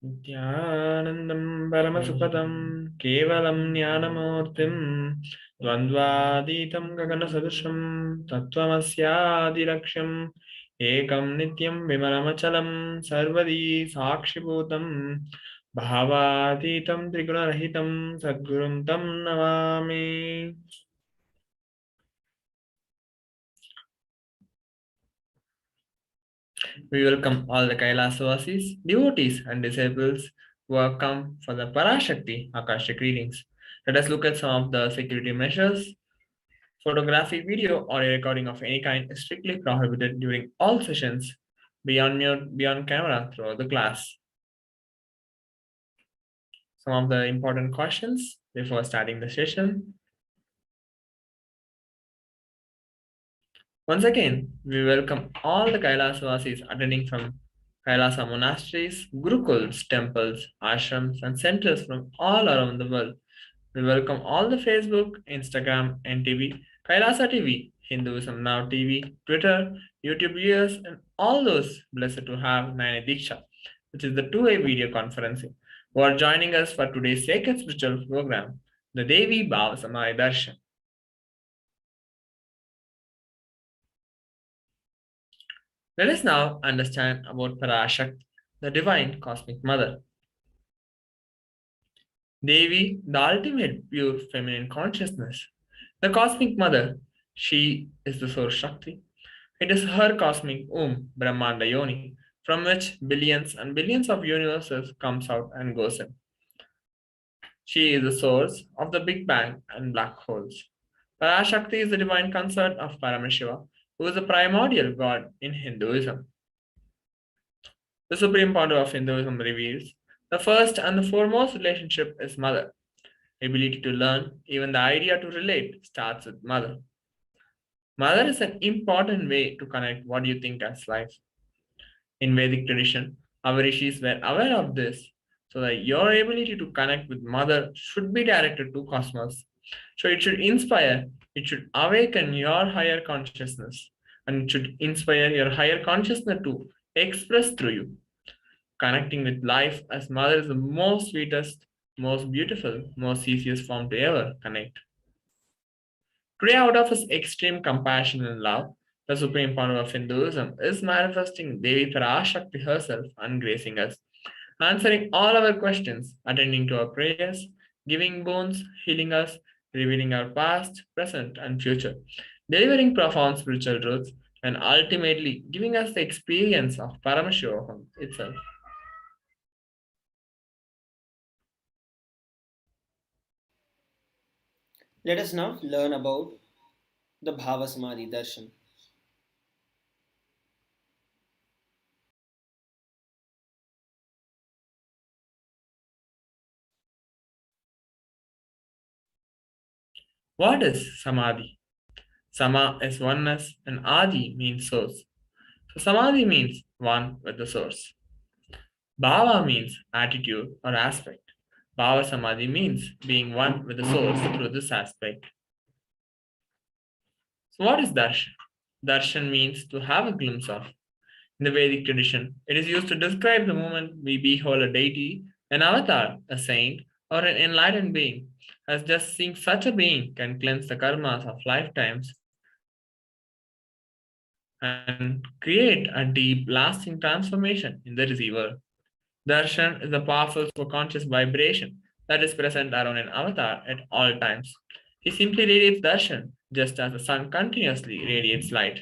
Nithyanandam Paramashivoham Kevalam Jnanamurtim Dvandvaditam Gaganasadusham Tattvamasyadiraksham Ekam Nityam Vimalamachalam Sarvadi Sakshibhutam Bhavaditam Trigunarahitam Sadgurum Tam Navami. We welcome all the KAILASA devotees and disciples who have come for the Parashakti Akashic readings. Let us look at some of the security measures. Photography, video, or a recording of any kind is strictly prohibited during all sessions beyond mute, beyond camera throughout the class. Some of the important questions before starting the session. Once again, we welcome all the Kailasavasis attending from Kailasa monasteries, gurukuls, temples, ashrams, and centers from all around the world. We welcome all the Facebook, Instagram, NTV, Kailasa TV, Hinduism Now TV, Twitter, YouTube viewers, and all those blessed to have Nayana Diksha, which is the two-way video conferencing, who are joining us for today's sacred spiritual program, the Devi Bhava Samaya Darshan. Let us now understand about Parashakti, the divine cosmic mother. Devi, the ultimate pure feminine consciousness. The cosmic mother, she is the source Shakti. It is her cosmic womb, Brahmanda Yoni, from which billions and billions of universes comes out and goes in. She is the source of the Big Bang and black holes. Parashakti is the divine consort of Paramashiva, who is the primordial god in Hinduism. The Supreme Founder of Hinduism reveals the first and the foremost relationship is mother. Ability to learn, even the idea to relate, starts with mother. Mother is an important way to connect what you think as life. In Vedic tradition, our rishis were aware of this, so that your ability to connect with mother should be directed to cosmos. So it should inspire, it should awaken your higher consciousness, and it should inspire your higher consciousness to express through you. Connecting with life as mother is the most sweetest, most beautiful, most easiest form to ever connect. Today, out of his extreme compassion and love, the supreme founder of Hinduism is manifesting Devi Parashakti herself and gracing us, answering all our questions, attending to our prayers, giving boons, healing us, revealing our past, present, and future, delivering profound spiritual truths, and ultimately giving us the experience of Paramashivoham itself. Let us now learn about the Bhava Samadhi Darshan. What is Samadhi? Sama is oneness, and Adi means source. So Samadhi means one with the source. Bhava means attitude or aspect. Bhava Samadhi means being one with the source through this aspect. So what is darshan? Darshan means to have a glimpse of. In the Vedic tradition, it is used to describe the moment we behold a deity, an avatar, a saint, or an enlightened being, as just seeing such a being can cleanse the karmas of lifetimes and create a deep, lasting transformation in the receiver. Darshan is the powerful subconscious vibration that is present around an avatar at all times. He simply radiates darshan, just as the sun continuously radiates light.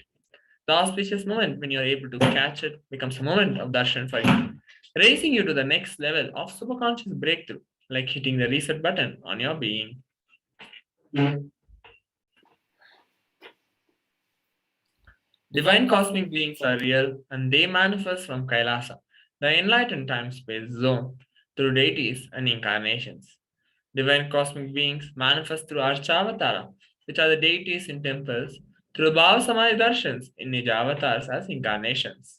The auspicious moment when you're able to catch it becomes a moment of darshan for you, raising you to the next level of superconscious breakthrough, like hitting the reset button on your being. Divine cosmic beings are real and they manifest from Kailasa, the enlightened time space zone, through deities and incarnations. Divine cosmic beings manifest through Archavatara, which are the deities in temples, through Bhavasamaya Darshans in Nijavatars as incarnations.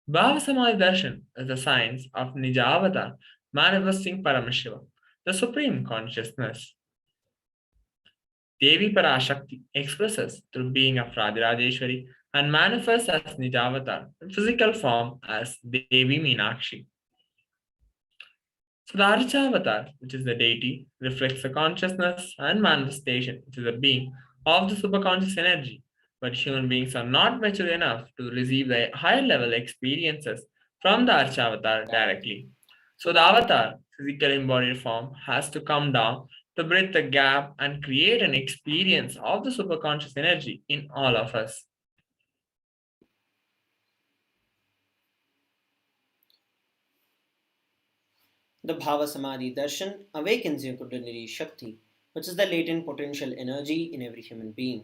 Bhavasamaya Darshan is the science of Nijavatar manifesting Paramashiva, the supreme consciousness. Devi Parashakti expresses through being of Radharajeshwari and manifests as Nijavatar in physical form as Devi Meenakshi. So the Archa avatar, which is the deity, reflects the consciousness and manifestation, which is a being of the superconscious energy. But human beings are not mature enough to receive the higher level experiences from the Archa avatar directly. So the avatar, physical embodied form, has to come down to bridge the gap and create an experience of the superconscious energy in all of us. The Bhava Samadhi Darshan awakens your Kundalini Shakti, which is the latent potential energy in every human being.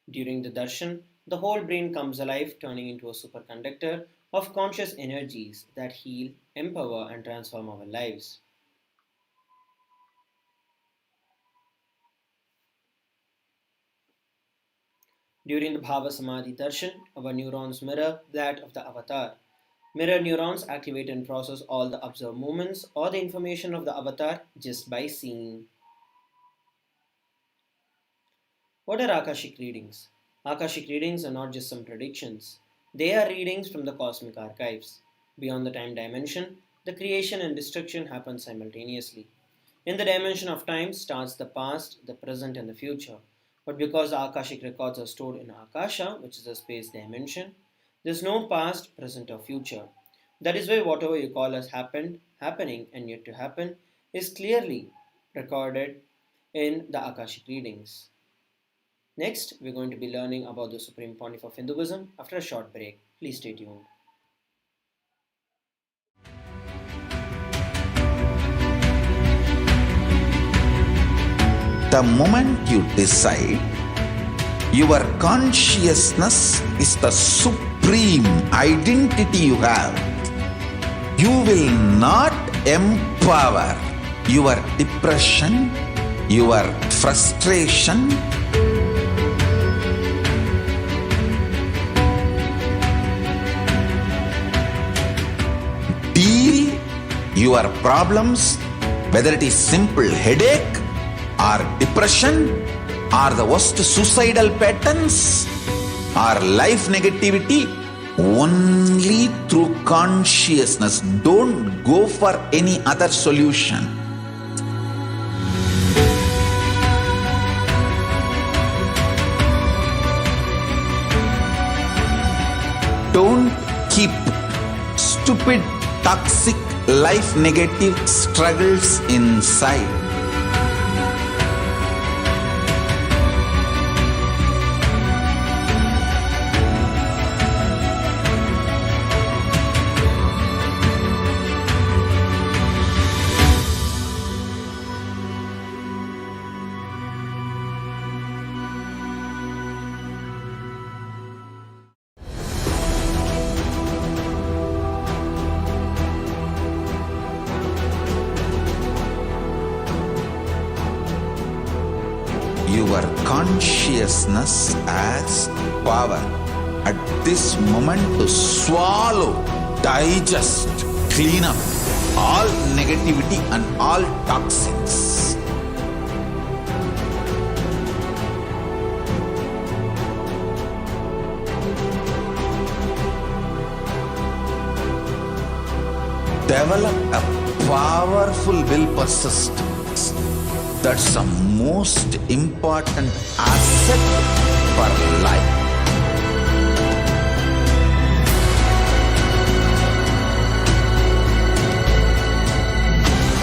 During the darshan, the whole brain comes alive, turning into a superconductor of conscious energies that heal, empower, and transform our lives. During the Bhava Samadhi Darshan, our neurons mirror that of the avatar. Mirror neurons activate and process all the observed movements or the information of the avatar just by seeing. What are Akashic readings? Akashic readings are not just some predictions, they are readings from the cosmic archives. Beyond the time dimension, the creation and destruction happen simultaneously. In the dimension of time starts the past, the present, and the future. But because the Akashic records are stored in Akasha, which is a space dimension, there is no past, present, or future. That is why whatever you call as happened, happening, and yet to happen is clearly recorded in the Akashic readings. Next, we're going to be learning about the Supreme Pontiff of Hinduism after a short break. Please stay tuned. The moment you decide, your consciousness is the supreme identity you have. You will not empower your depression, your frustration, deal your problems, whether it is simple headache or depression or the worst suicidal patterns or life negativity, only through consciousness. Don't go for any other solution. Don't keep stupid, toxic, life negative struggles inside. Your consciousness has power at this moment to swallow, digest, clean up all negativity and all toxins. Develop a powerful will persistence. That's the most important asset for life.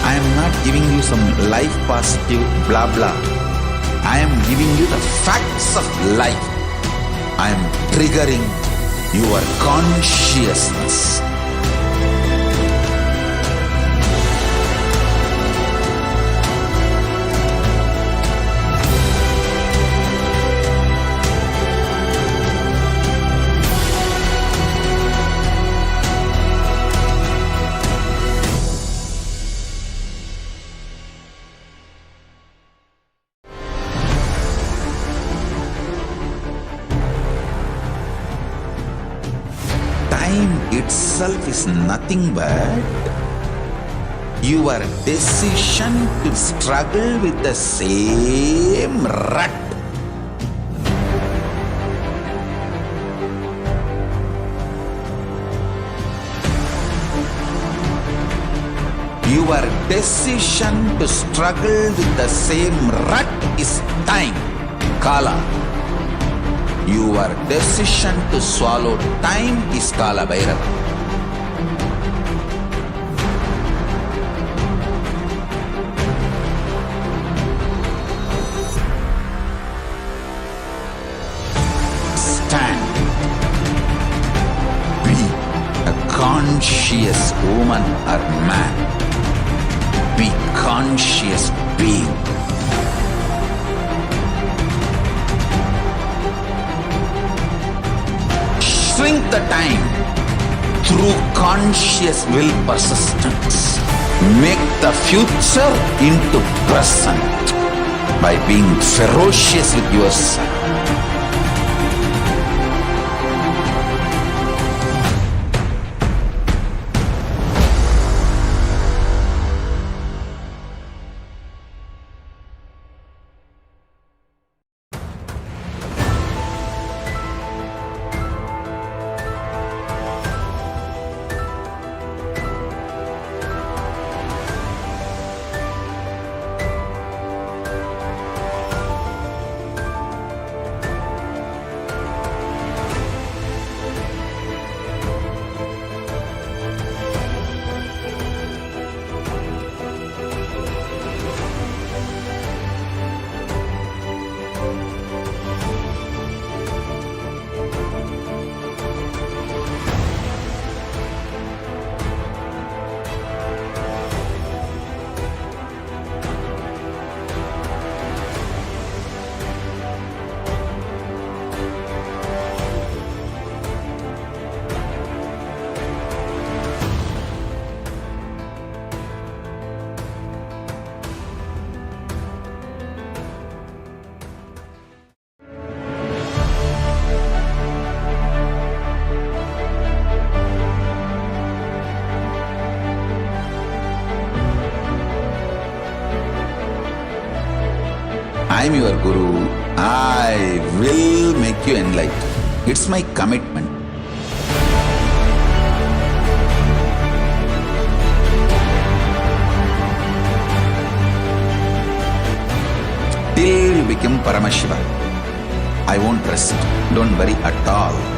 I am not giving you some life positive blah blah. I am giving you the facts of life. I am triggering your consciousness. Time itself is nothing but your decision to struggle with the same rut. Your decision to struggle with the same rut is time, Kala. Your decision to swallow time is Kala Bhairava. Stand. Be a conscious woman or man. Be conscious being. Shrink the time through conscious will persistence. Make the future into present by being ferocious with yourself. I am your Guru. I will make you enlightened. It's my commitment. Till you become Paramashiva, I won't rest. Don't worry at all.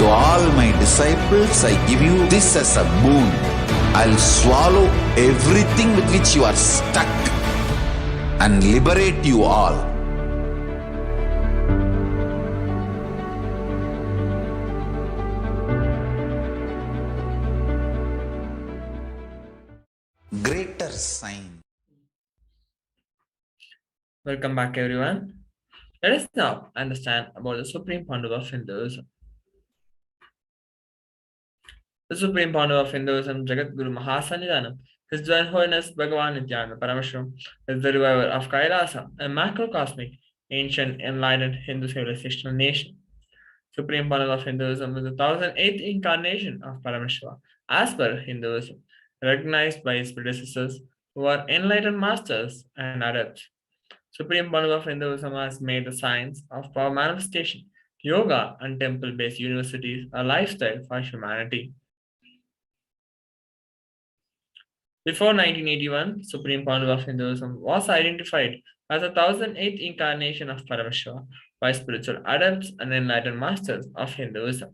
To all my disciples, I give you this as a boon. I'll swallow everything with which you are stuck and liberate you all. Greater sign. Welcome back, everyone. Let us now understand about the Supreme Pandu of Hinduism. The Supreme Pandu of Hinduism, Jagat Guru Mahasannidhanam, His Divine Holiness Bhagavan Nithyananda Paramashivam, is the reviver of KAILASA, a macrocosmic, ancient, enlightened Hindu civilizational nation. Supreme Pandu of Hinduism is the 1008th incarnation of Paramashiva, as per Hinduism, recognized by his predecessors, who are enlightened masters and adepts. Supreme Pandu of Hinduism has made the science of power manifestation, yoga, and temple-based universities a lifestyle for humanity. Before 1981, Supreme Pandu of Hinduism was identified as the 1008th incarnation of Paramashiva by spiritual adepts and enlightened masters of Hinduism.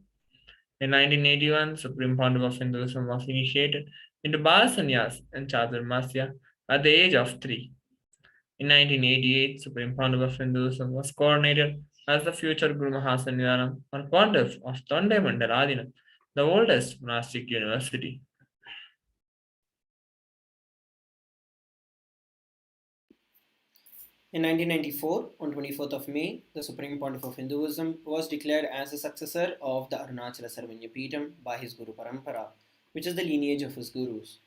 In 1981, Supreme Pandu of Hinduism was initiated into Bala Sannyas and Chaturmasya at the age of 3. In 1988, Supreme Pandu of Hinduism was coronated as the future Guru Mahasannidhanam or Pontiff of Tondaimandaladina, the oldest monastic university. In 1994, on 24th of May, the Supreme Pontiff of Hinduism was declared as the successor of the Arunachala Sarvanyapeetham by his Guru Parampara, which is the lineage of his gurus.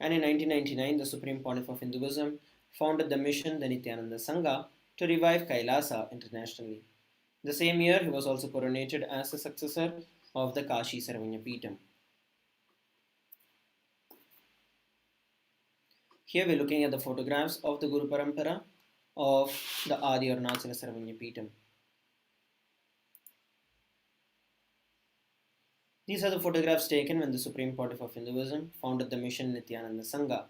And in 1999, the Supreme Pontiff of Hinduism founded the mission, the Nithyananda Sangha, to revive Kailasa internationally. The same year, he was also coronated as the successor of the Kashi Sarvanyapeetham. Here we're looking at the photographs of the Guru Parampara. of the Adi Arunachala Sarvanya Peetham. These are the photographs taken when the Supreme Pontiff of Hinduism founded the mission Nithyananda Sangha.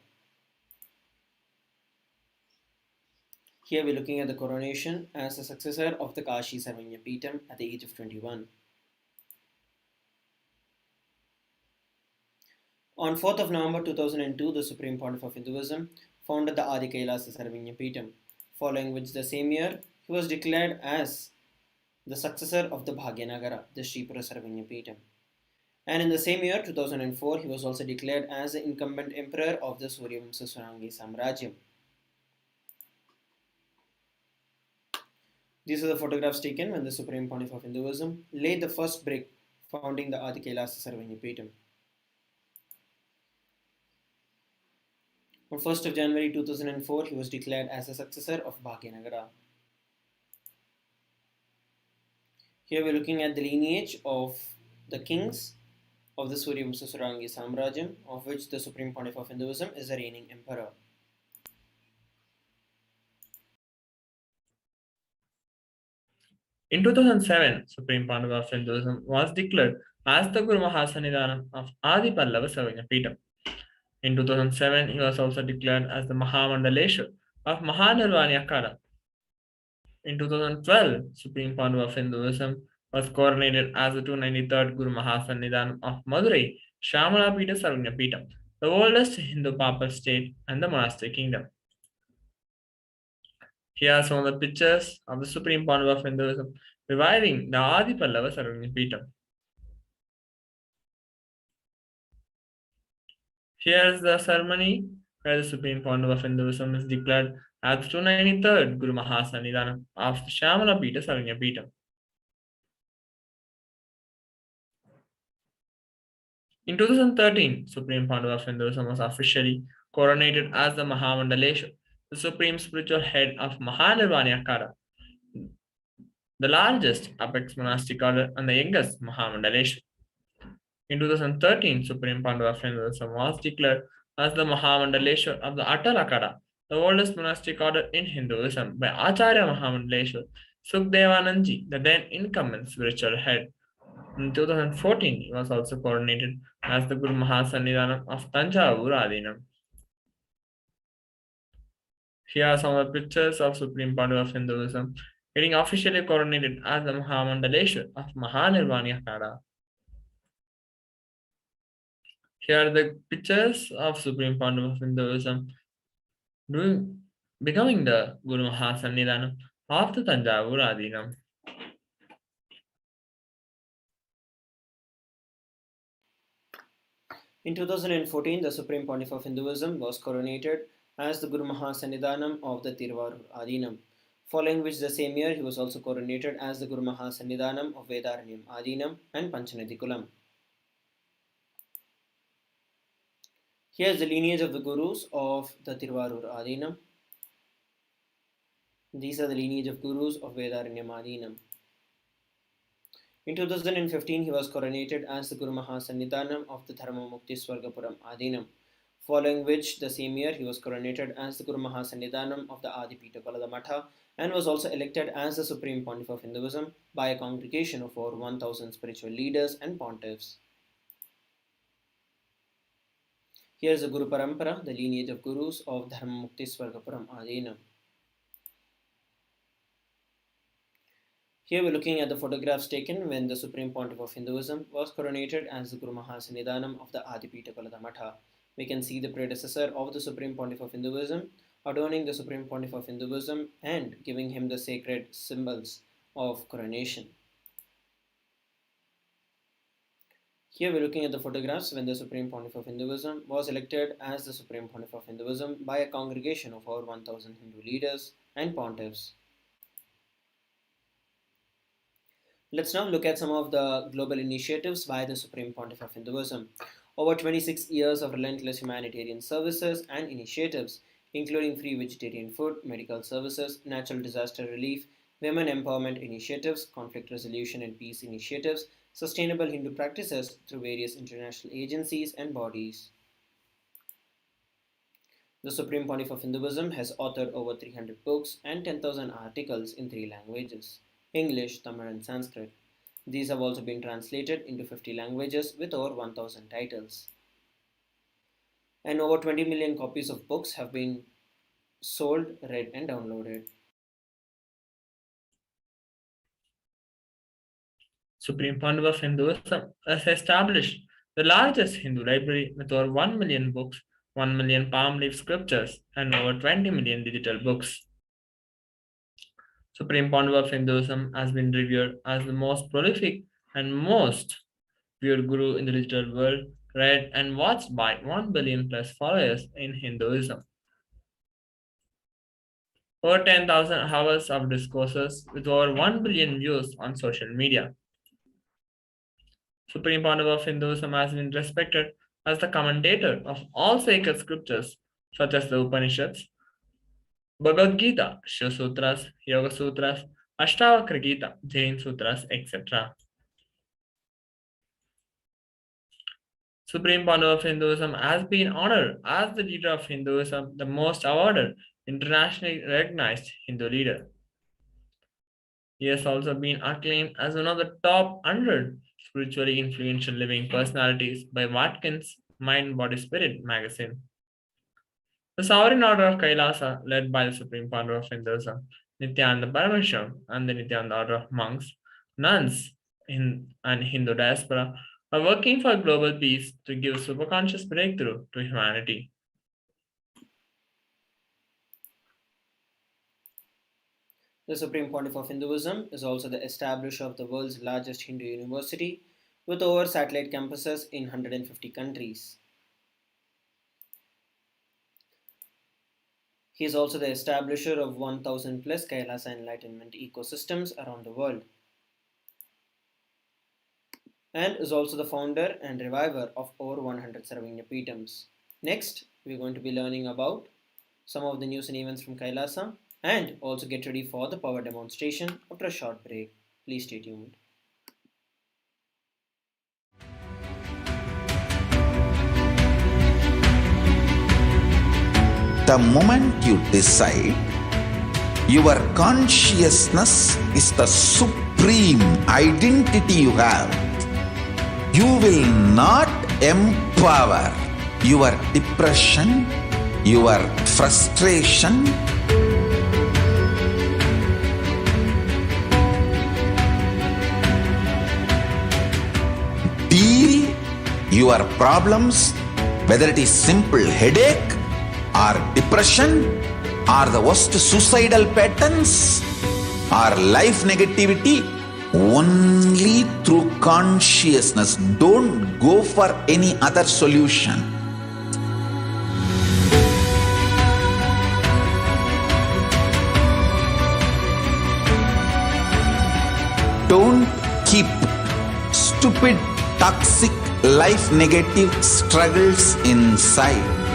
Here we're looking at the coronation as the successor of the Kashi Sarvanya Peetham at the age of 21. On 4th of November 2002, the Supreme Pontiff of Hinduism founded the Adi KAILASA Sarvanya Peetham, following which the same year he was declared as the successor of the Bhagyanagara, the Sripura Sarvanya Peetham. And in the same year, 2004, he was also declared as the incumbent emperor of the Suryavamsa Surangi Samrajyam. These are the photographs taken when the Supreme Pontiff of Hinduism laid the first brick founding the Adi KAILASA Sarvanya Peetham. On 1st of January 2004, he was declared as the successor of Bhagyanagara. Here we're looking at the lineage of the kings of the Suryavamsa Surangi Samrajyam, of which the Supreme Pontiff of Hinduism is the reigning emperor. In 2007, Supreme Pontiff of Hinduism was declared as the Guru Mahasannidhanam of Adi Pallava Sarvanya Peetham. In 2007, he was also declared as the Mahamandaleshwar of Mahanirvani Akara. In 2012, Supreme Pontiff of Hinduism was coronated as the 293rd Guru Mahasannidhanam of Madurai Shamala Peeta Sarvanya Peetham, the oldest Hindu papal state and the monastic kingdom. Here are some of the pictures of the Supreme Pontiff of Hinduism reviving the Adi Pallava Sarvanya Peetham. Here is the ceremony where the Supreme Pontiff of Hinduism is declared as the 293rd Guru Mahasannidhanam of the Shamala Peeta Sarvanya Peetham. In 2013, Supreme Pontiff of Hinduism was officially coronated as the Mahamandaleshwar, the supreme spiritual head of Mahanirvani Akara, the largest apex monastic order and the youngest Mahamandaleshwar. In 2013, Supreme Pontiff of Hinduism was declared as the Mahamandaleshwar of the Atal Akara, the oldest monastic order in Hinduism, by Acharya Mahamandaleshwar Sukhdevanandji, the then incumbent spiritual head. In 2014, he was also coronated as the Guru Mahasannidhanam of Tanjavur Adinam. Here are some of the pictures of Supreme Pontiff of Hinduism getting officially coronated as the Mahamandaleshwar of Mahanirvani Akara. Here are the pictures of Supreme Pontiff of Hinduism becoming the Guru Mahasannidhanam of the Tanjavur Adinam. In 2014, the Supreme Pontiff of Hinduism was coronated as the Guru Mahasannidhanam of the Tiruvarur Adinam, following which the same year he was also coronated as the Guru Mahasannidhanam of Vedaranyam Adinam and Panchanadikulam. Here is the lineage of the Gurus of the Tiruvarur Adinam. These are the lineage of Gurus of Vedaranyam Adinam. In 2015, he was coronated as the Guru Mahasannidhanam of the Dharmamukti Swargapuram Adinam, following which the same year he was coronated as the Guru Mahasannidhanam of the Adipita Kolada Matha and was also elected as the Supreme Pontiff of Hinduism by a congregation of over 1,000 spiritual leaders and pontiffs. Here is the Guru Parampara, the lineage of Gurus of Dharmamukti Swargapuram Adinam. Here we're looking at the photographs taken when the Supreme Pontiff of Hinduism was coronated as the Guru Mahasannidhanam of the Adipita Kolada Matha. We can see the predecessor of the Supreme Pontiff of Hinduism adorning the Supreme Pontiff of Hinduism and giving him the sacred symbols of coronation. Here we're looking at the photographs when the Supreme Pontiff of Hinduism was elected as the Supreme Pontiff of Hinduism by a congregation of over 1,000 Hindu leaders and pontiffs. Let's now look at some of the global initiatives by the Supreme Pontiff of Hinduism. Over 26 years of relentless humanitarian services and initiatives, including free vegetarian food, medical services, natural disaster relief, women empowerment initiatives, conflict resolution and peace initiatives, sustainable Hindu practices through various international agencies and bodies. The Supreme Pontiff of Hinduism has authored over 300 books and 10,000 articles in 3 languages: English, Tamil, and Sanskrit. These have also been translated into 50 languages with over 1,000 titles. And over 20 million copies of books have been sold, read, and downloaded. Supreme Pontiff of Hinduism has established the largest Hindu library with over 1 million books, 1 million palm leaf scriptures, and over 20 million digital books. Supreme Pontiff of Hinduism has been revered as the most prolific and most viewed guru in the digital world, read and watched by 1 billion plus followers in Hinduism. Over 10,000 hours of discourses with over 1 billion views on social media. Supreme Pontiff of Hinduism has been respected as the commentator of all sacred scriptures such as the Upanishads, Bhagavad Gita, Shiva Sutras, Yoga Sutras, Ashtavakra Gita, Jain Sutras, etc. Supreme Pontiff of Hinduism has been honored as the leader of Hinduism, the most awarded, internationally recognized Hindu leader. He has also been acclaimed as one of the top 100 spiritually influential living personalities by Watkins Mind Body Spirit magazine. The Sovereign Order of KAILASA, led by the Supreme Pontiff of Hinduism, Nithyananda Paramashivam, and the Nithyananda Order of monks, nuns, and Hindu diaspora, are working for global peace to give superconscious breakthrough to humanity. The Supreme Pontiff of Hinduism is also the establisher of the world's largest Hindu university with over satellite campuses in 150 countries. He is also the establisher of 1,000 plus KAILASA Enlightenment ecosystems around the world, and is also the founder and reviver of over 100 Sarvajñapīఠams. Next, we are going to be learning about some of the news and events from KAILASA and also get ready for the power demonstration after a short break. Please stay tuned. The moment you decide your consciousness is the supreme identity you have, you will not empower your depression, your frustration, deal your problems, whether it is simple headache or depression or the worst suicidal patterns or life negativity, only through consciousness. Don't go for any other solution. Don't keep stupid, toxic, life negative struggles inside.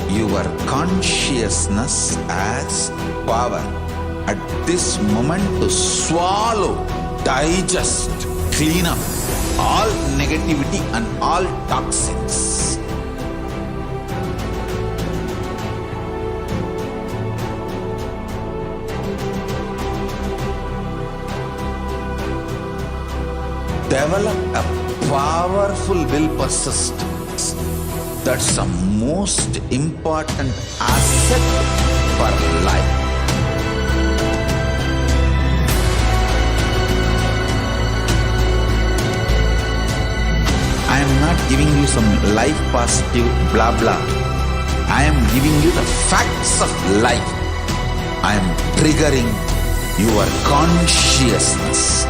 Your consciousness has power at this moment to swallow, digest, clean up all negativity and all toxins. Develop a powerful willpower system. That's the most important asset for life. I am not giving you some life positive blah blah. I am giving you the facts of life. I am triggering your consciousness.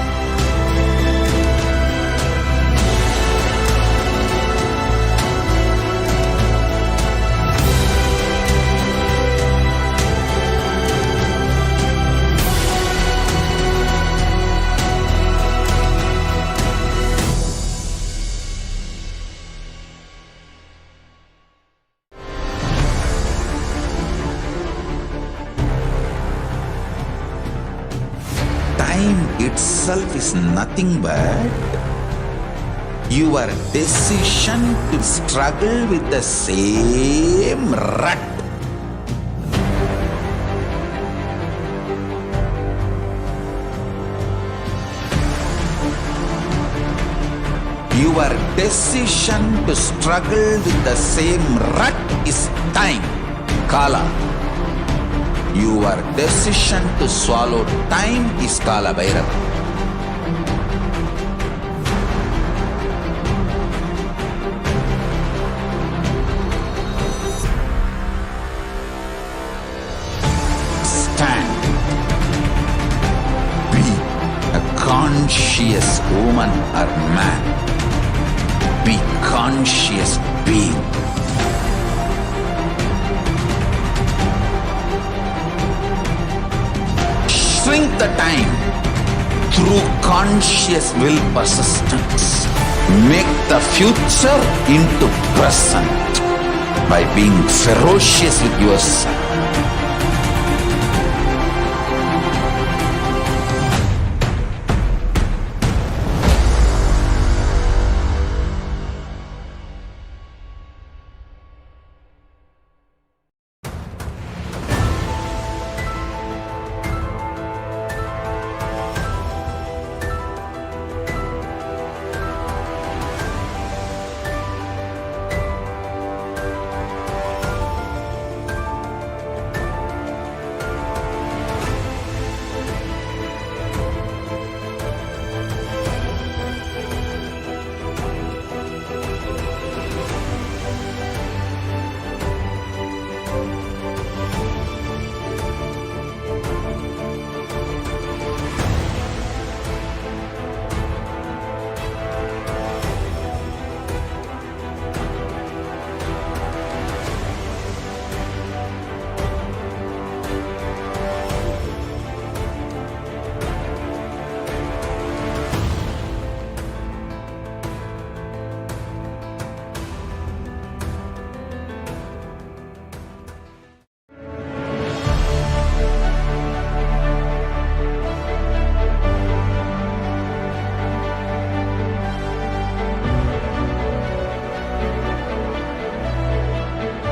time itself is nothing but your decision to struggle with the same rut. Your decision to struggle with the same rut is time, Kala. Your decision to swallow time is Kala Bhairava. Stand. Be a conscious woman or man. Be conscious being. Shrink the time through conscious will persistence. Make the future into present by being ferocious with yourself.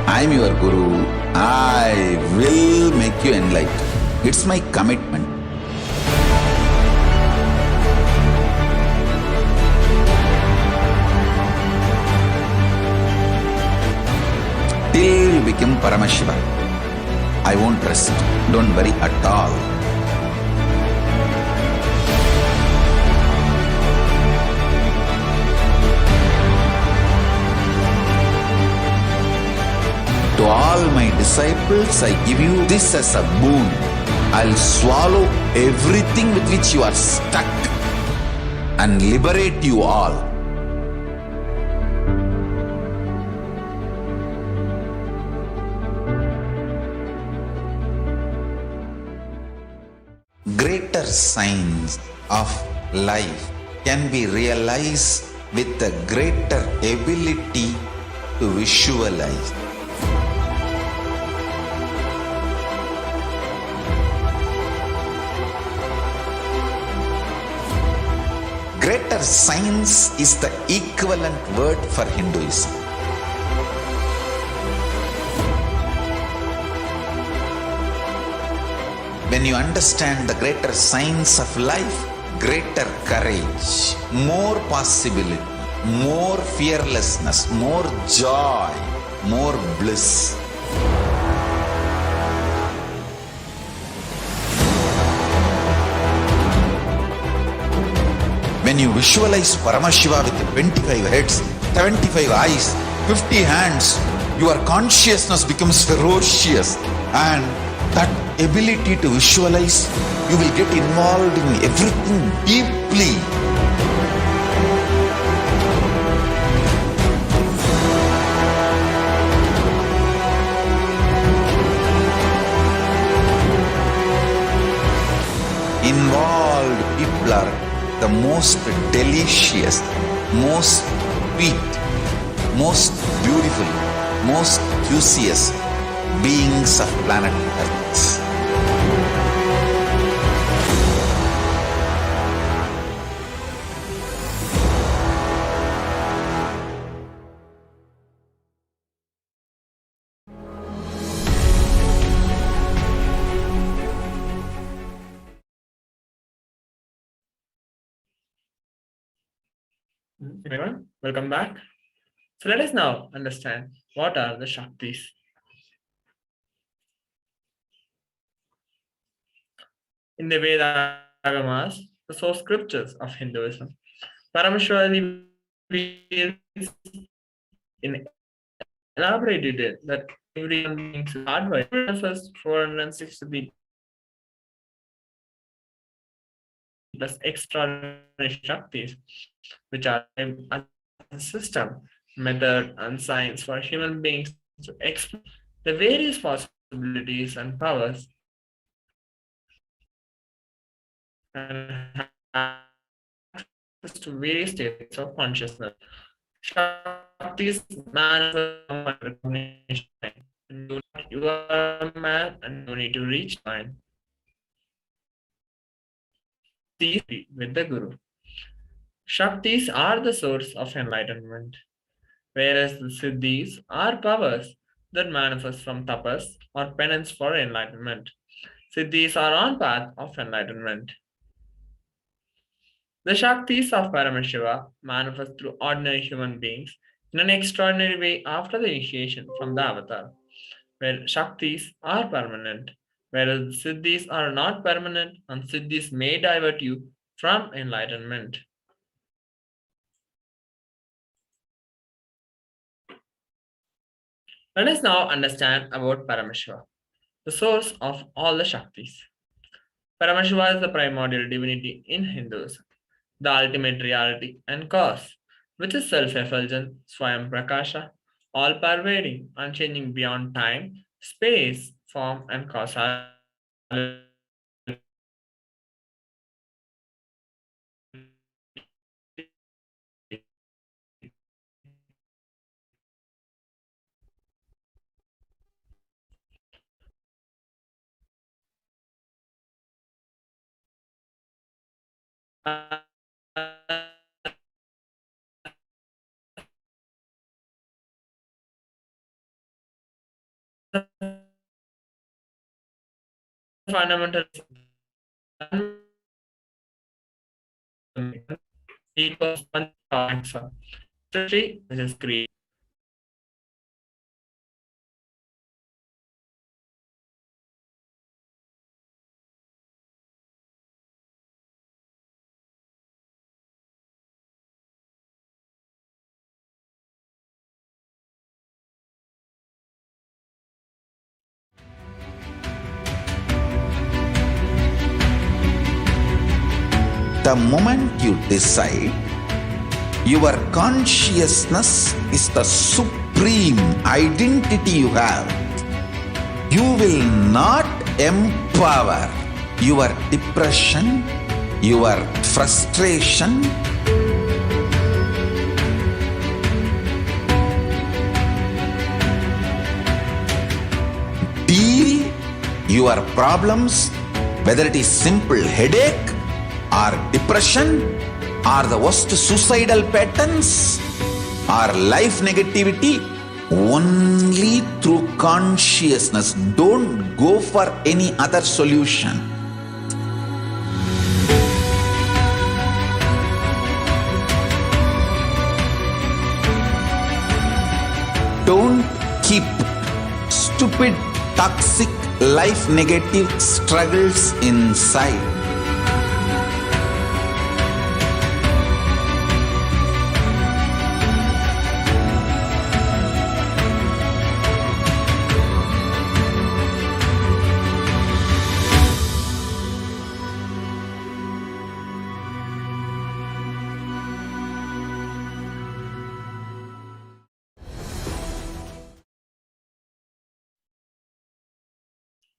I am your Guru. I will make you enlightened. It's my commitment. Till you become Paramashiva, I won't rest. Don't worry at all. To all my disciples, I give you this as a boon. I'll swallow everything with which you are stuck and liberate you all. Greater signs of life can be realized with a greater ability to visualize. Greater science is the equivalent word for Hinduism. When you understand the greater science of life, greater courage, more possibility, more fearlessness, more joy, more bliss. When you visualize Paramashiva with 25 heads, 75 eyes, 50 hands, your consciousness becomes ferocious, and that ability to visualize, you will get involved in everything deeply. Involved people are the most delicious, most sweet, most beautiful, most juiciest beings of planet Earth. Everyone, welcome back. So let us now understand what are the Shaktis. In the Vedas, the source scriptures of Hinduism, Parameshwara reveals in elaborated it that every human being is hardwired first 460 plus extraordinary Shaktis, which are a system, method, and science for human beings to explore the various possibilities and powers and access to various states of consciousness. Shaktis manifest recognition. You are a man and you need to reach mine. These with the Guru. Shaktis are the source of enlightenment, whereas the Siddhis are powers that manifest from tapas or penance for enlightenment. Siddhis are on path of enlightenment. The Shaktis of Paramashiva manifest through ordinary human beings in an extraordinary way after the initiation from the avatar, where Shaktis are permanent, whereas Siddhis are not permanent and Siddhis may divert you from enlightenment. Let us now understand about Paramashiva, the source of all the Shaktis. Paramashiva is the primordial divinity in Hinduism, the ultimate reality and cause, which is self-effulgent, Swayam Prakasha, all-pervading, unchanging beyond time, space, form, and causality. Fundamental equals one answer. Which is create. The moment you decide, your consciousness is the supreme identity you have. You will not empower your depression, your frustration, deal your problems, whether it is simple headache or depression or the worst suicidal patterns or life negativity, only through consciousness. Don't go for any other solution. Don't keep stupid, toxic, life negative struggles inside.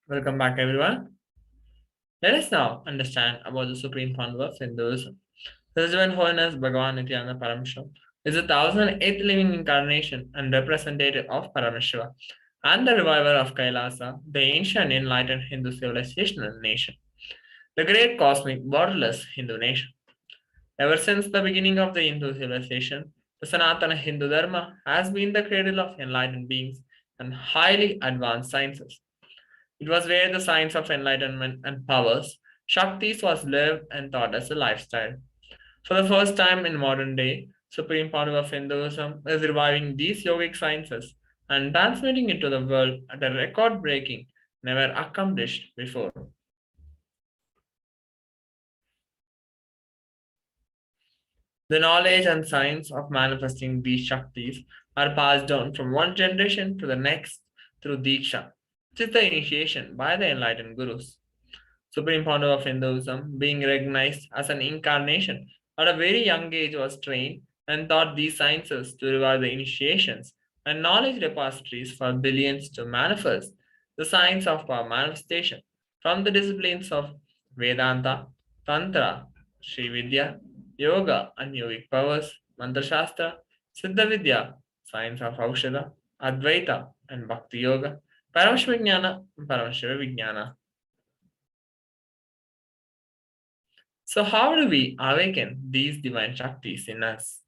Welcome back, everyone. Let us now understand about the supreme founder of Hinduism. His Divine Holiness Bhagavan Nithyananda Paramashivam is the 1008th living incarnation and representative of Paramashiva and the reviver of KAILASA, the ancient enlightened Hindu civilizational nation, the great cosmic borderless Hindu nation. Ever since the beginning of the Hindu civilization, the Sanatana Hindu Dharma has been the cradle of enlightened beings and highly advanced sciences. It was where the science of enlightenment and powers, Shaktis, was lived and taught as a lifestyle. For the first time in modern day, supreme power of Hinduism, is reviving these yogic sciences and transmitting it to the world at a record breaking, never accomplished before. The knowledge and science of manifesting these Shaktis are passed down from one generation to the next through Diksha, which is the initiation by the enlightened Gurus. Supreme founder of Hinduism, being recognized as an incarnation at a very young age, was trained and taught these sciences to revive the initiations and knowledge repositories for billions to manifest the science of power manifestation from the disciplines of Vedanta, Tantra, Sri Vidya, Yoga and Yogic powers, Mantra Shastra, Siddha Vidya, science of Aushadha, Advaita and Bhakti Yoga, Paramashivoham and Paramashivoham. So, how do we awaken these divine Shaktis in us?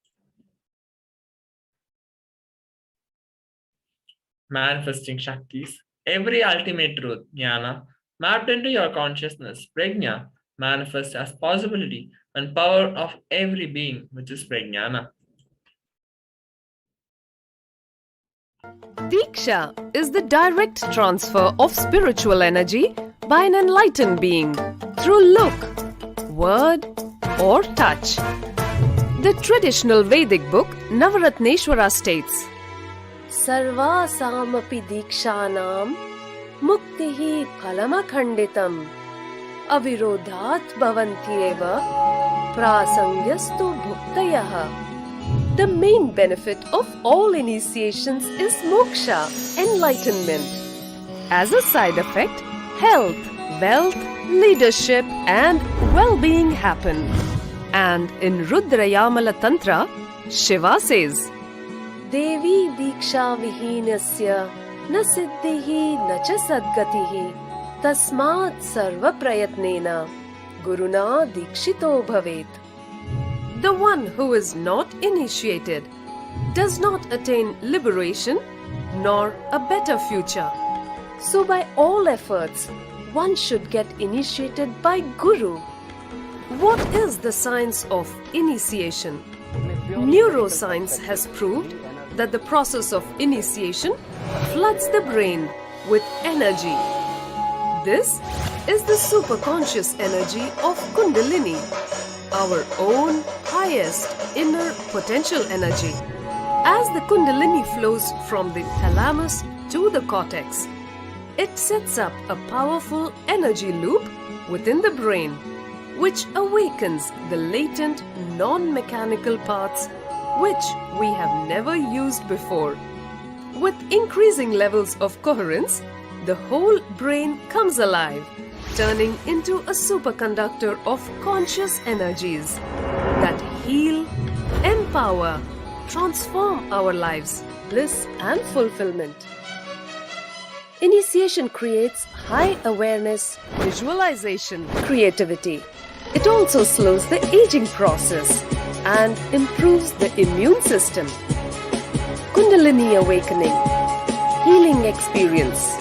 Manifesting Shaktis, every ultimate truth, Jnana, mapped into your consciousness, Prajna, manifests as possibility and power of every being, which is Prajnana. Diksha is the direct transfer of spiritual energy by an enlightened being through look, word, or touch. The traditional Vedic book Navaratneshwara states, Sarvasamapi Dikshanam Muktihi Phalamakhanditam Avirodhat Bhavantyeva Prasangyastu Bhuktayah. The main benefit of all initiations is moksha, enlightenment. As a side effect, health, wealth, leadership, and well-being happen. And in Rudrayamala Tantra, Shiva says, Devi Diksha Vihinasya Na Siddhihi Na Cha Sadgatihi Tasmat Sarva Prayatnena Guruna Dikshito Bhavet. The one who is not initiated does not attain liberation nor a better future. So by all efforts, one should get initiated by Guru. What is the science of initiation? Neuroscience has proved that the process of initiation floods the brain with energy. This is the superconscious energy of Kundalini, our own highest inner potential energy. As the Kundalini flows from the thalamus to the cortex, it sets up a powerful energy loop within the brain, which awakens the latent non-mechanical parts which we have never used before. With increasing levels of coherence, the whole brain comes alive, turning into a superconductor of conscious energies that heal, empower, transform our lives, bliss and fulfillment. Initiation creates high awareness, visualization, creativity. It also slows the aging process and improves the immune system. Kundalini awakening, healing experience,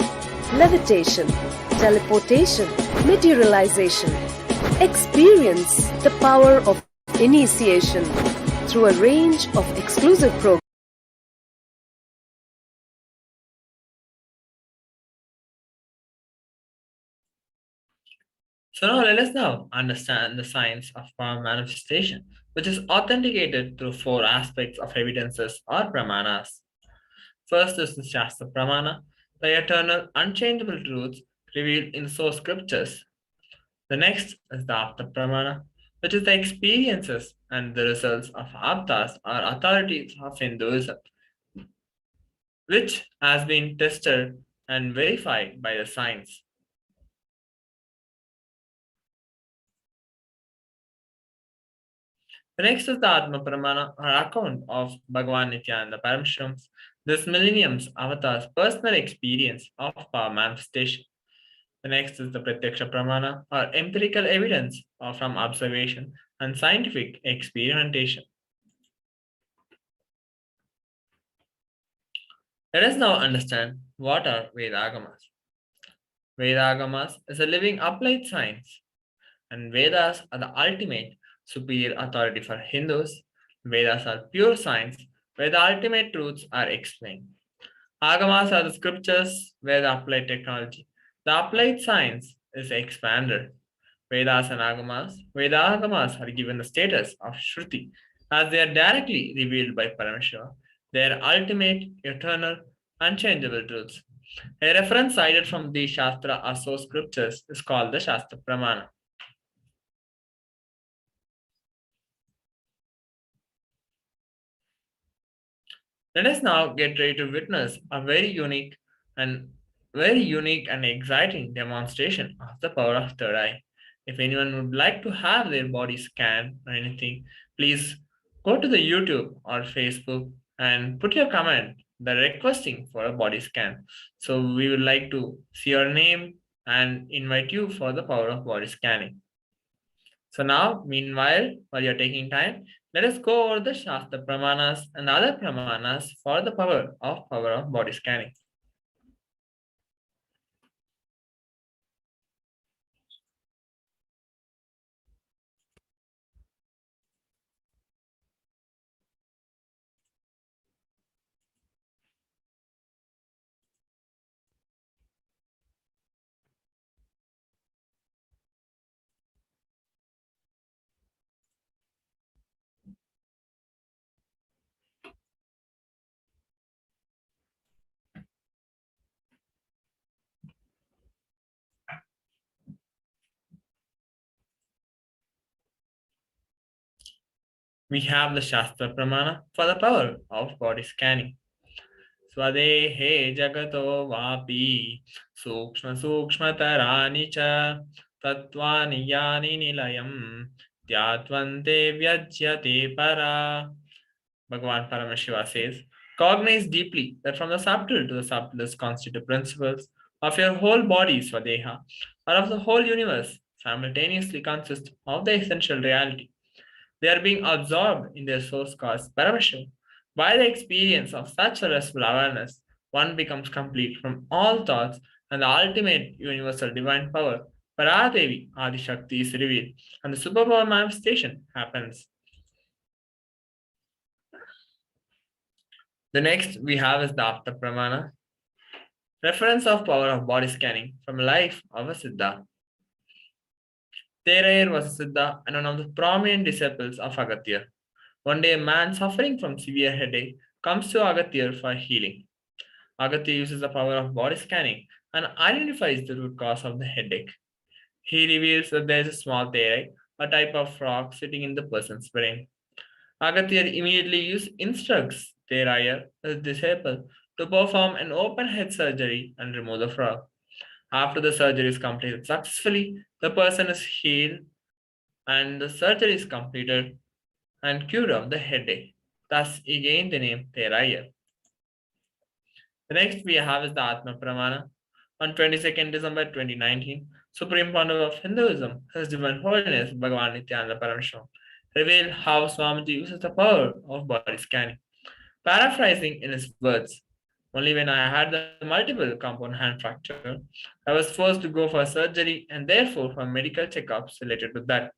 levitation, teleportation, materialization. Experience the power of initiation through a range of exclusive programs. So now let us now understand the science of power manifestation, which is authenticated through four aspects of evidences or pramanas. First is the Shastra Pramana, the eternal, unchangeable truths revealed in source scriptures. The next is the Apta Pramana, which is the experiences and the results of Aptas or authorities of Hinduism, which has been tested and verified by the science. The next is the Atma Pramana, or account of Bhagavan Nithyananda Paramashivam, this millennium's avatar's personal experience of power manifestation. The next is the Pratyaksha Pramana, or empirical evidence from observation and scientific experimentation. Let us now understand what are Vedagamas. Vedagamas is a living applied science, and Vedas are the ultimate superior authority for Hindus, Vedas are pure science where the ultimate truths are explained. Agamas are the scriptures where the applied technology, the applied science is expanded. Vedas and Agamas, Veda Agamas are given the status of Shruti as they are directly revealed by Paramashiva, their ultimate, eternal, unchangeable truths. A reference cited from the Shastra or source scriptures is called the Shastra Pramana. Let us now get ready to witness a very unique and exciting demonstration of the power of third eye. If anyone would like to have their body scanned or anything, please go to the YouTube or Facebook and put your comment the requesting for a body scan. So we would like to see your name and invite you for the power of body scanning. So now, meanwhile, while you're taking time, let us go over the Shastra Pramanas and other Pramanas for the power of body scanning. We have the Shastra Pramana for the power of body scanning. Swadehe jagato vapi sukshma sukshmatarani cha tattvani yani nilayam tyatvante vyajyate para. Bhagavan Paramashiva says, cognize deeply that from the subtle to the subtlest constitutive principles of your whole body, Swadeha, or of the whole universe, simultaneously consist of the essential reality. They are being absorbed in their source cause, Paramashiva. By the experience of such a restful awareness, one becomes complete from all thoughts, and the ultimate universal divine power, Paradevi Adi is revealed, and the superpower manifestation happens. The next we have is the Apta Pramana, reference of power of body scanning from life of a Siddha. Terayar was a Siddha and one of the prominent disciples of Agatya. One day, a man suffering from severe headache comes to Agatya for healing. Agatya uses the power of body scanning and identifies the root cause of the headache. He reveals that there is a small therai, a type of frog, sitting in the person's brain. Agatya immediately instructs Teraya, his disciple, to perform an open head surgery and remove the frog. After the surgery is completed successfully, the person is healed and the surgery is completed and cured of the headache. Thus, he gained the name Teraya. The next we have is the Atma Pramana. On 22nd December 2019, Supreme Founder of Hinduism, His Divine Holiness Bhagavan Nithyananda Paramashivam, revealed how Swamiji uses the power of body scanning. Paraphrasing in his words, only when I had the multiple compound hand fracture, I was forced to go for surgery and therefore for medical checkups related to that.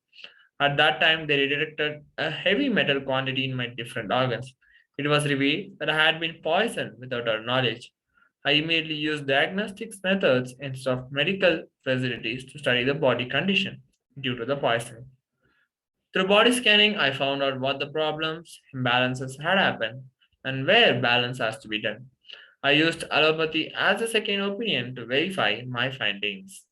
At that time, they detected a heavy metal quantity in my different organs. It was revealed that I had been poisoned without our knowledge. I immediately used diagnostics methods instead of medical facilities to study the body condition due to the poisoning. Through body scanning, I found out what the problems, imbalances had happened, and where balance has to be done. I used allopathy as a second opinion to verify my findings.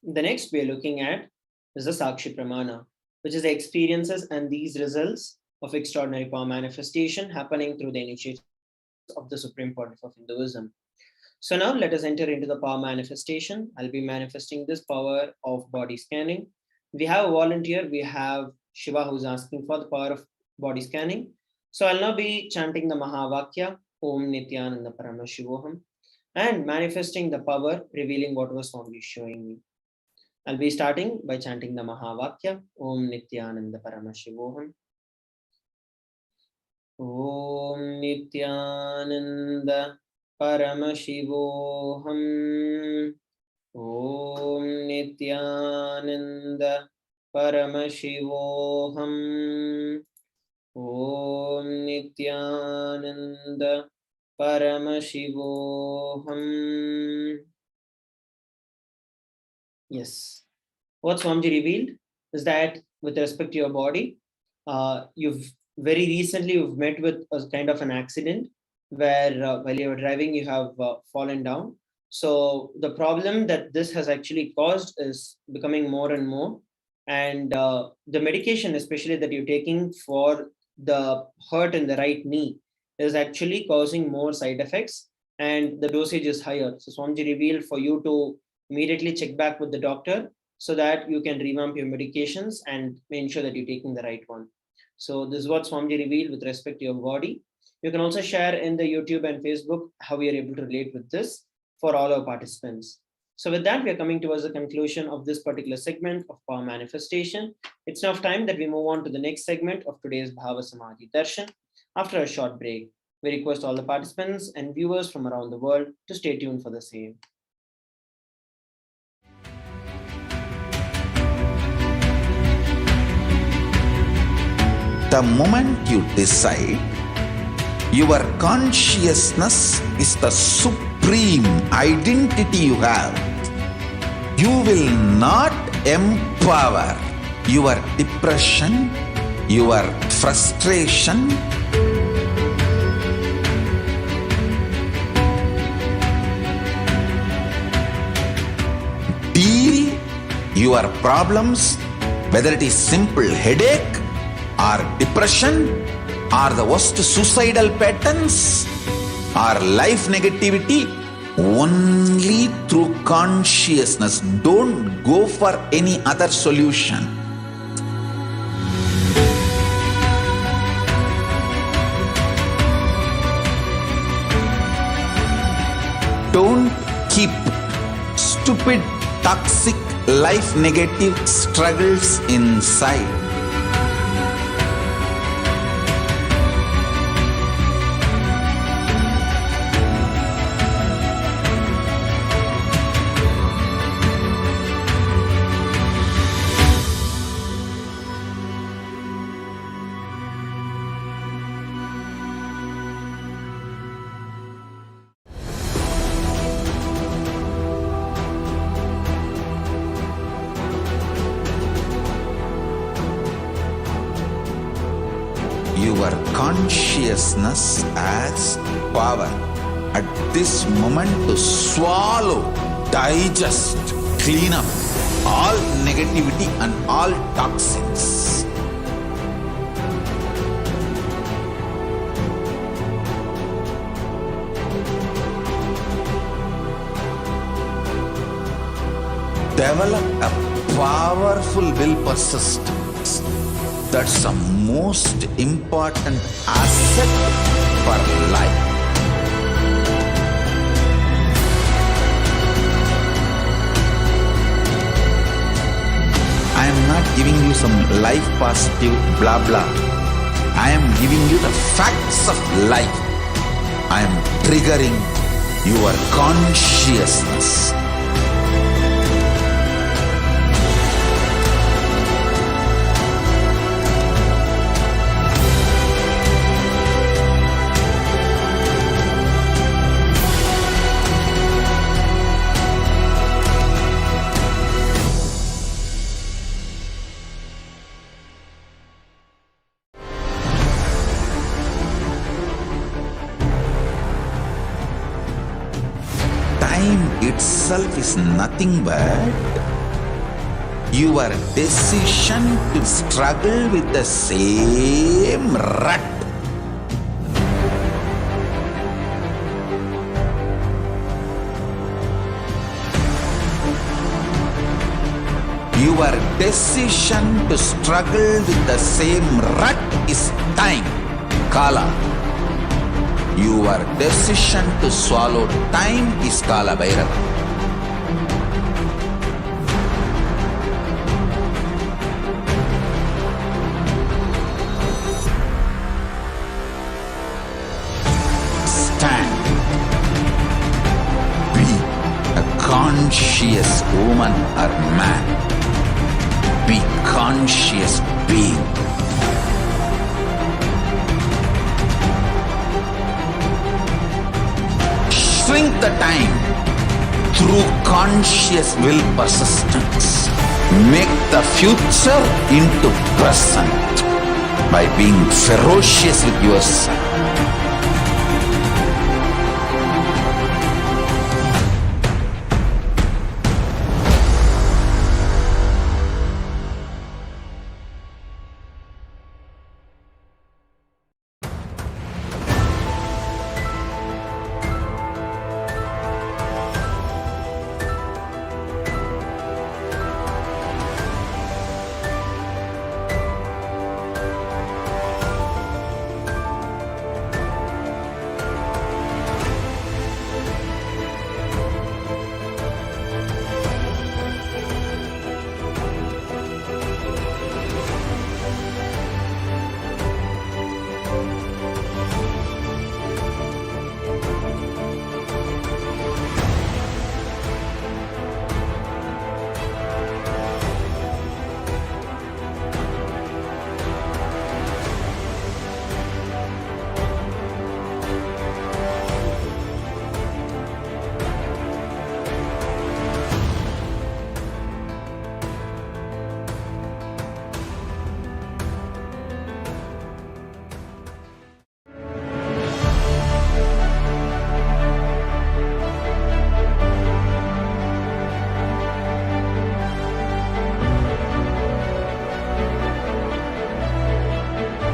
The next we are looking at is the Sakshi Pramana, which is the experiences and these results of extraordinary power manifestation happening through the initiations of the Supreme Pontiff of Hinduism. So now let us enter into the power manifestation. I'll be manifesting this power of body scanning. We have a volunteer. We have Shiva who's asking for the power of body scanning. So I'll now be chanting the Mahavakya, Om Nithyananda Paramashivoham, and manifesting the power, revealing what was Swami showing me. I'll be starting by chanting the Mahavakya, Om Nithyananda Paramashivoham. Om Nithyananda Paramashivoham. Om Nithyananda Paramashivoham. Om Nithyananda Paramashivoham. Yes. What Swamiji revealed is that with respect to your body, you've very recently you've met with a kind of an accident where while you were driving you have fallen down. So the problem that this has actually caused is becoming more and more, and the medication especially that you're taking for the hurt in the right knee is actually causing more side effects, and the dosage is higher. So Swamiji revealed for you to immediately check back with the doctor so that you can revamp your medications and ensure that you're taking the right one. So this is what Swamiji revealed with respect to your body. You can also share in the YouTube and Facebook how we are able to relate with this for all our participants. So with that, we are coming towards the conclusion of this particular segment of Power Manifestation. It's now time that we move on to the next segment of today's Bhava Samadhi Darshan. After a short break, we request all the participants and viewers from around the world to stay tuned for the same. The moment you decide, your consciousness is the supreme identity you have. You will not empower your depression, your frustration, deal your problems, whether it is simple headache or depression or the worst suicidal patterns or life negativity, only through consciousness. Don't go for any other solution. Don't keep stupid, toxic, life negative struggles inside. Your consciousness has power at this moment to swallow, digest, clean up all negativity and all toxins. Develop a powerful will persistence. That's the most important asset for life. I am not giving you some life positive blah blah. I am giving you the facts of life. I am triggering your consciousness. Time itself is nothing but your decision to struggle with the same rut. Your decision to struggle with the same rut is time, Kala. Your decision to swallow time is Kala Bhairava. Stand. Be a conscious woman or man. Be conscious being. Shrink the time through conscious will persistence. Make the future into present by being ferocious with yourself.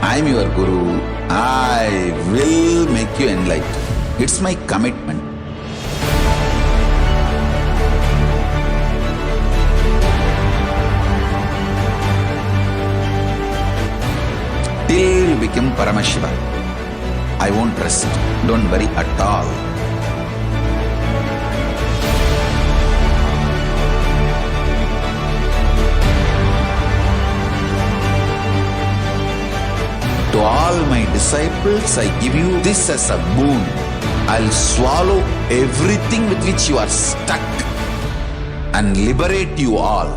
I am your Guru. I will make you enlightened. It's my commitment. Till you become Paramashiva, I won't rest. Don't worry at all. To all my disciples, I give you this as a boon. I'll swallow everything with which you are stuck and liberate you all.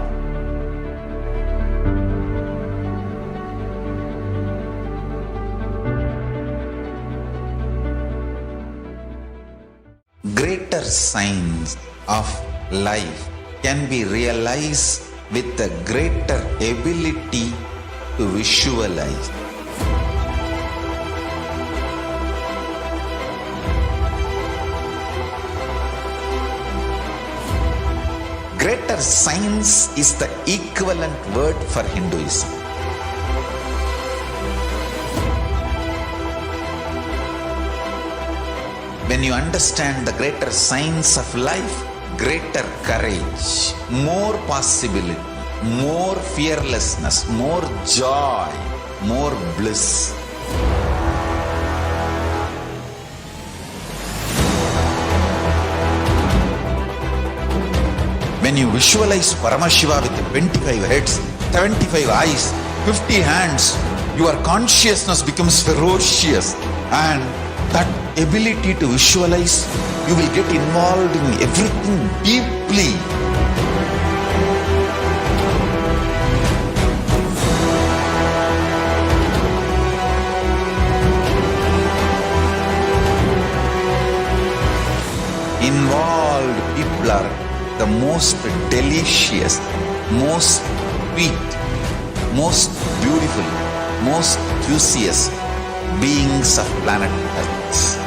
Greater signs of life can be realized with a greater ability to visualize. Greater science is the equivalent word for Hinduism. When you understand the greater science of life, greater courage, more possibility, more fearlessness, more joy, more bliss. When you visualize Paramashiva with 25 heads, 75 eyes, 50 hands, your consciousness becomes ferocious, and that ability to visualize, you will get involved in everything deeply. Involved people are the most delicious, most sweet, most beautiful, most juiciest beings of planet Earth.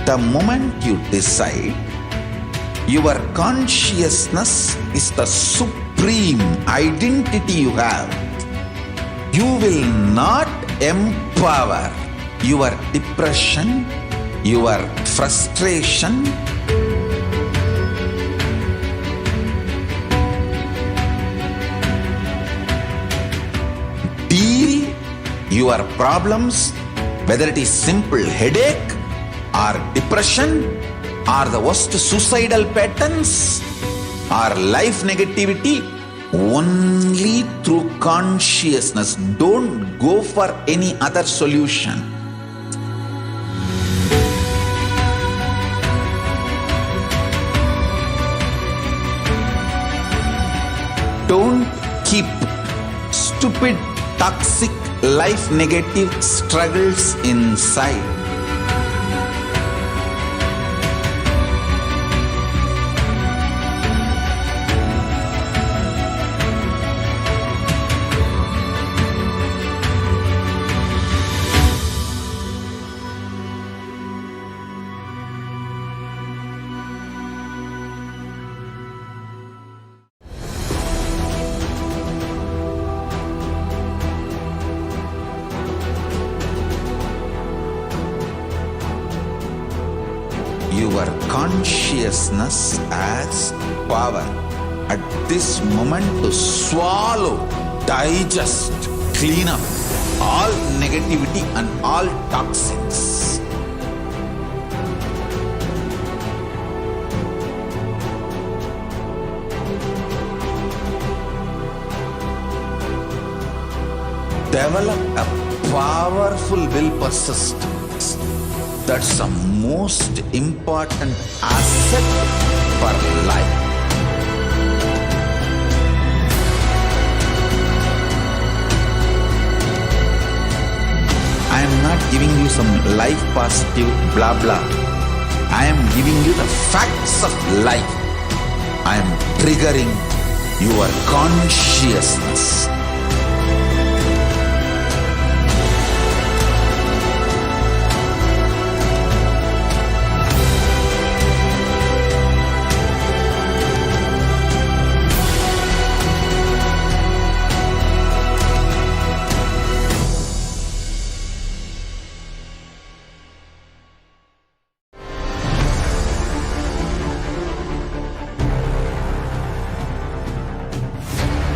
The moment you decide, your consciousness is the supreme identity you have. You will not empower your depression, your frustration, deal your problems, whether it is simple headache or depression or the worst suicidal patterns or life negativity, only through consciousness. Don't go for any other solution. Don't keep stupid, toxic, life negative struggles inside. Your consciousness has power at this moment to swallow, digest, clean up all negativity and all toxins. Develop a powerful will persistence. That's the most important asset for life. I am not giving you some life positive blah blah. I am giving you the facts of life. I am triggering your consciousness.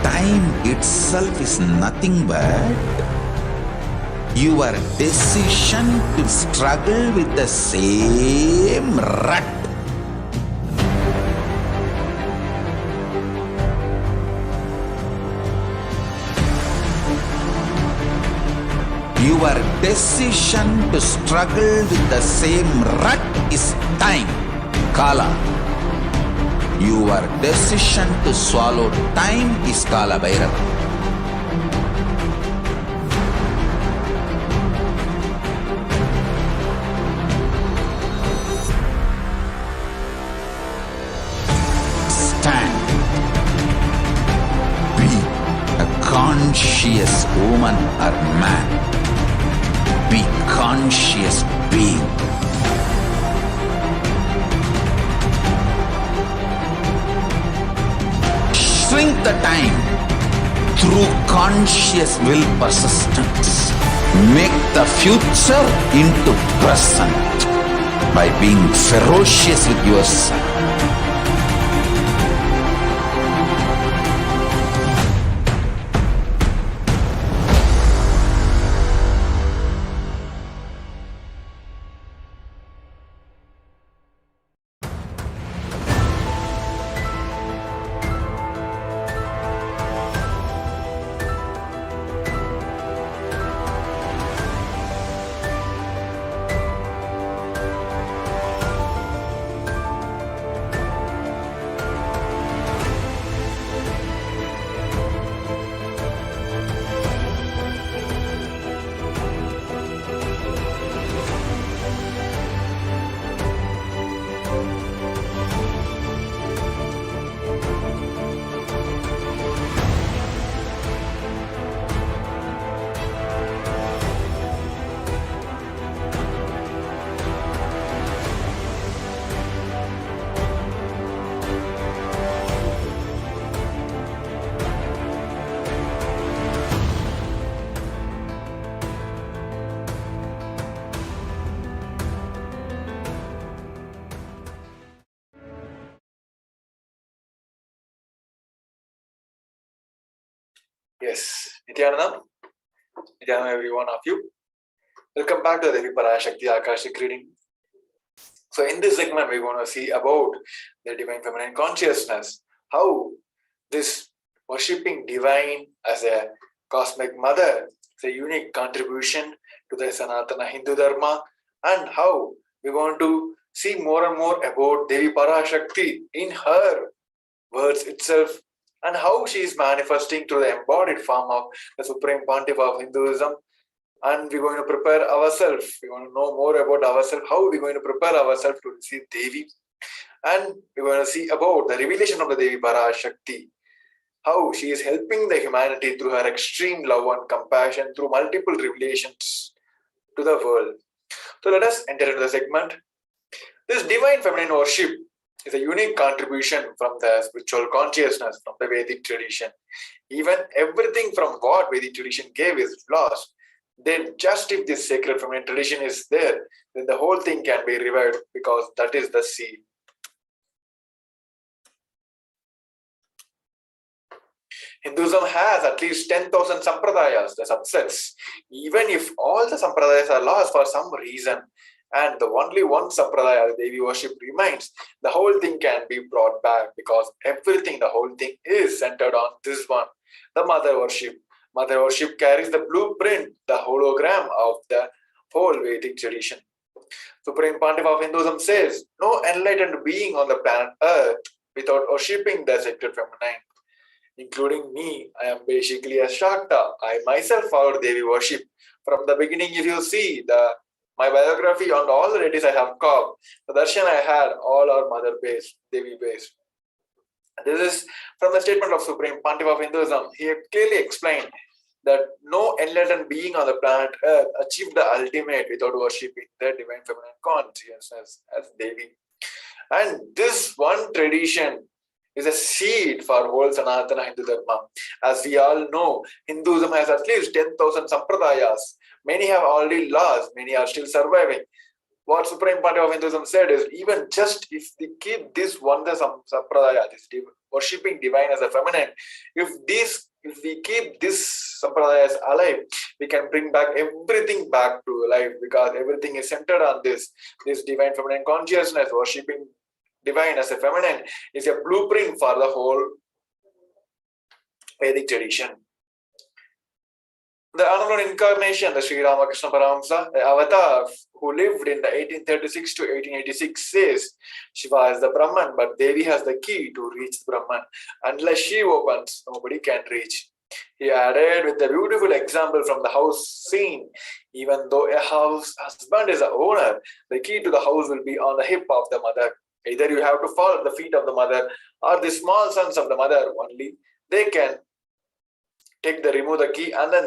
Time itself is nothing but your decision to struggle with the same rut. Your decision to struggle with the same rut is time, Kala. Your decision to swallow time is Kala Bhairava. Stand. Be a conscious woman or man. Be conscious being. Shrink the time through conscious will persistence. Make the future into present by being ferocious with yourself. Yes, Nithyananda, every one of you. Welcome back to the Devi Parashakti Akashic reading. So in this segment, we're going to see about the Divine Feminine Consciousness, how this worshipping Divine as a cosmic mother is a unique contribution to the Sanatana Hindu Dharma, and how we're going to see more and more about Devi Parashakti in her words itself, and how she is manifesting through the embodied form of the Supreme Pontiff of Hinduism. And we're going to prepare ourselves. We want to know more about ourselves, how we're going to prepare ourselves to receive Devi. And we're going to see about the revelation of the Devi Parashakti, how she is helping the humanity through her extreme love and compassion through multiple revelations to the world. So let us enter into the segment. This divine feminine worship is a unique contribution from the spiritual consciousness from the Vedic tradition. Even everything from what Vedic tradition gave is lost. Then just if this sacred feminine tradition is there, then the whole thing can be revived, because that is the seed. Hinduism has at least 10,000 sampradayas, the subsets. Even if all the sampradayas are lost for some reason, and the only one sampradaya, the Devi worship, remains, the whole thing can be brought back, because everything, the whole thing is centered on this one, the mother worship. Mother worship carries the blueprint, the hologram of the whole Vedic tradition. Supreme Pontiff of Hinduism says, no enlightened being on the planet Earth without worshipping the sacred feminine. Including me, I am basically a Shakta. I myself followed Devi worship. From the beginning, if you see my biography on all the deities I have carved, the darshan I had, all are mother-based, Devi-based. This is from the statement of Supreme Pontiff of Hinduism. He clearly explained that no enlightened being on the planet Earth achieved the ultimate without worshipping their divine feminine consciousness as Devi. And this one tradition is a seed for whole Sanatana Hindu Dharma. As we all know, Hinduism has at least 10,000 sampradayas. Many have already lost, many are still surviving. What Supreme Pontiff of Hinduism said is, even just if we keep this one sampradaya, this worshipping divine as a feminine, if we keep this sampradayas alive, we can bring back everything back to life, because everything is centered on this divine feminine consciousness. Worshipping divine as a feminine is a blueprint for the whole Vedic tradition. The unknown incarnation, the Sri Ramakrishna Paramahamsa, the avatar who lived in the 1836 to 1886, says Shiva is the Brahman, but Devi has the key to reach the Brahman. Unless she opens, nobody can reach. He added with a beautiful example from the house scene. Even though a husband is the owner, the key to the house will be on the hip of the mother. Either you have to fall at the feet of the mother, or the small sons of the mother only. They can remove the key, and then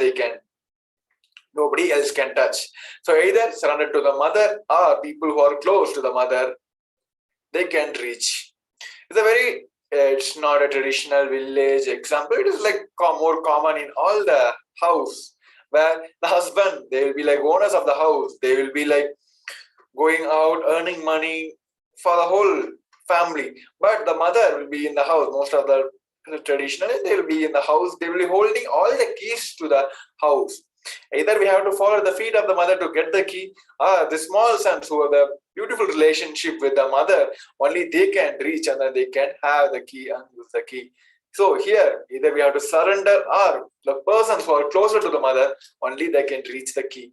nobody else can touch. So either surrender to the mother, or people who are close to the mother, they can reach. It's not a traditional village example. It is like more common in all the house, where the husband, they will be like owners of the house. They will be like going out, earning money for the whole family. But the mother will be in the house. Most of the traditionally, they will be in the house. They will be holding all the keys to the house. Either we have to follow the feet of the mother to get the key, or the small sons who have the beautiful relationship with the mother, only they can reach, and then they can have the key and use the key. So here, either we have to surrender, or the persons who are closer to the mother, only they can reach the key.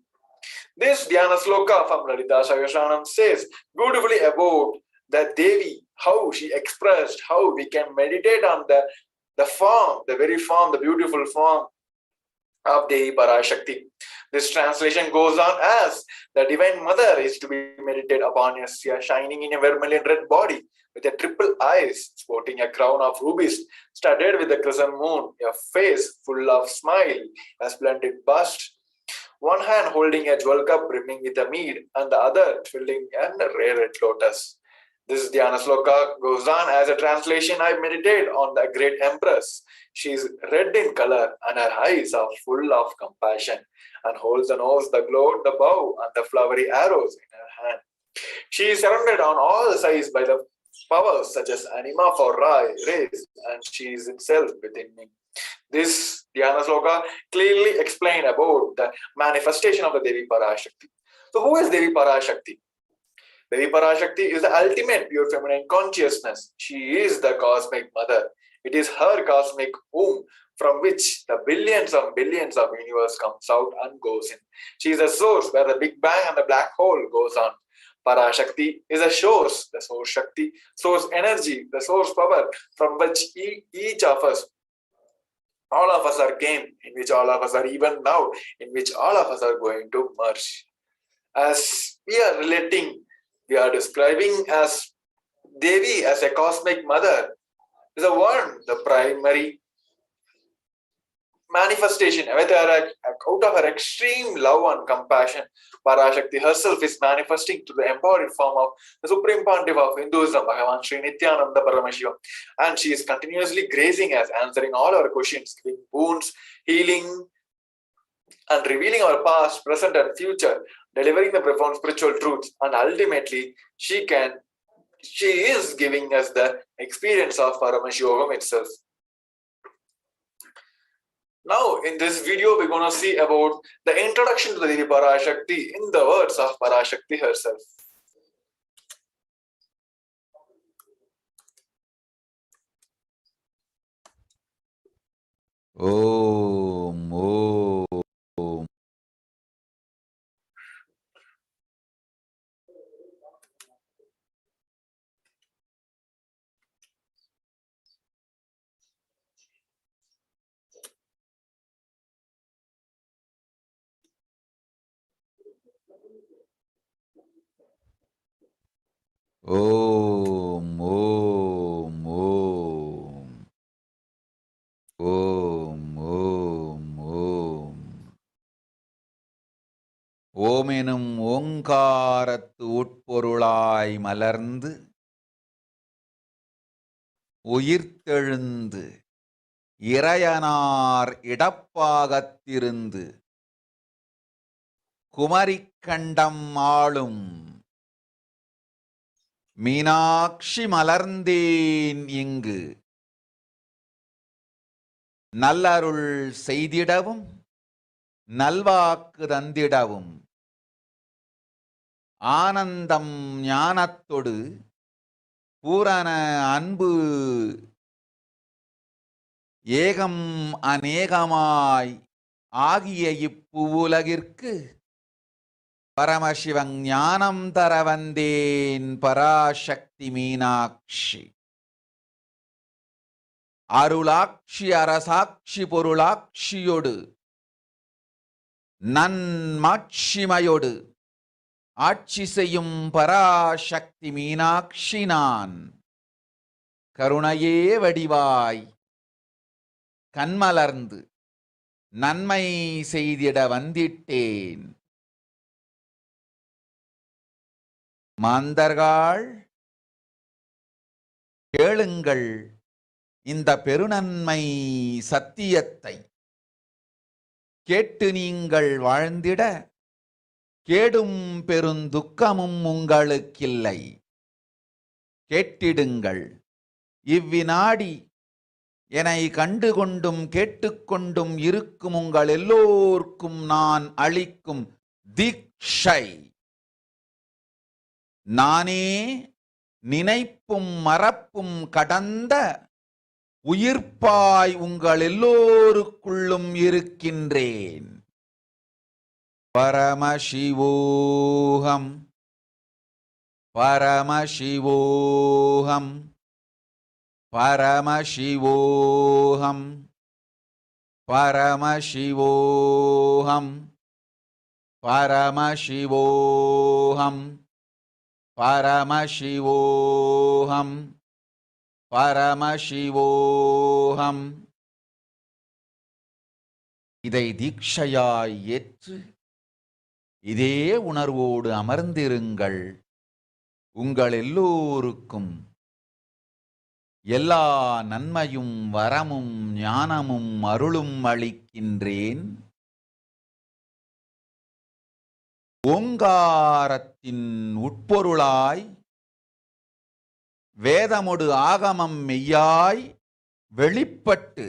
This Dhyana Sloka from Lalita Sahasranam says beautifully about the Devi, how she expressed, how we can meditate on the form, the very form, the beautiful form of Devi Parashakti. This translation goes on as the Divine Mother is to be meditated upon as shining in a vermilion red body with a triple eyes, sporting a crown of rubies, studded with the crescent moon, a face full of smile, a splendid bust, one hand holding a jewel cup brimming with a mead, and the other twirling a rare red lotus. This Dhyana Sloka goes on as a translation. I meditate on the great empress. She is red in color, and her eyes are full of compassion, and holds the nose, the globe, the bow, and the flowery arrows in her hand. She is surrounded on all sides by the powers such as anima for rays, and she is itself within me. This Dhyana Sloka clearly explained about the manifestation of the Devi Parashakti. So who is Devi Parashakti? Devi Parashakti is the ultimate pure feminine consciousness. She is the cosmic mother. It is her cosmic womb from which the billions of universe comes out and goes in. She is a source where the Big Bang and the black hole goes on. Parashakti is a source, the source Shakti, source energy, the source power from which each of us, all of us are came, in which all of us are even now, in which all of us are going to merge. As we are relating, we are describing as Devi as a cosmic mother is the one, the primary manifestation. Out of her extreme love and compassion, Parashakti herself is manifesting to the embodied form of the Supreme Pontiff of Hinduism, Bhagavan Sri Nithyananda Paramashivam. And she is continuously gracing us, answering all our questions, giving boons, healing, and revealing our past, present, and future, delivering the profound spiritual truths. And ultimately, she is giving us the experience of Paramashivoham itself. Now, in this video, we're going to see about the introduction to the Devi Parashakti in the words of Parashakti herself. Om, Om. Om, Om, Om. Om, Om, Om. ஓமெனும் ஓங்காரத்து உட்பொருளாய் மலர்ந்து உயிர்த்தெழுந்து இறையனார் இடப்பாகத்திருந்து குமரிக்கண்டம் ஆளும் மீனாட்சி மலர்ந்தேன் இங்கு நல்லருள் செய்திடவும் நல்வாக்கு தந்திடவும் ஆனந்தம் ஞானத்தொடு பூரண அன்பு ஏகம் அநேகமாய் ஆகிய இப்புவுலகிற்கு பரமசிவன் ஞானம் தர வந்தேன் பராசக்தி மீனாட்சி. அருளாட்சி அரசாட்சி பொருளாட்சியொடு நன்மாட்சிமையொடு ஆட்சி செய்யும் பராசக்தி மீனாட்சி நான். கருணையே வடிவாய் கண்மலர்ந்து நன்மை செய்திட வந்திட்டேன். மாந்தர்கள் கேளுங்கள் இந்த பெருநன்மை சத்தியத்தை, கேட்டு நீங்கள் வாழ்ந்திட கேடும் பெருந்துக்கமும் உங்களுக்கில்லை. கேட்டிடுங்கள் இவ்வினாடி என்னை கண்டுகொண்டும் கேட்டுக்கொண்டும் இருக்கும் உங்கள் எல்லோர்க்கும் நான் அளிக்கும் தீட்சை. நானே நினைப்பும் மறப்பும் கடந்த உயிர்ப்பாய் உங்கள் எல்லோருக்குள்ளும் இருக்கின்றேன். பரமசிவோஹம் பரமசிவோஹம் பரமசிவோஹம் பரமசிவோஹம் பரமசிவோஹம் பரமசிவோஹம் பரமசிவோஹம். இதை தீட்சையாய் ஏற்று இதே உணர்வோடு அமர்ந்திருங்கள். உங்கள் எல்லோருக்கும் எல்லா நன்மையும் வரமும் ஞானமும் அருளும் அளிக்கின்றேன். ஓங்காரத்தின் உட்பொருளாய் வேதமொடு ஆகமம் மெய்யாய் வெளிப்பட்டு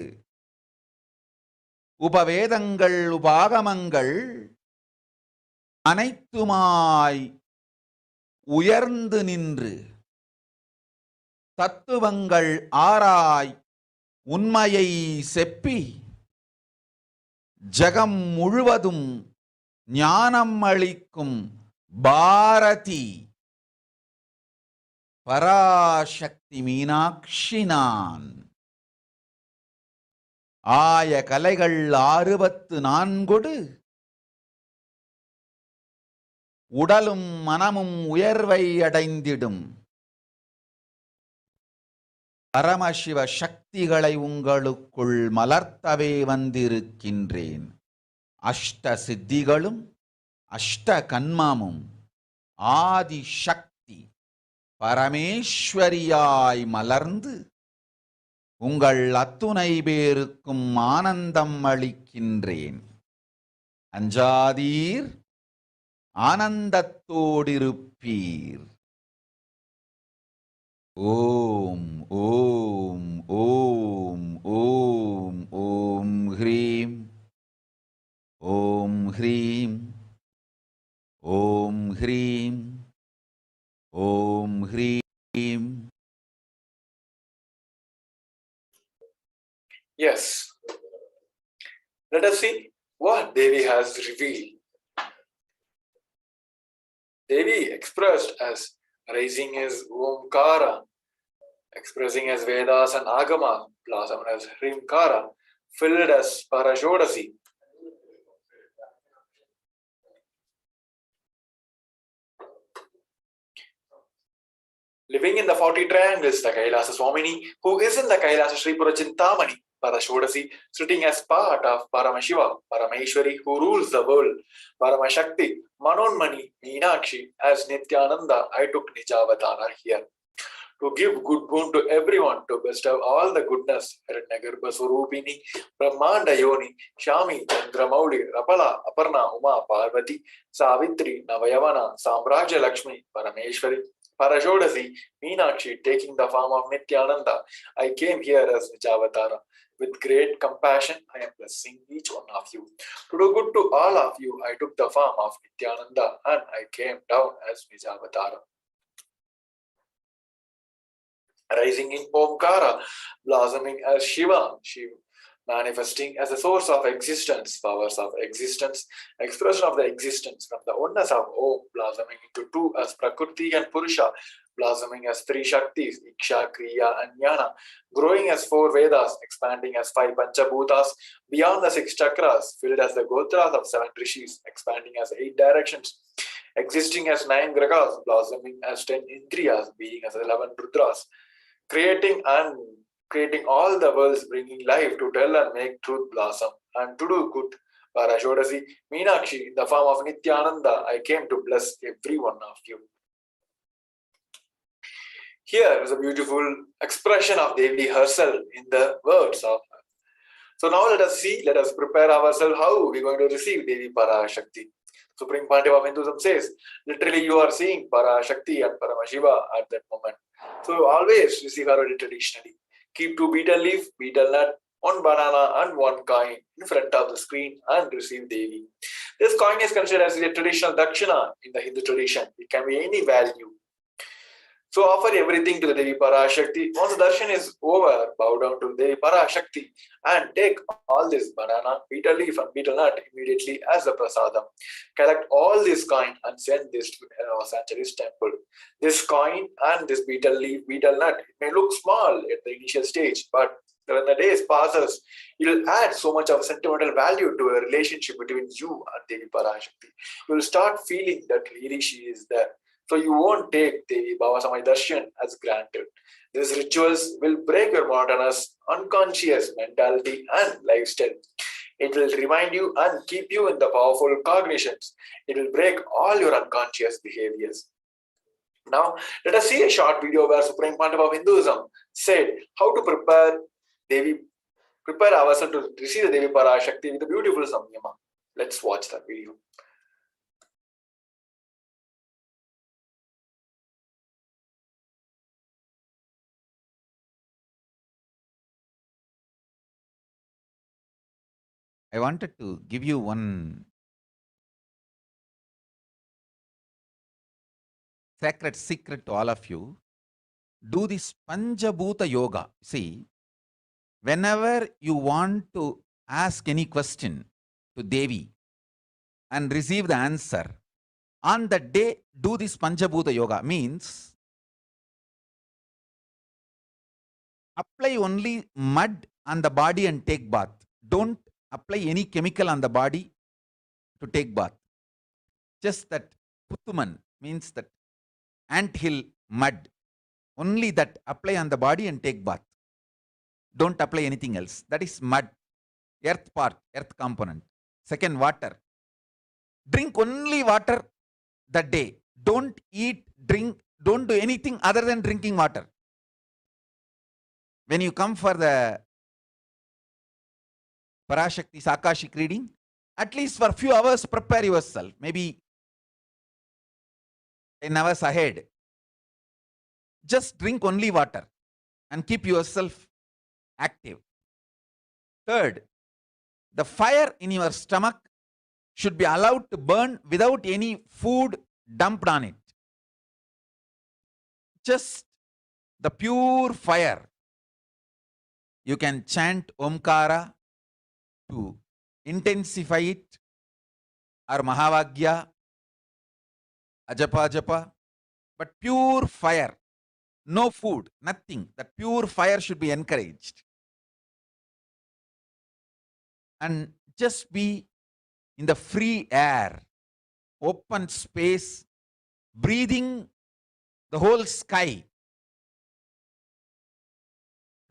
உபவேதங்கள் உபாகமங்கள் அனைத்துமாய் உயர்ந்து நின்று தத்துவங்கள் ஆராய் உண்மையை செப்பி ஜகம் முழுவதும் ஞானம் அளிக்கும் பாரதி பராசக்தி மீனாட்சி நான். ஆய கலைகள் 64 உடலும் மனமும் உயர்வை அடைந்திடும் பரமசிவ சக்திகளை உங்களுக்குள் மலர்த்தவே வந்திருக்கின்றேன். அஷ்ட சித்திகளும் அஷ்ட கன்மமும் ஆதி சக்தி பரமேஸ்வரியாய் மலர்ந்து உங்கள் அத்துணை பேருக்கும் ஆனந்தம் அளிக்கின்றேன். அஞ்சாதீர், ஆனந்தத்தோடிருப்பீர். ஓம் ஓம் ஓம் ஓம் ஓம் ஹ்ரீம் ஓம் ஹ்ரீம் ஓம் ஹ்ரீம் ஓம் ஹ்ரீம். Yes. Let us see what Devi has revealed. Devi expressed as raising his Omkara, expressing as Vedas and Agama, blossomed as Hrimkara, filled as Parashodasi. Living in the 40 triangles, the Kailasa Swamini, who is in the Kailasa Sripura Chintamani, Parashodasi, sitting as part of Paramashiva, Parameshwari, who rules the world, Paramashakti, Manonmani, Meenakshi, as Nithyananda, I took Nijavatara here. To give good boon to everyone, to bestow all the goodness, Hiranyagarba Surupini, Brahmanda Yoni, Shami, Chandramauli, Rapala, Aparna, Uma, Parvati, Savitri, Navayavana, Samraja Lakshmi, Parameshwari, Parashodasi, Meenakshi, taking the form of Nithyananda, I came here as Nijavatara. With great compassion, I am blessing each one of you. To do good to all of you, I took the form of Nithyananda and I came down as Nijavatara. Rising in Omkara, blossoming as Shiva, manifesting as a source of existence, powers of existence, expression of the existence from the oneness of Om, blossoming into two as Prakriti and Purusha, blossoming as 3 Shaktis, Iksha, Kriya and Jnana, growing as 4 Vedas, expanding as 5 Panchabhutas, beyond the 6 chakras, filled as the Gotras of 7 Rishis, expanding as 8 directions, existing as 9 Gragas, blossoming as 10 Indriyas, being as 11 Rudras, creating all the worlds, bringing life to tell and make truth blossom and to do good. Parashodasi, Meenakshi, in the form of Nithyananda, I came to bless every one of you. Here is a beautiful expression of Devi herself in the words of her. So now let us see, let us prepare ourselves how we are going to receive Devi Parashakti. Supreme Pontiff of Hinduism says, literally you are seeing Parashakti and Paramashiva at that moment. So always receive her traditionally. Keep 2 betel leaf, betel nut, 1 banana and 1 coin in front of the screen and receive Devi. This coin is considered as a traditional dakshina in the Hindu tradition. It can be any value. So offer everything to the Devi Parashakti. Once the darshan is over, bow down to Devi Parashakti and take all this banana, betel leaf and betel nut immediately as a prasadam. Collect all this coin and send this to Los Angeles temple. This coin and this betel leaf, betel nut, it may look small at the initial stage, but when the days passes, it will add so much of sentimental value to a relationship between you and Devi Parashakti. You will start feeling that really she is there. So you won't take Devi Baba Samay Darshan as granted. These rituals will break your monotonous, unconscious mentality and lifestyle. It will remind you and keep you in the powerful cognitions. It will break all your unconscious behaviors. Now, let us see a short video where Supreme Pontiff of Hinduism said how to prepare ourselves to receive the Devi Parashakti with a beautiful samyama. Let's watch that video. I wanted to give you one sacred secret to all of you. Do this Panchabhuta Yoga. See, whenever you want to ask any question to Devi and receive the answer, on that day, do this Panchabhuta Yoga. Means, apply only mud on the body and take bath. Don't apply any chemical on the body to take bath. Just that Puttuman means that anthill mud. Only that apply on the body and take bath. Don't apply anything else. That is mud, earth part, earth component. Second, water. Drink only water that day. Don't eat, drink, don't do anything other than drinking water. When you come for the Parashakti's Akashic reading, at least for a few hours, prepare yourself. Maybe 10 hours ahead. Just drink only water and keep yourself active. Third, the fire in your stomach should be allowed to burn without any food dumped on it. Just the pure fire. You can chant Omkara to intensify it, or Mahavagya, Ajapa Japa, but pure fire. No food, nothing. That pure fire should be encouraged. And just be in the free air, open space, breathing the whole sky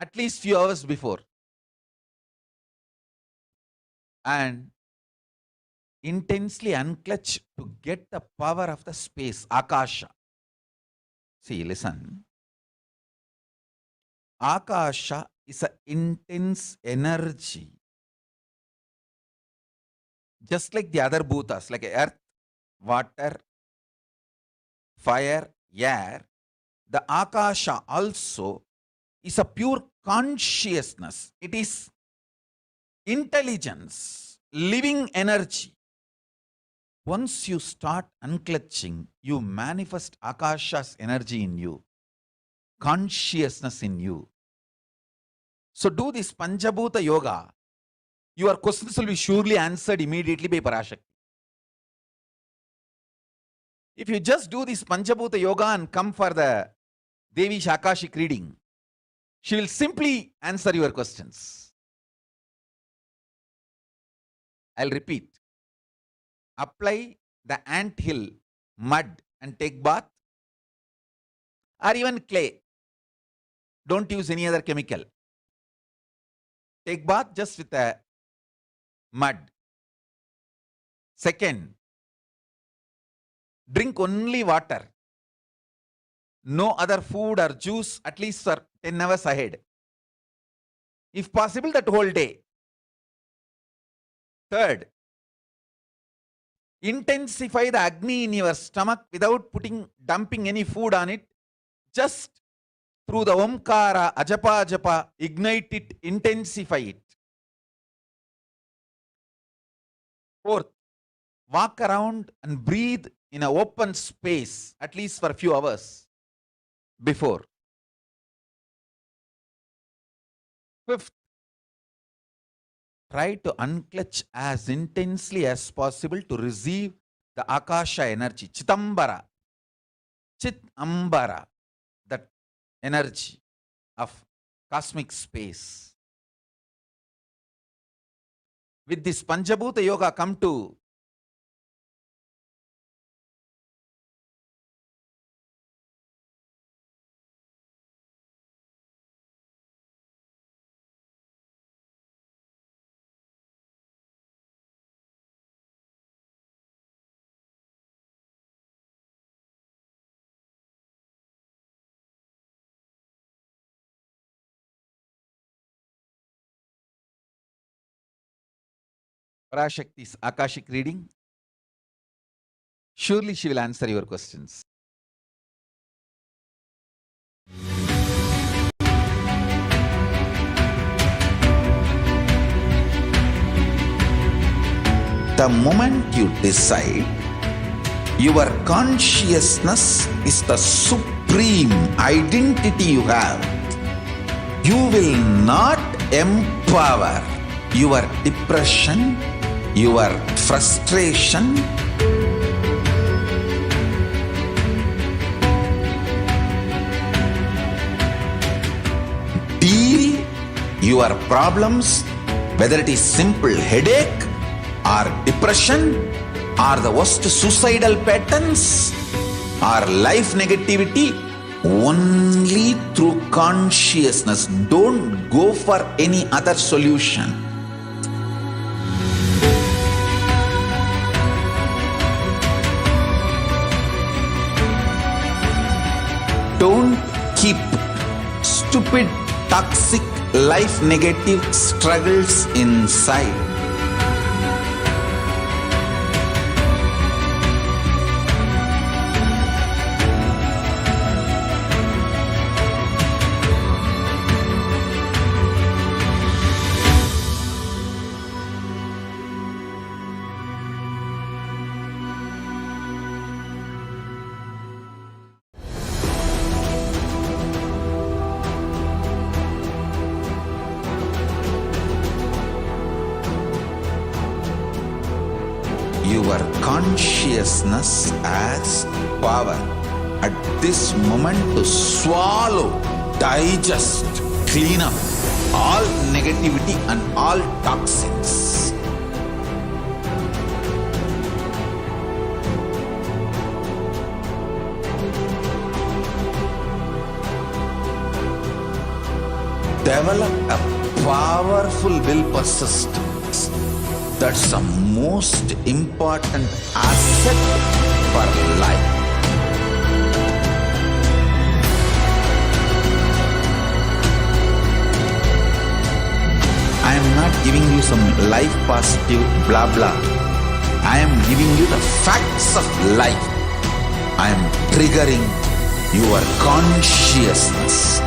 at least few hours before. And intensely unclutch to get the power of the space, Akasha. See, listen. Akasha is an intense energy. Just like the other bhutas, like earth, water, fire, air, the Akasha also is a pure consciousness. It is intelligence, living energy. Once you start unclutching, you manifest Akasha's energy in you, consciousness in you. So do this Panchabhuta Yoga. Your questions will be surely answered immediately by Parashakti. If you just do this Panchabhuta Yoga and come for the Devi's Akashic reading, she will simply answer your questions. I'll repeat. Apply the anthill mud and take bath, or even clay. Don't use any other chemical. Take bath just with a mud. Second, drink only water. No other food or juice at least for 10 hours ahead. If possible, that whole day. Third, intensify the Agni in your stomach without dumping any food on it. Just through the Omkara, Ajapa Japa, ignite it, intensify it. Fourth, walk around and breathe in an open space at least for a few hours before. Fifth, try to unclutch as intensely as possible to receive the Akasha energy, Chitambara, Chitambara, that energy of cosmic space. With this Panchabhuta Yoga, come to Parashakti's Akashic reading. Surely she will answer your questions. The moment you decide, your consciousness is the supreme identity you have. You will not empower your depression, your frustration, deal your problems, whether it is simple headache or depression or the worst suicidal patterns or life negativity, only through consciousness. Don't go for any other solution. Don't keep stupid, toxic, life negative struggles inside. Your consciousness has power at this moment to swallow, digest, clean up all negativity and all toxins. Develop a powerful will persistence. That's the most important asset for life. I am not giving you some life positive blah blah. I am giving you the facts of life. I am triggering your consciousness.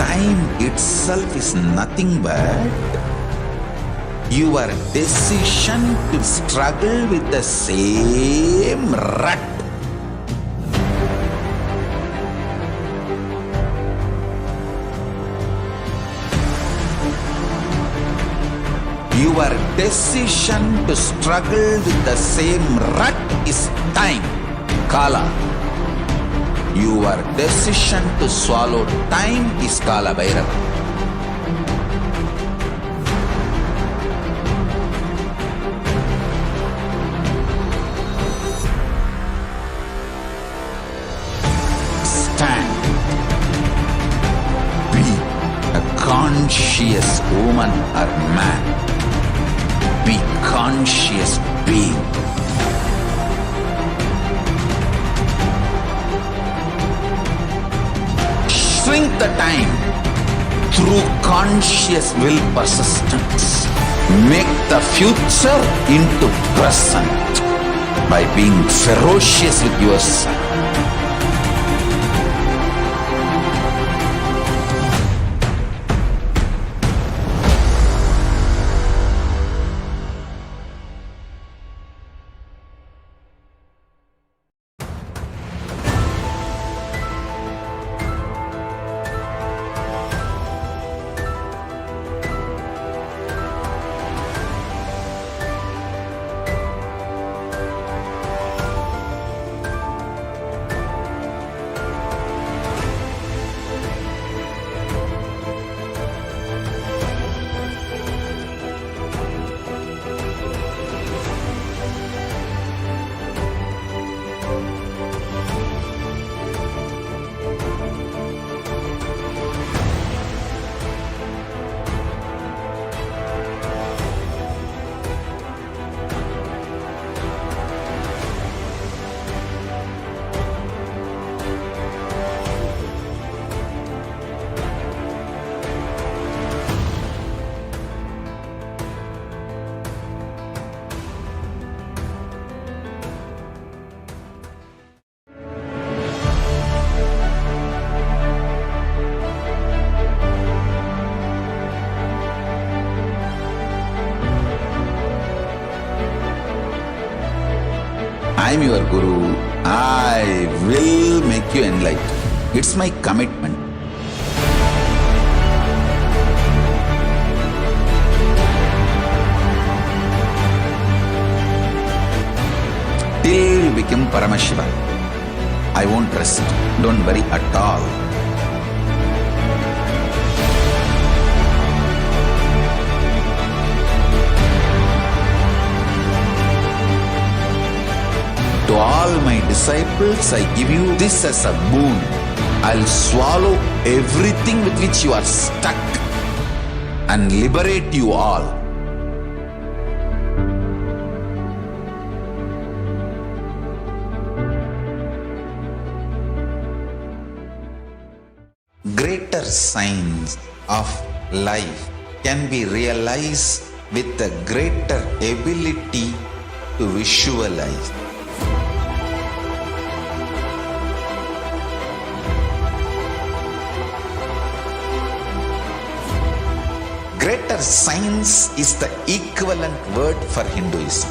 Time itself is nothing but your decision to struggle with the same rut. Your decision to struggle with the same rut is time, Kala. Your decision to swallow time is Kala Bhairava. Stand. Be a conscious woman or man. Be conscious being. Shrink the time through conscious will persistence. Make the future into present by being ferocious with yourself. I'm your Guru. I will make you enlightened. It's my commitment. Till you become Paramashivoham, I won't rest. Don't worry at all. To all my disciples, I give you this as a boon. I'll swallow everything with which you are stuck and liberate you all. Greater signs of life can be realized with a greater ability to visualize. Greater science is the equivalent word for Hinduism.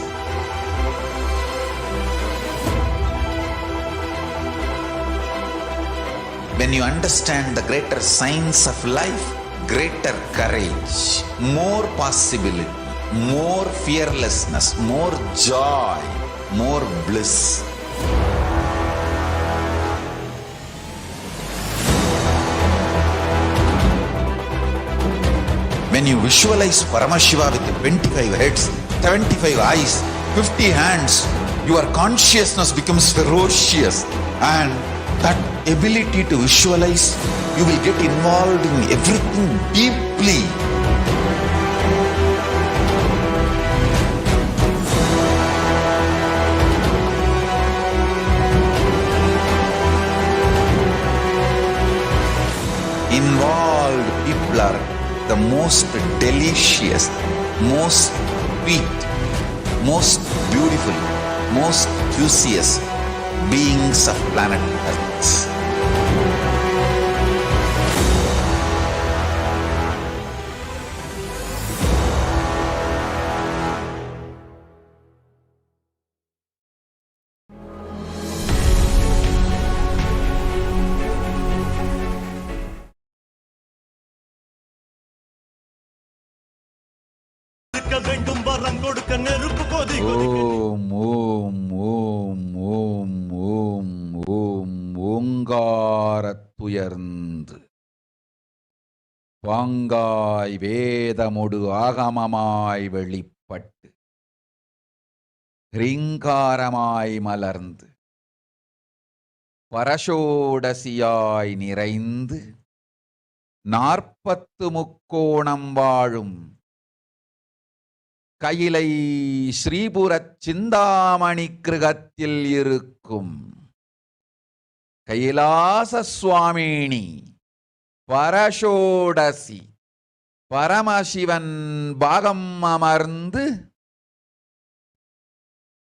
When you understand the greater science of life, greater courage, more possibility, more fearlessness, more joy, more bliss. When you visualize Paramashiva with 25 heads, 75 eyes, 50 hands, your consciousness becomes ferocious, and that ability to visualize, you will get involved in everything deeply. Involved people are the most delicious, most sweet, most beautiful, most juiciest beings of planet Earth. ஓம் ஓம் ஓம் ஓம் ஓம் ஓம் ஓங்காரத்துயர்ந்து பாங்காய் வேதமொடு ஆகமமாய் வெளிப்பட்டு ரீங்காரமாய் மலர்ந்து பரஷோடசியாய் நிறைந்து 40 முக்கோணம் வாழும் கையிலை ஸ்ரீபுரச் சிந்தாமணி கிருகத்தில் இருக்கும் கைலாச சுவாமினி பரஷோடசி பரமசிவன் பாகம் அமர்ந்து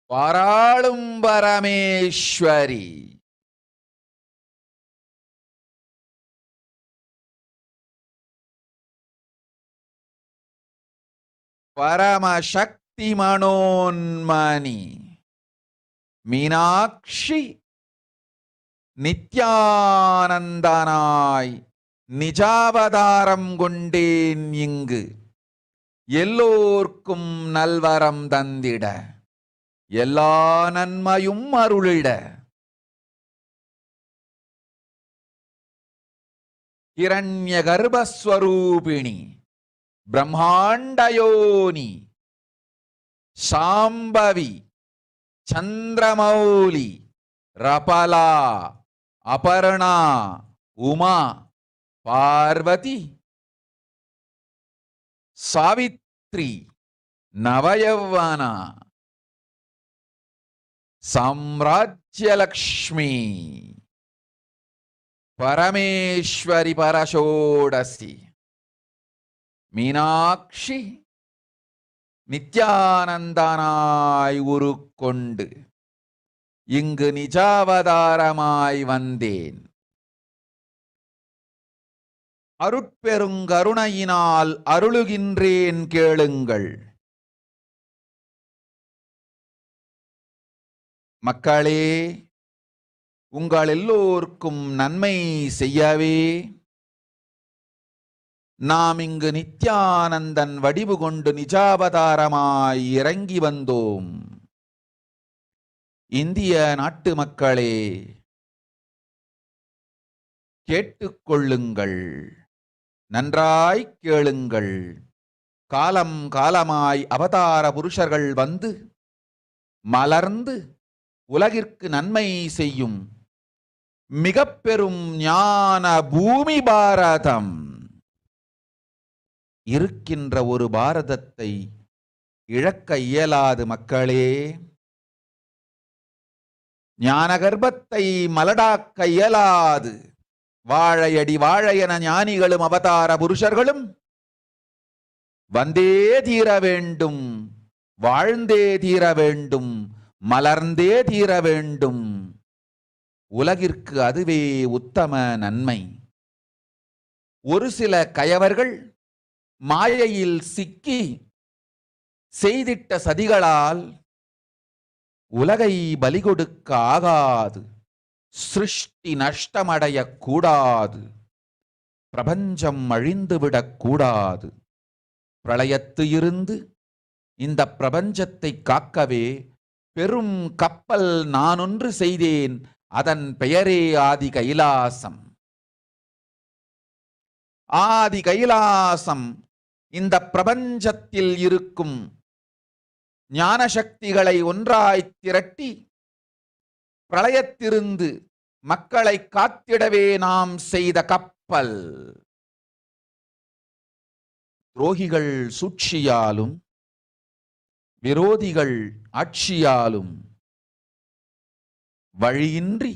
பாராளும் பரமேஸ்வரி பரமசக்தி மனோன்மணி மீனாட்சி நித்யானந்தனாய் நிஜாவதாரம் கொண்டேன் இங்கு எல்லோர்க்கும் நல்வரம் தந்திட எல்லா நன்மையும் அருளிட. ஹிரண்ய கர்ப்பஸ்வரூபிணி பிரம்மாண்டயோனி சாம்பவி சந்திரமௌலி ரபலா அபர்ணா உமா பார்வதி சாவித்ரி நவயவனா சாம்ராஜ்யலக்ஷ்மி பரமேஸ்வரி பரஷோடசி மீனாட்சி நித்யானந்தனாய் உருக்கொண்டு இங்கு நிஜாவதாரமாய் வந்தேன். அருட்பெருங்கருணையினால் அருளுகின்றேன் கேளுங்கள். மக்களே, உங்கள் எல்லோருக்கும் நன்மை செய்யவே நாம் இங்கு நித்யானந்தன் வடிவு கொண்டு நிஜாவதாரமாய் இறங்கி வந்தோம். இந்திய நாட்டு மக்களே, கேட்டுக்கொள்ளுங்கள், நன்றாய் கேளுங்கள். காலம் காலமாய் அவதார புருஷர்கள் வந்து மலர்ந்து உலகிற்கு நன்மை செய்யும் மிக பெரும் ஞான பூமி பாரதம். இருக்கின்ற ஒரு பாரதத்தை இழக்க இயலாது மக்களே. ஞான கர்ப்பத்தை மலடாக்க இயலாது. வாழையடி வாழையென ஞானிகளும் அவதார புருஷர்களும் வந்தே தீர வேண்டும், வாழ்ந்தே தீர வேண்டும், மலர்ந்தே தீர வேண்டும். உலகிற்கு அதுவே உத்தம நன்மை. ஒரு சில கயவர்கள் மாயையில் சிக்கி செய்திட்ட சதிகளால் உலகை பலி கொடுக்க ஆகாது. சிருஷ்டி நஷ்டமடையக் கூடாது. பிரபஞ்சம் அழிந்துவிடக் கூடாது. பிரளயத்து இருந்து இந்த பிரபஞ்சத்தை காக்கவே பெரும் கப்பல் நானொன்று செய்தேன். அதன் பெயரே ஆதி கைலாசம். ஆதி கைலாசம் இந்த பிரபஞ்சத்தில் இருக்கும் ஞான சக்திகளை ஒன்றாய் திரட்டி பிரளயத்திலிருந்து மக்களை காத்திடவே நாம் செய்த கப்பல். துரோகிகள் சூழ்ச்சியாலும் விரோதிகள் ஆட்சியாலும் வழியின்றி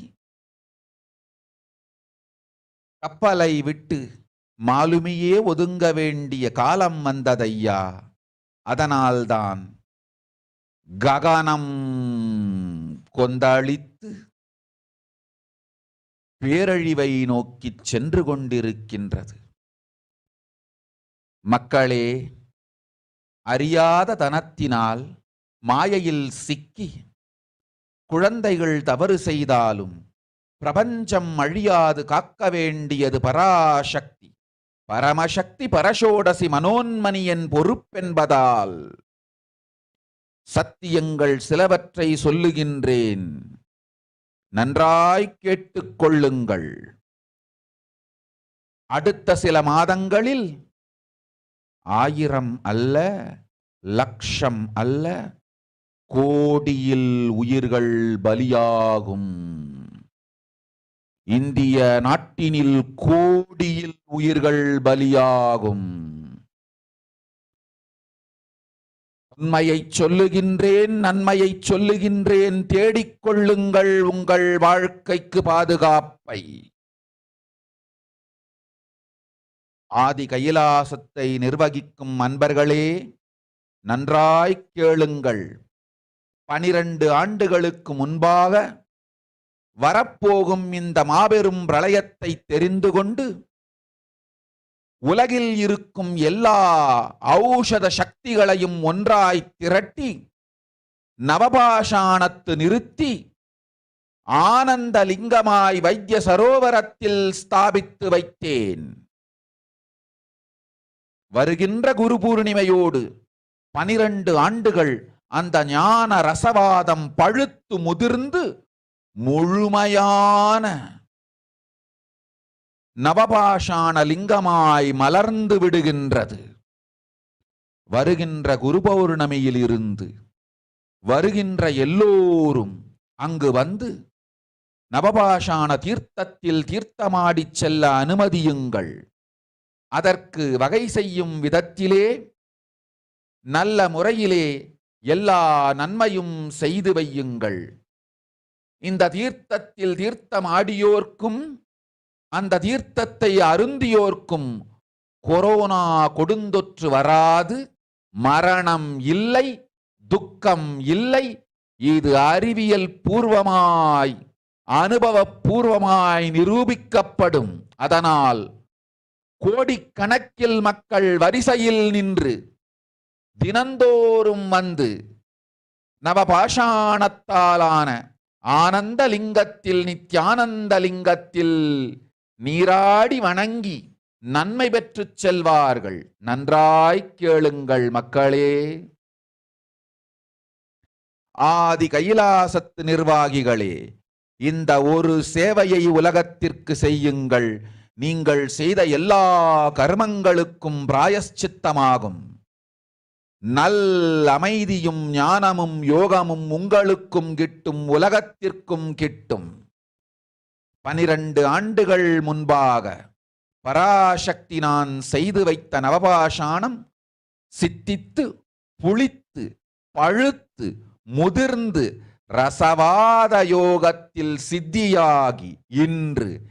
கப்பலை விட்டு மாலுமியே ஒதுங்க வேண்டிய காலம் வந்ததையா. அதனால்தான் ககனம் கொந்தளித்து பேரழிவை நோக்கி சென்று கொண்டிருக்கின்றது. மக்களே, அறியாத தனத்தினால் மாயையில் சிக்கி குழந்தைகள் தவறு செய்தாலும் பிரபஞ்சம் அழியாது காக்க வேண்டியது பராசக்தி. பரமசக்தி பரஷோடசி மனோன்மணியன் பொறுப்பென்பதால் சத்தியங்கள் சிலவற்றை சொல்லுகின்றேன், நன்றாய் கேட்டுக்கொள்ளுங்கள். அடுத்த சில மாதங்களில் 1000 அல்ல, லட்சம் அல்ல, கோடியில் உயிர்கள் பலியாகும். இந்திய நாட்டினில் கோடியில் உயிர்கள் பலியாகும். உண்மையை சொல்லுகின்றேன், நன்மையை சொல்லுகின்றேன். தேடிக்கொள்ளுங்கள் உங்கள் வாழ்க்கைக்கு பாதுகாப்பை. ஆதி கைலாசத்தை நிர்வகிக்கும் அன்பர்களே, நன்றாய் கேளுங்கள். 12 ஆண்டுகளுக்கு முன்பாக வரப்போகும் இந்த மாபெரும் பிரளயத்தை தெரிந்து கொண்டு உலகில் இருக்கும் எல்லா ஔஷத சக்திகளையும் ஒன்றாய் திரட்டி நவபாஷாணத்து நிறுத்தி ஆனந்த லிங்கமாய் வைத்திய சரோவரத்தில் ஸ்தாபித்து வைத்தேன். வருகின்ற குரு பூர்ணிமையோடு 12 ஆண்டுகள் அந்த ஞான ரசவாதம் பழுத்து முதிர்ந்து முழுமையான நவபாஷாண லிங்கமாய் மலர்ந்து விடுகின்றது. வருகின்ற குரு பௌர்ணமியில் இருந்து வருகின்ற எல்லோரும் அங்கு வந்து நவபாஷாண தீர்த்தத்தில் தீர்த்தமாடி செல்ல அனுமதியுங்கள். அதற்கு வகை செய்யும் விதத்திலே நல்ல முறையிலே எல்லா நன்மையும் செய்து வையுங்கள். இந்த தீர்த்தத்தில் தீர்த்தமாடியோர்க்கும் அந்த தீர்த்தத்தை அருந்தியோர்க்கும் கொரோனா கொடுந்தொற்று வராது, மரணம் இல்லை, துக்கம் இல்லை. இது அறிவியல் பூர்வமாய் அனுபவபூர்வமாய் நிரூபிக்கப்படும். அதனால் கோடிக்கணக்கில் மக்கள் வரிசையில் நின்று தினந்தோறும் வந்து நவபாஷாணத்தாலான ஆனந்த லிங்கத்தில் நித்யானந்த லிங்கத்தில் நீராடி வணங்கி நன்மை பெற்றுச் செல்வார்கள். நன்றாய்க் கேளுங்கள் மக்களே. ஆதி கைலாசத்து நிர்வாகிகளே, இந்த ஒரு சேவையை உலகத்திற்கு செய்யுங்கள். நீங்கள் செய்த எல்லா கர்மங்களுக்கும் பிராயஷ்சித்தமாகும். நல் அமைதியும் ஞானமும் யோகமும் உங்களுக்கும் கிட்டும், உலகத்திற்கும் கிட்டும். 12 ஆண்டுகள் முன்பாக பராசக்தி நான் செய்து வைத்த நவபாஷாணம் சித்தித்து புளித்து பழுத்து முதிர்ந்து ரசவாத யோகத்தில் சித்தியாகி இன்று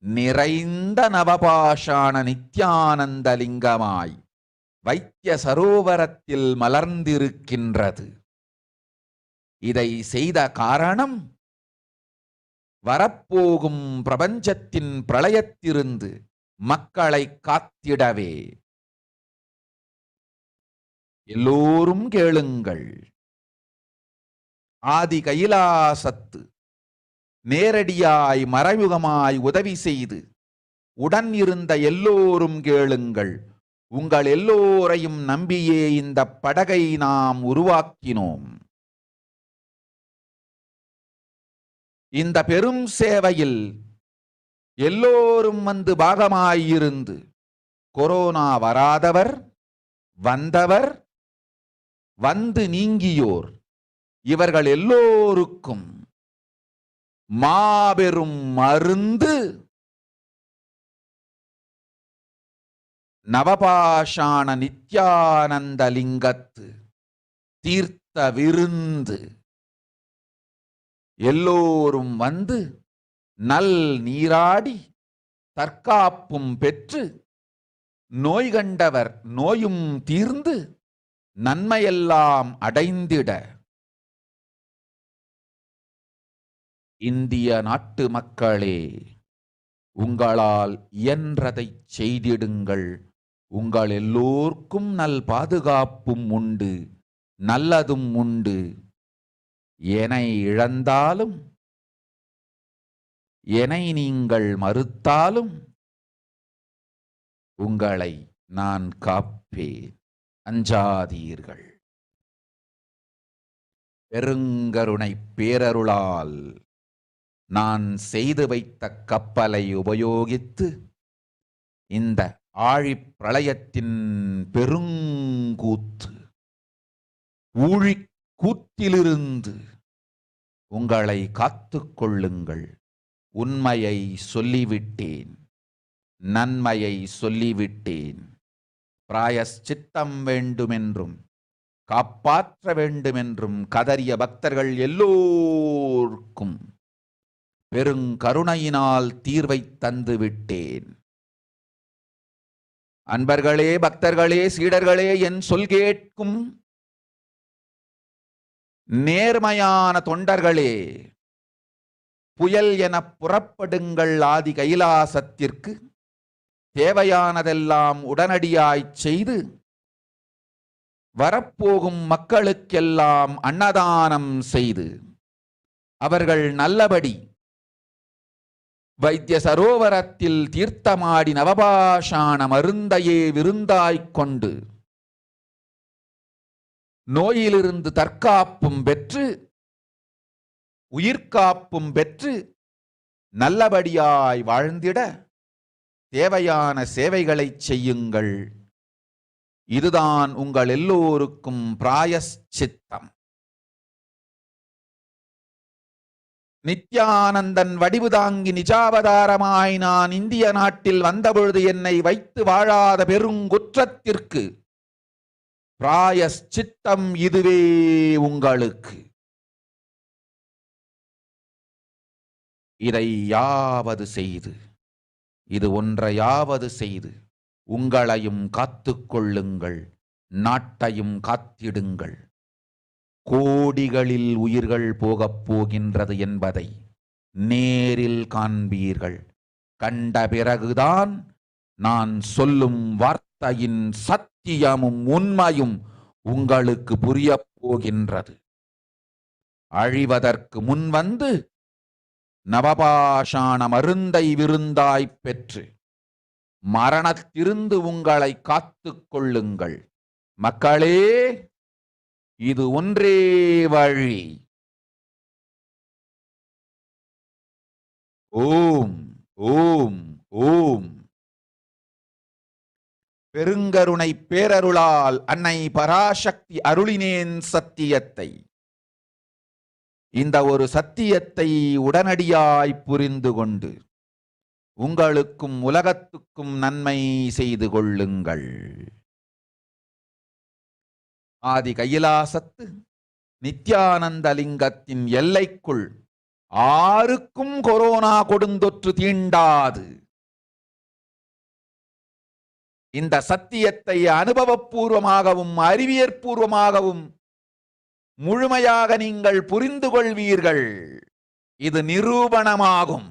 நிறைந்த நவபாஷாண நித்யானந்த லிங்கமாய் வைத்திய சரோவரத்தில் மலர்ந்திருக்கின்றது. இதை செய்த காரணம் வரப்போகும் பிரபஞ்சத்தின் பிரளயத்திலிருந்து மக்களை காத்திடவே. எல்லோரும் கேளுங்கள். ஆதி கைலாசத்து நேரடியாய் மறைமுகமாய் உதவி செய்து உடன் இருந்த எல்லோரும் கேளுங்கள். உங்கள் எல்லோரையும் நம்பியே இந்த படகை நாம் உருவாக்கினோம். இந்த பெரும் சேவையில் எல்லோரும் வந்து பாகமாயிருந்து கொரோனா வராதவர், வந்தவர், வந்து நீங்கியோர் இவர்கள் எல்லோருக்கும் மாபெரும் மருந்து நவபாஷாண நித்யானந்த லிங்கத்து தீர்த்த விருந்து. எல்லோரும் வந்து நல் நீராடி தற்காப்பும் பெற்று நோய் கண்டவர் நோயும் தீர்ந்து நன்மையெல்லாம் அடைந்திட இந்திய நாட்டு மக்களே, உங்களால் இயன்றதை செய்திடுங்கள். உங்கள் எல்லோர்க்கும் நல் பாதுகாப்பும் உண்டு, நல்லதும் உண்டு. என்னை இழந்தாலும் என்னை நீங்கள் மறுத்தாலும் உங்களை நான் காப்பேன். அஞ்சாதீர்கள். பெருங்கருணை பேரருளால் நான் செய்து வைத்த கப்பலை உபயோகித்து இந்த ஆழிப் பிரளயத்தின் பெருங்கூத்து ஊழிக் கூத்திலிருந்து உங்களை காத்துக் கொள்ளுங்கள். உண்மையை சொல்லிவிட்டேன், நன்மையை சொல்லிவிட்டேன். பிராயஷ்சித்தம் வேண்டுமென்றும் காப்பாற்ற வேண்டுமென்றும் கதறிய பக்தர்கள் எல்லோருக்கும் பெருங்கருணையினால் தீர்வை தந்து விட்டேன். அன்பர்களே, பக்தர்களே, சீடர்களே, என் சொல் கேட்கும் நேர்மையான தொண்டர்களே, புயல் என புறப்படுங்கள். ஆதி கைலாசத்திற்கு தேவையானதெல்லாம் உடனடியாய்ச் செய்து வரப்போகும் மக்களுக்கெல்லாம் அன்னதானம் செய்து அவர்கள் நல்லபடி வைத்திய சரோவரத்தில் தீர்த்தமாடி நவபாஷாண மருந்தையே விருந்தாய்க் கொண்டு நோயிலிருந்து தற்காப்பும் பெற்று உயிர்காப்பும் பெற்று நல்லபடியாய் வாழ்ந்திட தேவையான சேவைகளை செய்யுங்கள். இதுதான் உங்கள் எல்லோருக்கும் பிராயஷ்சித்தம். நித்யானந்தன் வடிவு தாங்கி நிஜாவதாரமாய் நான் இந்திய நாட்டில் வந்தபொழுது என்னை வைத்து வாழாத பெருங்குற்றத்திற்கு பிராயஷ்சித்தம் இதுவே உங்களுக்கு. இதை யாவது செய்து, இது ஒன்றையாவது செய்து உங்களையும் காத்துக்கொள்ளுங்கள், நாட்டையும் காத்திடுங்கள். கோடிகளில் உயிர்கள் போகப் போகின்றது என்பதை நேரில் காண்பீர்கள். கண்ட பிறகுதான் நான் சொல்லும் வார்த்தையின் சத்தியமும் உண்மையும் உங்களுக்கு புரியப் போகின்றது. அழிவதற்கு முன்வந்து நவபாஷாண மருந்தை விருந்தாய்ப் பெற்று மரணத்திருந்து உங்களை காத்துக் கொள்ளுங்கள். மக்களே, இது ஒன்றே வழி. ஓம் ஓம் ஓம். பெருங்கருணை பேரருளால் அன்னை பராசக்தி அருளினேன் சத்தியத்தை. இந்த ஒரு சத்தியத்தை உடனடியாய் புரிந்து கொண்டு உங்களுக்கும் உலகத்துக்கும் நன்மை செய்து கொள்ளுங்கள். ஆதி கைலாசத்து நித்யானந்த லிங்கத்தின் எல்லைக்குள் ஆருக்கும் கொரோனா கொடுந்தொற்று தீண்டாது. இந்த சத்தியத்தை அனுபவபூர்வமாகவும் அறிவியற்பூர்வமாகவும் முழுமையாக நீங்கள் புரிந்து கொள்வீர்கள். இது நிரூபணமாகும்.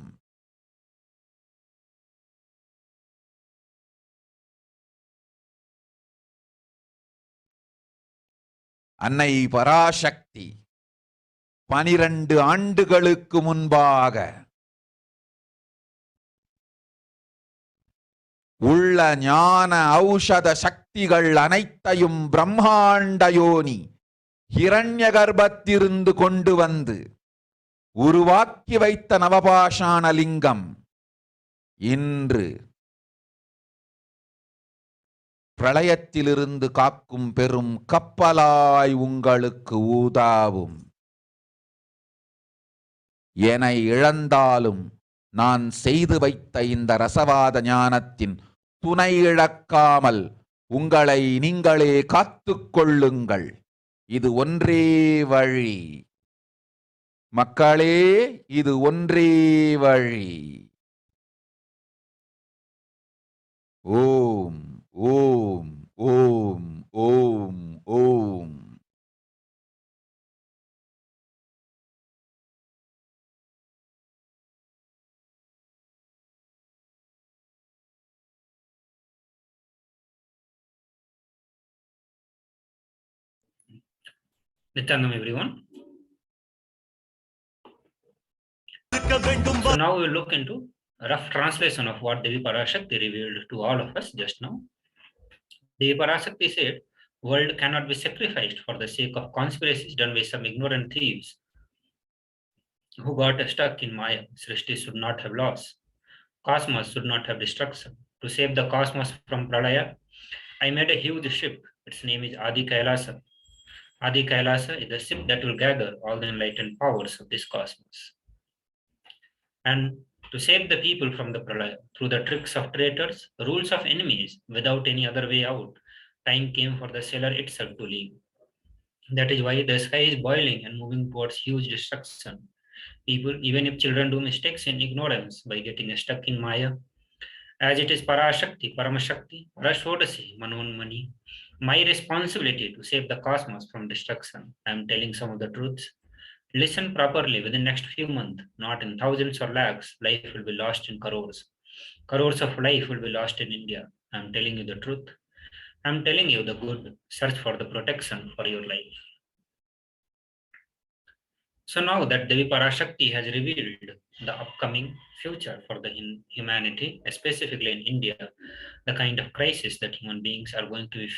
அன்னை பராசக்தி 12 ஆண்டுகளுக்கு முன்பாக உள்ள ஞான ஔஷத சக்திகள் அனைத்தையும் பிரம்மாண்ட யோனி ஹிரண்ய கர்ப்பத்திலிருந்து கொண்டு வந்து உருவாக்கி வைத்த நவபாஷாண லிங்கம் இன்று பிரளயத்திலிருந்து காக்கும் பெரும் கப்பலாய் உங்களுக்கு ஊதாவும். என இழந்தாலும் நான் செய்து வைத்த இந்த ரசவாத ஞானத்தின் துணை இழக்காமல் உங்களை நீங்களே காத்துக் கொள்ளுங்கள். இது ஒன்றே வழி. மக்களே, இது ஒன்றே வழி. ஓம் ஓம் ஓம் ஓம் ஓம். Nithyanandam, everyone. So now we will look into a rough translation of what Devi Parashakti revealed to all of us just now. Devi Parashakti said, world cannot be sacrificed for the sake of conspiracies done by some ignorant thieves who got stuck in Maya. Srishti should not have loss. Cosmos should not have destruction. To save the cosmos from Pralaya, I made a huge ship. Its name is Adi KAILASA. Adi KAILASA is the ship that will gather all the enlightened powers of this cosmos. And to save the people from the Pralaya, through the tricks of traitors, rules of enemies, without any other way out, time came for the sailor itself to leave. That is why the sky is boiling and moving towards huge destruction. People, even if children do mistakes in ignorance by getting stuck in Maya, as it is Parashakti, Paramashakti, Parashodasi, Manonmani, my responsibility to save the cosmos from destruction. I am telling some of the truths. Listen properly. Within the next few months, not in thousands or lakhs, life will be lost in crores. Crores of life will be lost in India. I am telling you the truth. I am telling you the good. Search for the protection for your life. So now that Devi Parashakti has revealed the upcoming future for the humanity, specifically in India, the kind of crisis that human beings are going to be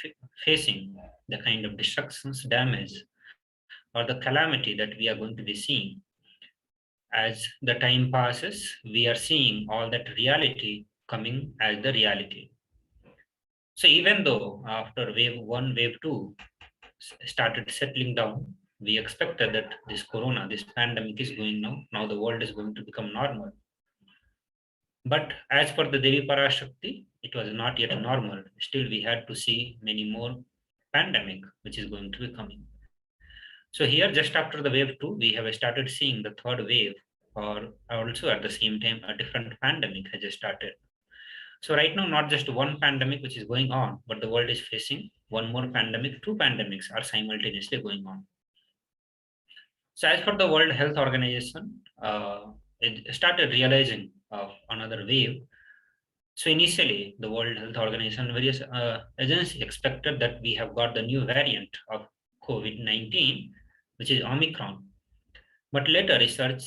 facing, the kind of destructions, damage, or the calamity that we are going to be seeing. As the time passes, we are seeing all that reality coming as the reality. So even though after wave 1, wave 2 started settling down, we expected that this corona, this pandemic is going now the world is going to become normal. But as for the Devi Parashakti, it was not yet normal. Still, we had to see many more pandemic, which is going to be coming. So here, just after the wave 2, we have started seeing the third wave, or also at the same time, a different pandemic has just started. So right now, not just one pandemic which is going on, but the world is facing one more pandemic. 2 pandemics are simultaneously going on. So as for the World Health Organization, it started realizing of another wave. So initially, the World Health Organization, various agencies expected that we have got the new variant of COVID-19, which is Omicron. But later research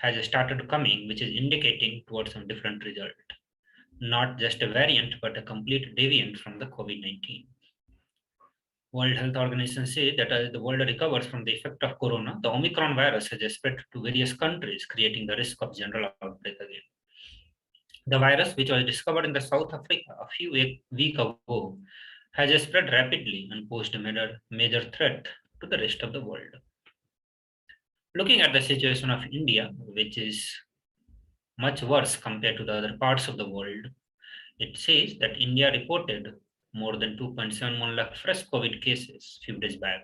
has started coming, which is indicating towards some different result. Not just a variant, but a complete deviant from the COVID-19. World Health Organization says that as the world recovers from the effect of corona, the Omicron virus has spread to various countries, creating the risk of general outbreak again. The virus, which was discovered in the South Africa a few weeks ago, has spread rapidly and posed a major threat to the rest of the world. Looking at the situation of India, which is much worse compared to the other parts of the world, it says that India reported more than 2.71 lakh fresh COVID cases a few days back.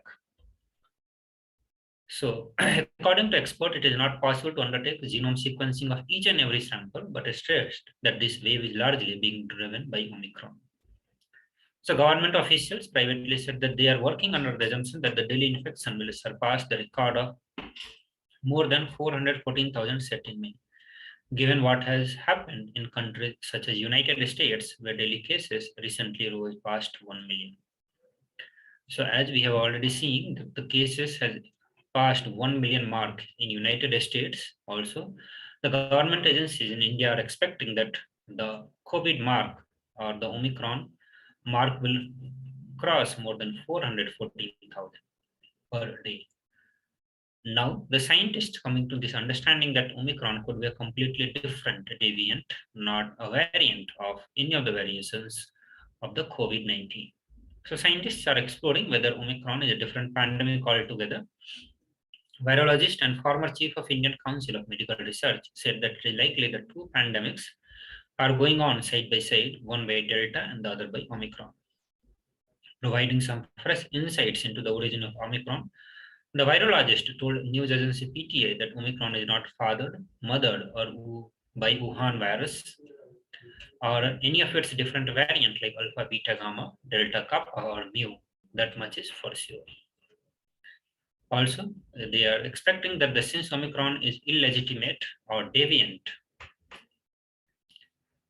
So, according to experts, it is not possible to undertake genome sequencing of each and every sample, but stressed that this wave is largely being driven by Omicron. So, government officials privately said that they are working under the assumption that the daily infection will surpass the record of more than 414,000 set in May. Given what has happened in countries such as United States, where daily cases recently rose past 1 million. So as we have already seen, the cases has passed 1 million mark in United States also. The government agencies in India are expecting that the COVID mark or the Omicron mark will cross more than 414,000 per day. Now, the scientists coming to this understanding that Omicron could be a completely different deviant, not a variant of any of the variations of the COVID-19. So scientists are exploring whether Omicron is a different pandemic altogether. Virologist and former chief of Indian Council of Medical Research said that it is likely that two pandemics are going on side by side, one by Delta and the other by Omicron. Providing some fresh insights into the origin of Omicron, the virologist told news agency PTA that Omicron is not fathered, mothered, or by Wuhan virus, or any of its different variants like alpha, beta, gamma, delta, kappa, or mu. That much is for sure. Also, they are expecting that since Omicron is illegitimate or deviant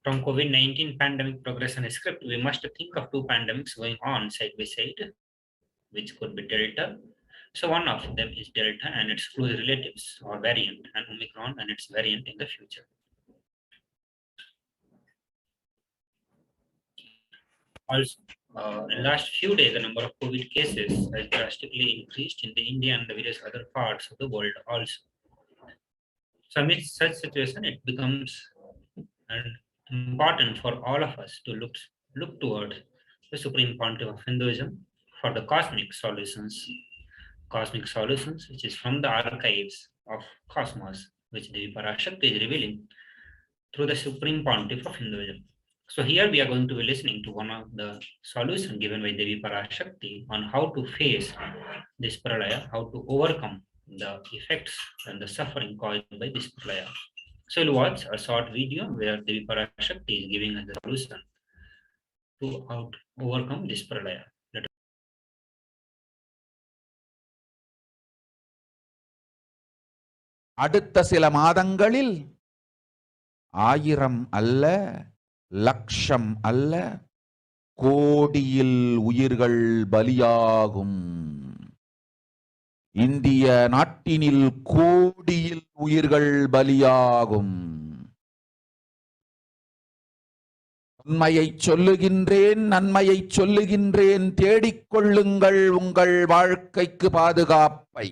from COVID-19 pandemic progression script, we must think of two pandemics going on side by side, which could be Delta. So one of them is Delta and its close relatives or variant, and Omicron and its variant in the future. Also, in the last few days, the number of COVID cases has drastically increased in the India and the various other parts of the world also. So amidst such situation, it becomes important for all of us to look towards the Supreme Pontiff of Hinduism for the cosmic solutions, which is from the archives of cosmos, which Devi Parashakti is revealing through the Supreme Pontiff of Hinduism. So here we are going to be listening to one of the solutions given by Devi Parashakti on how to face this pralaya, how to overcome the effects and the suffering caused by this pralaya. So we'll watch a short video where Devi Parashakti is giving us the solution to how to overcome this pralaya. அடுத்த சில மாதங்களில் 1000 அல்ல, லட்சம் அல்ல, கோடியில் உயிர்கள் பலியாகும். இந்திய நாட்டினில் கோடியில் உயிர்கள் பலியாகும். உண்மையை சொல்லுகின்றேன், நன்மையை சொல்லுகின்றேன், தேடிக்கொள்ளுங்கள் உங்கள் வாழ்க்கைக்கு பாதுகாப்பை.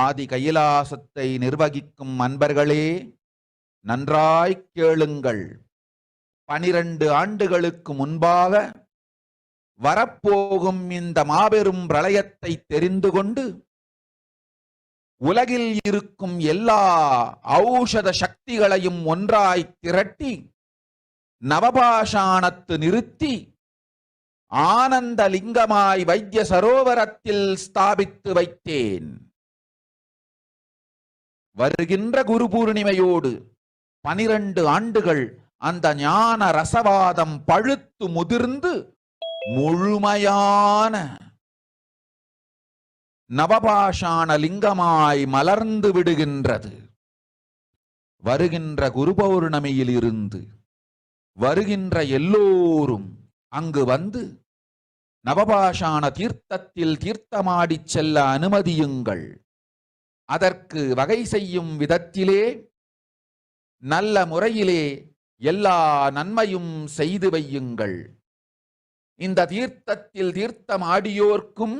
ஆதி கைலாசத்தை நிர்வகிக்கும் அன்பர்களே, நன்றாய் கேளுங்கள். 12 ஆண்டுகளுக்கு முன்பாக வரப்போகும் இந்த மாபெரும் பிரளயத்தை தெரிந்து கொண்டு உலகில் இருக்கும் எல்லா ஔஷத சக்திகளையும் ஒன்றாய் திரட்டி நவபாஷாணத்து நிறுத்தி ஆனந்த லிங்கமாய் வைத்திய சரோவரத்தில் ஸ்தாபித்து வைத்தேன். வருகின்ற குரு பூர்ணிமையோடு 12 ஆண்டுகள் அந்த ஞான ரசவாதம் பழுத்து முதிர்ந்து முழுமையான நவபாஷாண லிங்கமாய் மலர்ந்து விடுகின்றது. வருகின்ற குரு பௌர்ணமியில் இருந்து வருகின்ற எல்லோரும் அங்கு வந்து நவபாஷாண தீர்த்தத்தில் தீர்த்தமாடிச் செல்ல அனுமதியுங்கள். அதற்கு வகை செய்யும் விதத்திலே நல்ல முறையிலே எல்லா நன்மையும் செய்து வையுங்கள். இந்த தீர்த்தத்தில் தீர்த்தமாடியோர்க்கும்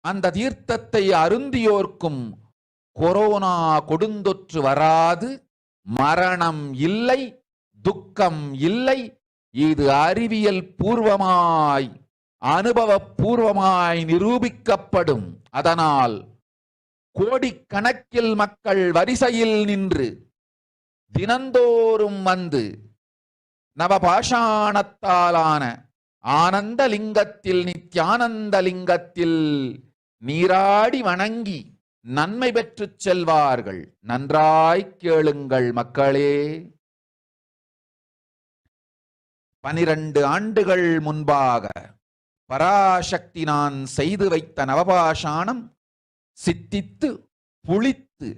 அந்த தீர்த்தத்தை அருந்தியோர்க்கும் கொரோனா கொடுந்தொற்று வராது, மரணம் இல்லை, துக்கம் இல்லை. இது அறிவியல் பூர்வமாய் அனுபவபூர்வமாய் நிரூபிக்கப்படும். அதனால் கோடிக்கணக்கில் மக்கள் வரிசையில் நின்று தினந்தோறும் வந்து நவபாஷாணத்தாலான ஆனந்த லிங்கத்தில், நித்யானந்த லிங்கத்தில் நீராடி வணங்கி நன்மை பெற்றுச் செல்வார்கள். நன்றாய் கேளுங்கள் மக்களே. 12 ஆண்டுகள் முன்பாக பராசக்தி நான் செய்து வைத்த நவபாஷாணம் சித்தித்து, புளித்து,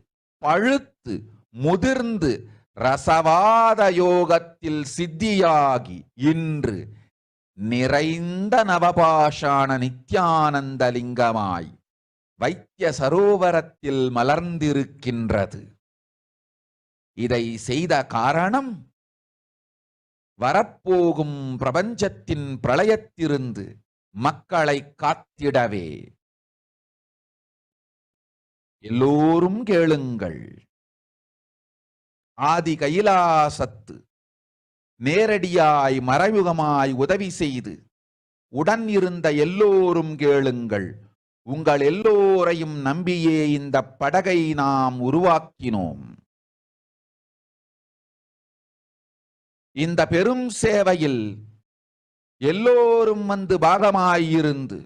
பழுத்து, முதிர்ந்து ரசவாத யோகத்தில் சித்தியாகி இன்று நிறைந்த நவபாஷாண நித்யானந்த லிங்கமாய் வைத்திய சரோவரத்தில் மலர்ந்திருக்கின்றது. இதை செய்த காரணம் வரப்போகும் பிரபஞ்சத்தின் பிரளயத்திலிருந்து மக்களை காத்திடவே. எல்லோரும் கேளுங்கள். ஆதி கைலாசத்து நேரடியாய் மறைமுகமாய் உதவி செய்து உடன் இருந்த எல்லோரும் கேளுங்கள். உங்கள் எல்லோரையும் நம்பியே இந்த படகை நாம் உருவாக்கினோம். இந்த பெரும் சேவையில் எல்லோரும் வந்து பாகமாயிருந்து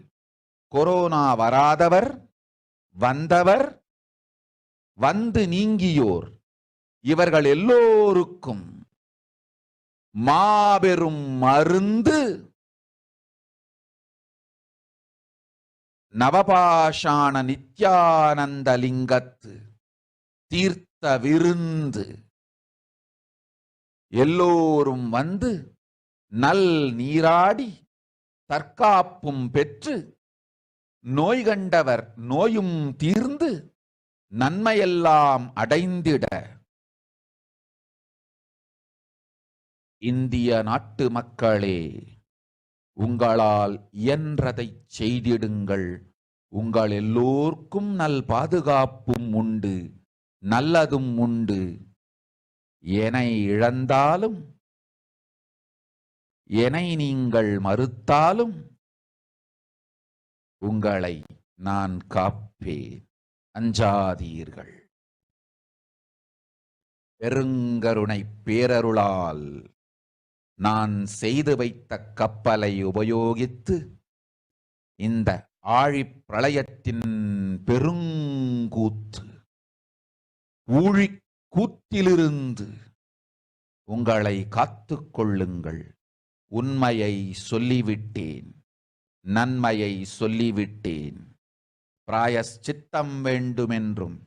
கொரோனா வராதவர், வந்தவர், வந்து நீங்கியோர் இவர்கள் எல்லோருக்கும் மாபெரும் மருந்து நவபாஷாண நித்யானந்த லிங்கத்து தீர்த்த விருந்து. எல்லோரும் வந்து நல் நீராடி தற்காப்பும் பெற்று நோய் கண்டவர் நோயும் தீர்ந்து நன்மையெல்லாம் அடைந்திட இந்திய நாட்டு மக்களே, உங்களால் இயன்றதை செய்திடுங்கள். உங்கள் எல்லோர்க்கும் நல் பாதுகாப்பும் உண்டு, நல்லதும் உண்டு. என்னை இழந்தாலும், என்னை நீங்கள் மறுத்தாலும் உங்களை நான் காப்பேன். அஞ்சாதீர்கள். பெருங்கருணை பேரருளால் நான் செய்து வைத்த கப்பலை உபயோகித்து இந்த ஆழிப் பிரளயத்தின் பெருங்கூத்து ஊழிக் கூத்திலிருந்து உங்களை காத்துக் கொள்ளுங்கள். உண்மையை சொல்லிவிட்டேன், நன்மையை சொல்லிவிட்டேன். பிராயஷ்சித்தம் வேண்டுமென்றும்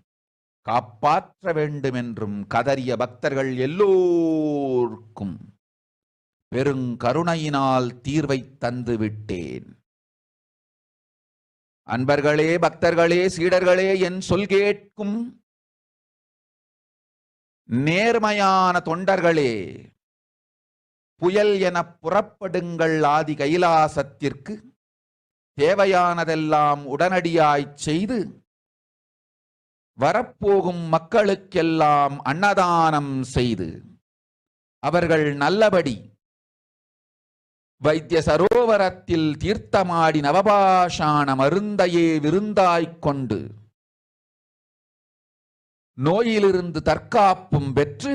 காப்பாற்ற வேண்டுமென்றும் கதறிய பக்தர்கள் எல்லோருக்கும் பெருங்கருணையினால் தீர்வை தந்து விட்டேன். அன்பர்களே, பக்தர்களே, சீடர்களே, என் சொல் கேட்கும் நேர்மையான தொண்டர்களே, புயல் என புறப்படுங்கள். ஆதி கைலாசத்திற்கு தேவையானதெல்லாம் உடனடியாய் செய்து வரப்போகும் மக்களுக்கெல்லாம் அன்னதானம் செய்து அவர்கள் நல்லபடி வைத்திய சரோவரத்தில் தீர்த்தமாடி நவபாஷாண மருந்தையே விருந்தாய்க் கொண்டு நோயிலிருந்து தற்காப்பும் பெற்று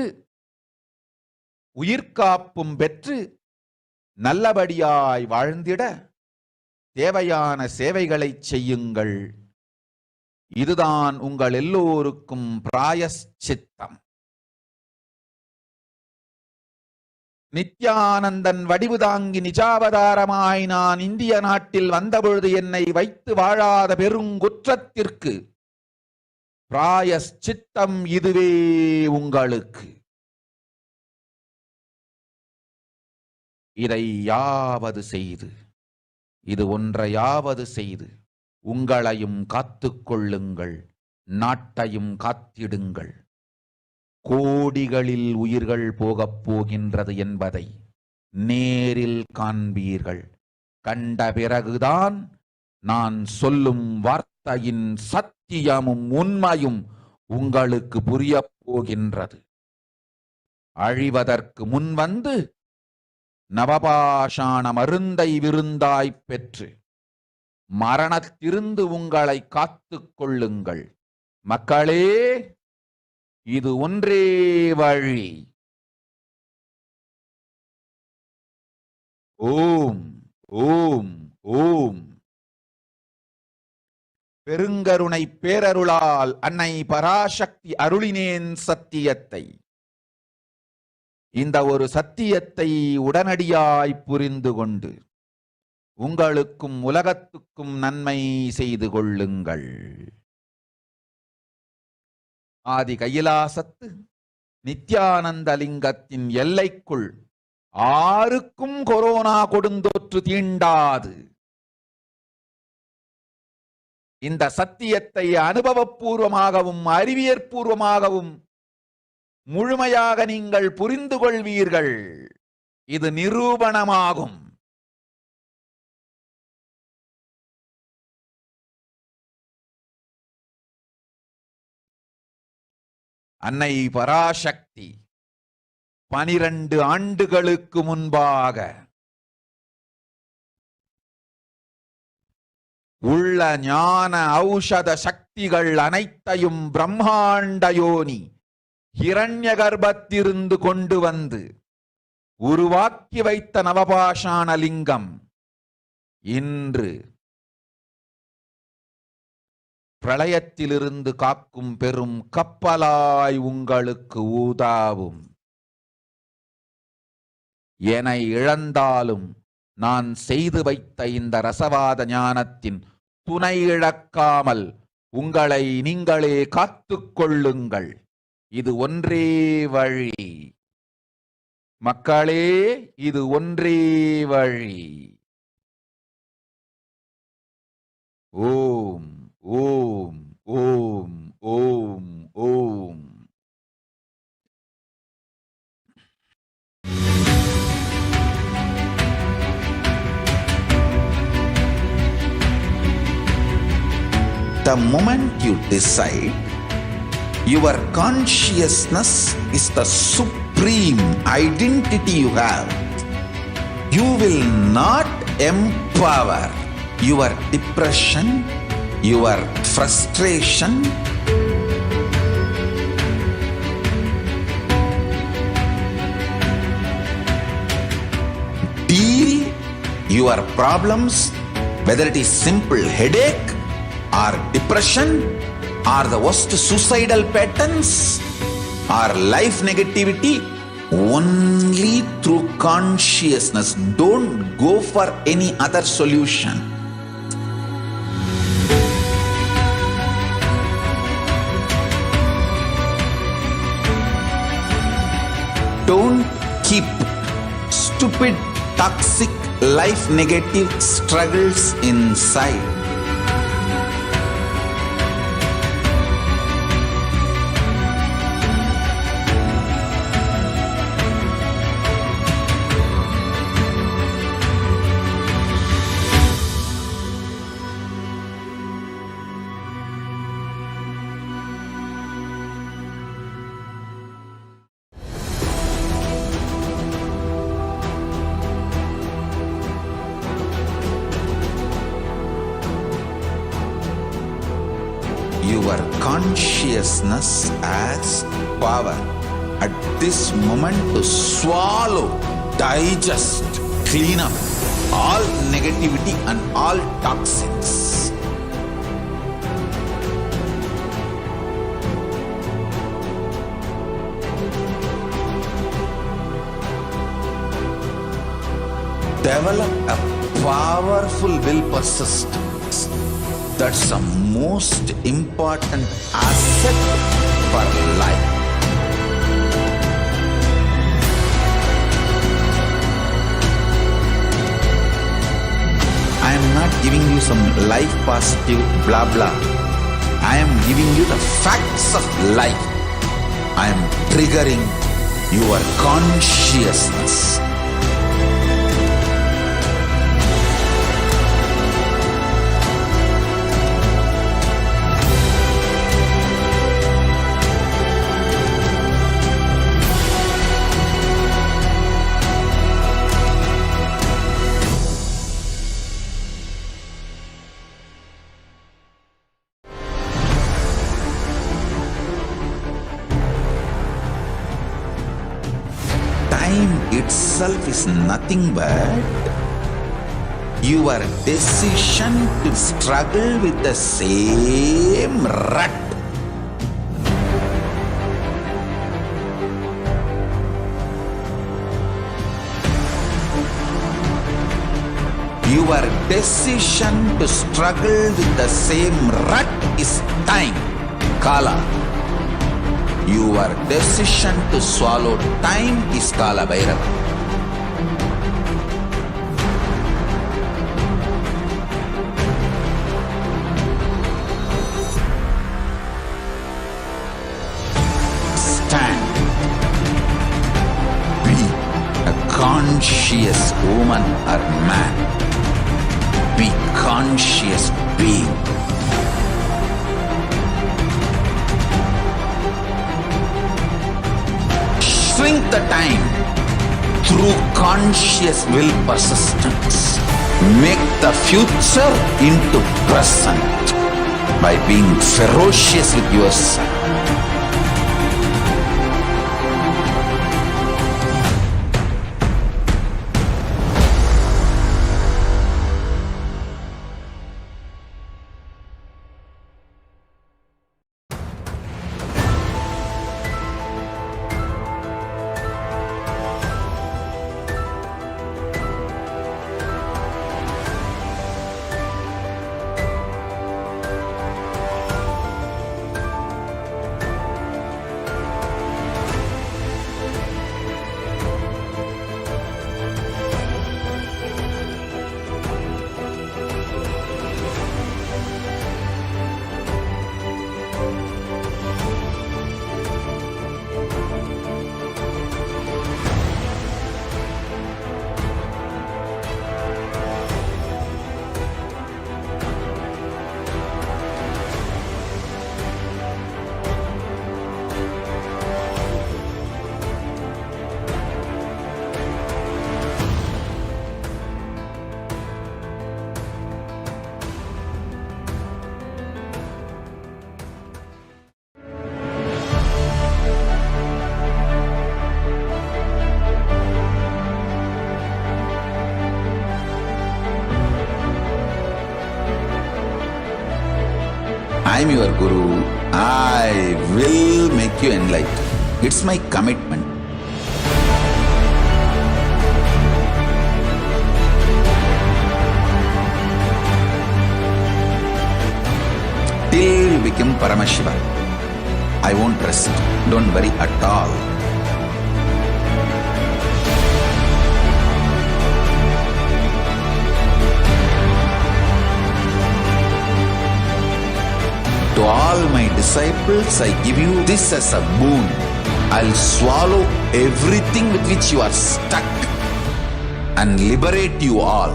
உயிர்காப்பும் பெற்று நல்லபடியாய் வாழ்ந்திட தேவையான சேவைகளை செய்யுங்கள். இதுதான் உங்கள் எல்லோருக்கும் பிராயஷ்சித்தம். நித்யானந்தன் வடிவு தாங்கி நிஜாவதாரமாய் நான் இந்திய நாட்டில் வந்தபொழுது என்னை வைத்து வாழாத பெருங்குற்றத்திற்கு பிராயஷ்சித்தம் இதுவே உங்களுக்கு. இதை யாவது செய்து இது ஒன்றையாவது செய்து உங்களையும் காத்துக்கொள்ளுங்கள், நாட்டையும் காத்திடுங்கள். கோடிகளில் உயிர்கள் போகப் போகின்றது என்பதை நேரில் காண்பீர்கள். கண்ட பிறகுதான் நான் சொல்லும் வார்த்தையின் சத்தியமும் உண்மையும் உங்களுக்கு புரியப் போகின்றது. அழிவதற்கு முன்வந்து நவபாஷாண மருந்தை விருந்தாய்ப் பெற்று மரணத்திலிருந்து உங்களை காத்துக் கொள்ளுங்கள். மக்களே, இது ஒன்றே வழி. ஓம் ஓம் ஓம். பெருங்கருணை பேரருளால் அன்னை பராசக்தி அருளினேன் சத்தியத்தை. இந்த ஒரு சத்தியத்தை உடனடியாய் புரிந்து கொண்டு உங்களுக்கும் உலகத்துக்கும் நன்மை செய்து கொள்ளுங்கள். ஆதி கைலாசத்து நித்யானந்த லிங்கத்தின் எல்லைக்குள் ஆருக்கும் கொரோனா கொடுந்தொற்று தீண்டாது. இந்த சத்தியத்தை அனுபவபூர்வமாகவும் அறிவியற்பூர்வமாகவும் முழுமையாக நீங்கள் புரிந்து கொள்வீர்கள். இது நிரூபணமாகும். அன்னை பராசக்தி 12 ஆண்டுகளுக்கு முன்பாக உள்ள ஞான ஔஷத சக்திகள் அனைத்தையும் பிரம்மாண்ட யோனி ஹிரண்ய கர்ப்பத்திலிருந்து கொண்டு வந்து உருவாக்கி வைத்த நவபாஷாண லிங்கம் இன்று பிரளயத்திலிருந்து காக்கும் பெரும் கப்பலாய் உங்களுக்கு ஊதாவும். என இழந்தாலும் நான் செய்து வைத்த இந்த ரசவாத ஞானத்தின் துணை இழக்காமல் உங்களை நீங்களே காத்துக் கொள்ளுங்கள். இது ஒன்றே வழி. மக்களே, இது ஒன்றே வழி. ஓம் ஓம் ஓம் ஓம் ஓம். The moment you decide, your consciousness is the supreme identity you have. You will not empower your depression, your frustration, deal your problems, whether it is simple headache or depression or the worst suicidal patterns or life negativity, only through consciousness. Don't go for any other solution. Don't keep stupid, toxic, life negative struggles inside. Your consciousness has power at this moment to swallow, digest, clean up all negativity and all toxins. Develop a powerful will persistence. That's the most important asset for life. I am some life positive blah blah. I am giving you the facts of life. I am triggering your consciousness. Time itself is nothing but your decision to struggle with the same rut. Your decision to struggle with the same rut is time, Kala. Your decision to swallow time is Kala Bhairava. Stand. Be a conscious woman or man. Be conscious being. Shrink the time through conscious will persistence. Make the future into present by being ferocious with yourself. I am your Guru. I will make you enlightened. It's my commitment. Till you become Paramashiva, I won't rest. Don't worry at all. To all my disciples, I give you this as a boon. I'll swallow everything with which you are stuck and liberate you all.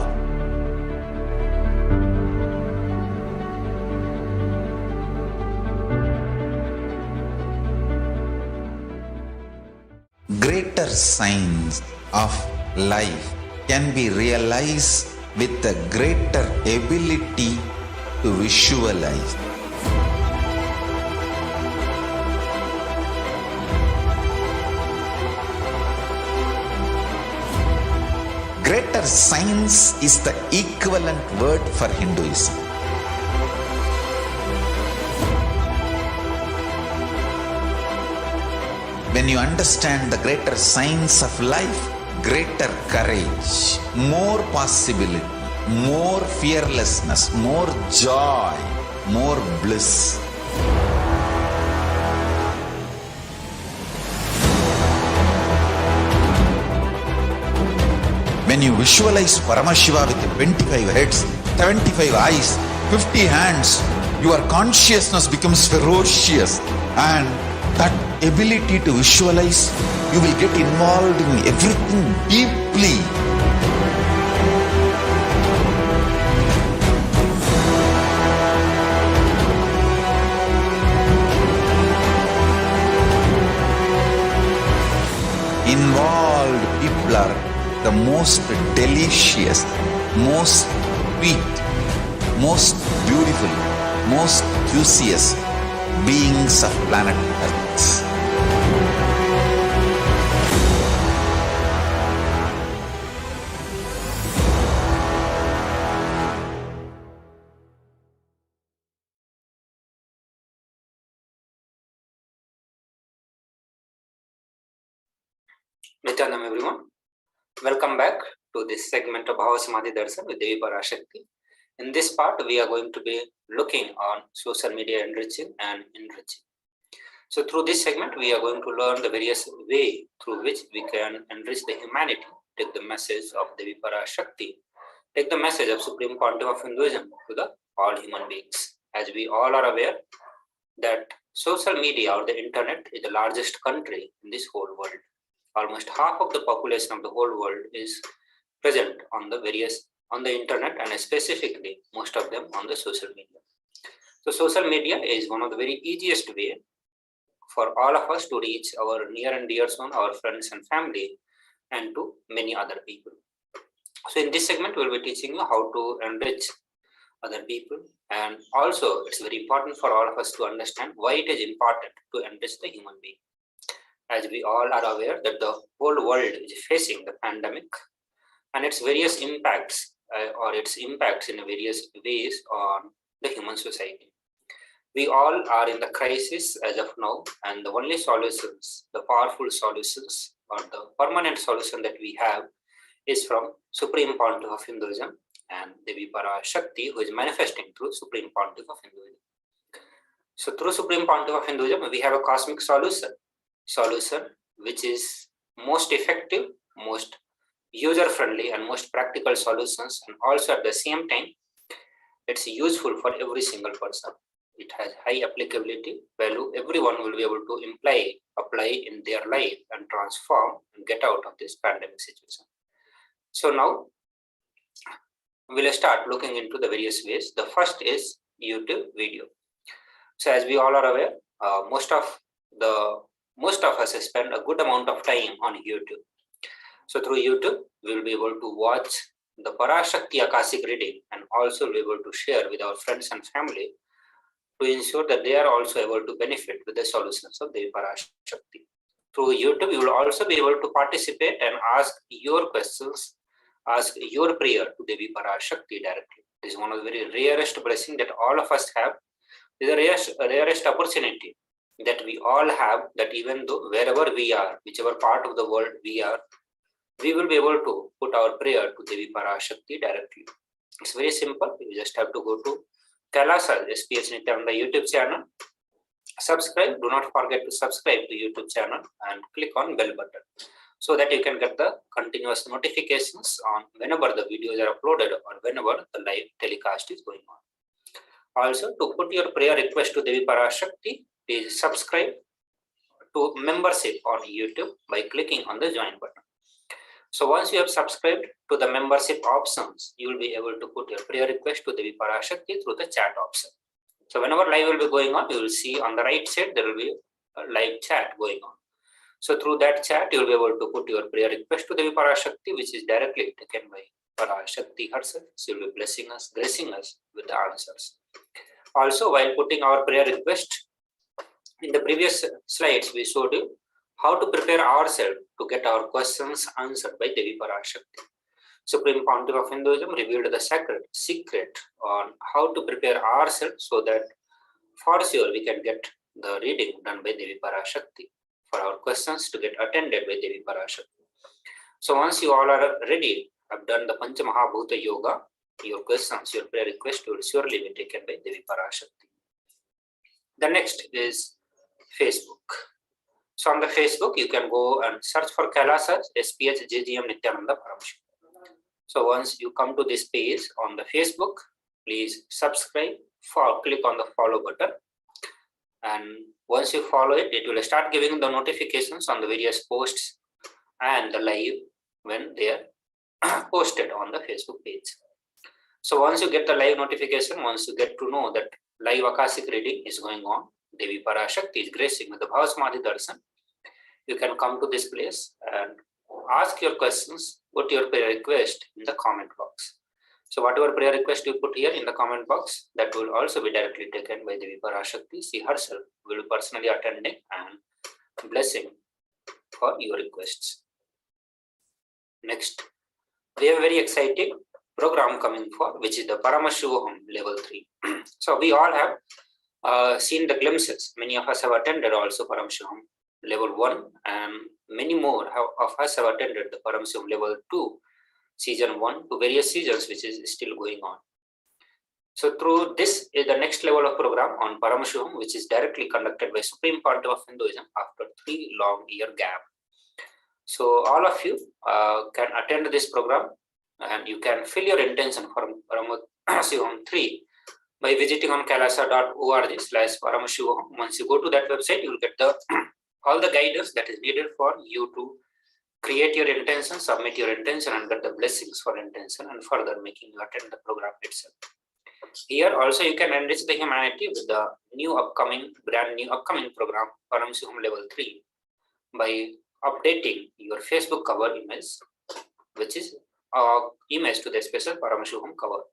Greater signs of life can be realized with a greater ability to visualize. Greater science is the equivalent word for Hinduism. When you understand the greater science of life, greater courage, more possibility, more fearlessness, more joy, more bliss. When you visualize Paramashiva with 25 heads, 75 eyes, 50 hands, your consciousness becomes ferocious, and that ability to visualize, you will get involved in everything deeply. Involved people are the most delicious, most sweet, most beautiful, most juiciest beings of planet Earth. Nityanam everyone, welcome back to this segment of Bhava Samadhi Darshan with Devi Parashakti. In this part, we are going to be looking on social media enriching and enriching. So through this segment, we are going to learn the various ways through which we can enrich the humanity, take the message of Devi Parashakti, take the message of Supreme Pontiff of Hinduism to the all human beings. As we all are aware that social media or the internet is the largest country in this whole world. Almost half of the population of the whole world is present on the internet, and specifically most of them on the social media. So social media is one of the very easiest way for all of us to reach our near and dear one, our friends and family, and to many other people. So in this segment, we'll be teaching you how to enrich other people, and also it's very important for all of us to understand why it is important to enrich the human being. As we all are aware that the whole world is facing the pandemic and its various impacts its impacts in various ways on the human society. We all are in the crisis as of now, and the only solutions, the powerful solutions or the permanent solution that we have is from Supreme Pontiff of Hinduism and Devi Parashakti, who is manifesting through Supreme Pontiff of Hinduism. So through Supreme Pontiff of Hinduism, we have a cosmic solution which is most effective, most user-friendly and most practical solutions, and also at the same time it's useful for every single person. It has high applicability value. Everyone will be able to apply in their life and transform and get out of this pandemic situation. So now we'll start looking into the various ways. The first is YouTube video. So as we all are aware, most of us spend a good amount of time on YouTube. So through YouTube, we will be able to watch the Parashakti Akashic reading, and also be able to share with our friends and family to ensure that they are also able to benefit with the solutions of Devi Parashakti. Through YouTube, you will also be able to participate and ask your questions, ask your prayer to Devi Parashakti directly. This is one of the very rarest blessings that all of us have. This is the rarest opportunity that we all have, that even though wherever we are, whichever part of the world we are, we will be able to put our prayer to Devi Parashakti directly. It's very simple. You just have to go to KAILASA HDH Nithyananda YouTube channel, subscribe. Do not forget to subscribe to YouTube channel and click on bell button so that you can get the continuous notifications on whenever the videos are uploaded or whenever the live telecast is going on. Also, to put your prayer request to Devi Parashakti, please subscribe to membership on YouTube by clicking on the join button. So once you have subscribed to the membership options, you will be able to put your prayer request to Devi Parashakti through the chat option. So whenever live will be going on, you will see on the right side there will be a live chat going on. So through that chat, you will be able to put your prayer request to Devi Parashakti, which is directly taken by Parashakti herself. She will be blessing us, gracing us with the answers. Also, while putting our prayer request, in the previous slides, we showed you how to prepare ourselves to get our questions answered by Devi Parashakti. Supreme Pontiff of Hinduism revealed the secret on how to prepare ourselves so that for sure we can get the reading done by Devi Parashakti, for our questions to get attended by Devi Parashakti. So once you all are ready, have done the Pancha Mahabhuta Yoga, your questions, your prayer request will surely be taken by Devi Parashakti. The next is Facebook. So on the Facebook, you can go and search for KAILASA HDH Nithyananda Paramashivam. So once you come to this page on the Facebook, please subscribe, click on the follow button. And once you follow it, it will start giving the notifications on the various posts and the live when they are posted on the Facebook page. So once you get the live notification, once you get to know that live Akashic reading is going on, Devi Parashakti is gracing with the Bhavasamadhi Darshan, you can come to this place and ask your questions, put your prayer request in the comment box. So whatever prayer request you put here in the comment box, that will also be directly taken by Devi Parashakti. She herself will be personally attending and blessing for your requests. Next, we have a very exciting program coming for, which is the Paramashivoham level 3. So we all have seen the glimpses. Many of us have attended also Paramashivoham level 1, and many more of us have attended the Paramashivoham level 2, season 1 to various seasons, which is still going on. So through this is the next level of program on Paramashivoham, which is directly conducted by Supreme Pontiff of Hinduism after 3 long year gap. So all of you can attend this program, and you can fill your intention for Paramashivoham 3 by visiting on kailasa.org/Paramashivoham. Once you go to that website, you will get the all the guidance that is needed for you to create your intention, submit your intention, and get the blessings for intention, and further making you attend the program itself. Here also you can enrich the humanity with the brand new upcoming program Paramashivoham level 3 by updating your Facebook cover image, which is image to the special Paramashivoham cover.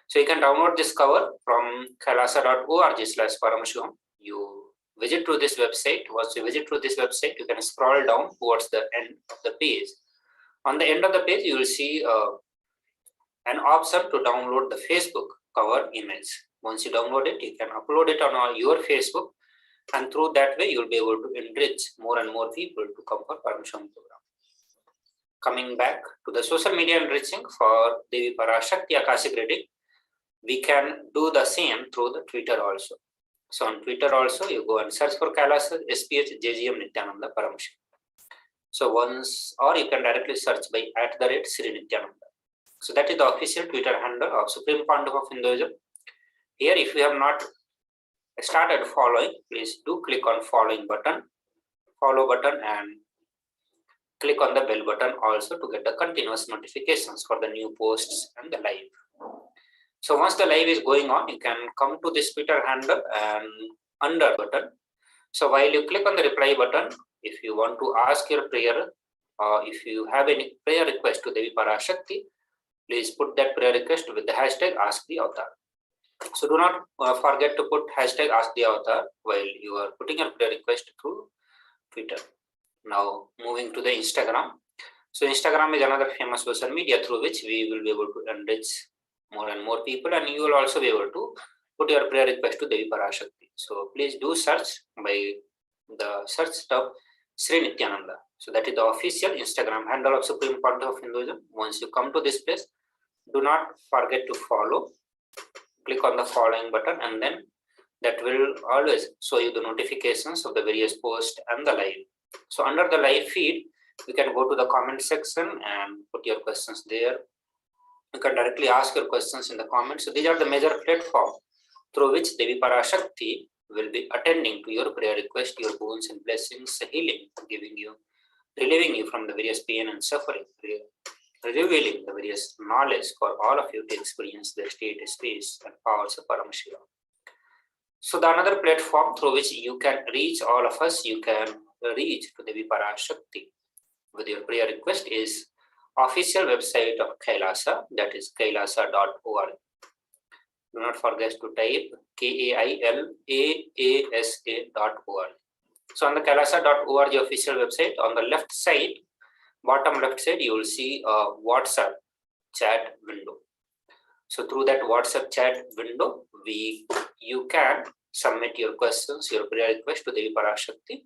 So you can download this cover from kailasa.org/Paramashivoham. You visit to this website. Once you visit to this website, you can scroll down towards the end of the page. On the end of the page, you will see an option to download the Facebook cover image. Once you download it, you can upload it on your Facebook, and through that way, you will be able to enrich more and more people to come for Paramashivoham program. Coming back to the social media enriching for Devi Parashakti Akashic reading, we can do the same through the Twitter also. So on Twitter also, you go and search for KAILASA SPH JGM Nithyananda Paramashivam. So or you can directly search by @Sri Nithyananda. So that is the official Twitter handle of Supreme Pontiff of Hinduism. Here, if you have not started following, please do click on follow button, and click on the bell button also to get the continuous notifications for the new posts and the live. So once the live is going on, you can come to this Twitter handle and under button. So while you click on the reply button, if you want to ask your prayer, or if you have any prayer request to Devi Parashakti, please put that prayer request with the hashtag Ask the Avatar. So do not forget to put hashtag Ask the Avatar while you are putting your prayer request through Twitter. Now moving to the Instagram. So Instagram is another famous social media through which we will be able to enrich more and more people, and you will also be able to put your prayer request to Devi Parashakti. So please do search by the search tab Sri Nithyananda. So that is the official Instagram handle of Supreme Pontiff of Hinduism. Once you come to this place, do not forget to follow. Click on the following button, and then that will always show you the notifications of the various posts and the live. So under the live feed, you can go to the comment section and put your questions there. You can directly ask your questions in the comments. So these are the major platforms through which Devi Parashakti will be attending to your prayer request, your boons and blessings, healing, relieving you from the various pain and suffering, revealing the various knowledge for all of you to experience the state, space, and powers of Paramashivoham. So the another platform through which you can reach all of us, you can reach to Devi Parashakti with your prayer request is official website of KAILASA, that is kailasa.org. Do not forget to type KAILASA.org. So on the kailasa.org official website, on the left side, bottom left side, you will see a WhatsApp chat window. So through that WhatsApp chat window, you can submit your questions, your prayer request to Devi Parashakti.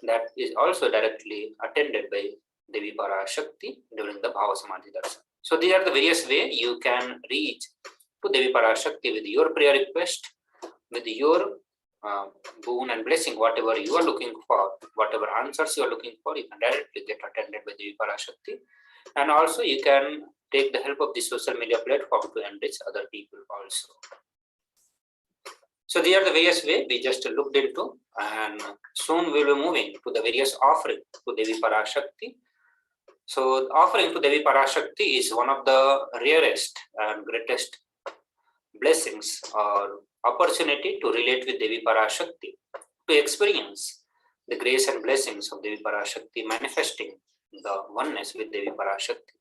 That is also directly attended by Devi Parashakti during the Bhavasamadhi Darshan. So these are the various ways you can reach to Devi Parashakti with your prayer request, with your boon and blessing, whatever you are looking for, whatever answers you are looking for, you can directly get attended by Devi Parashakti. And also you can take the help of the social media platform to enrich other people also. So these are the various ways we just looked into, and soon we will be moving to the various offerings to Devi Parashakti. So offering to Devi Parashakti is one of the rarest and greatest blessings or opportunity to relate with Devi Parashakti, to experience the grace and blessings of Devi Parashakti, manifesting the oneness with Devi Parashakti.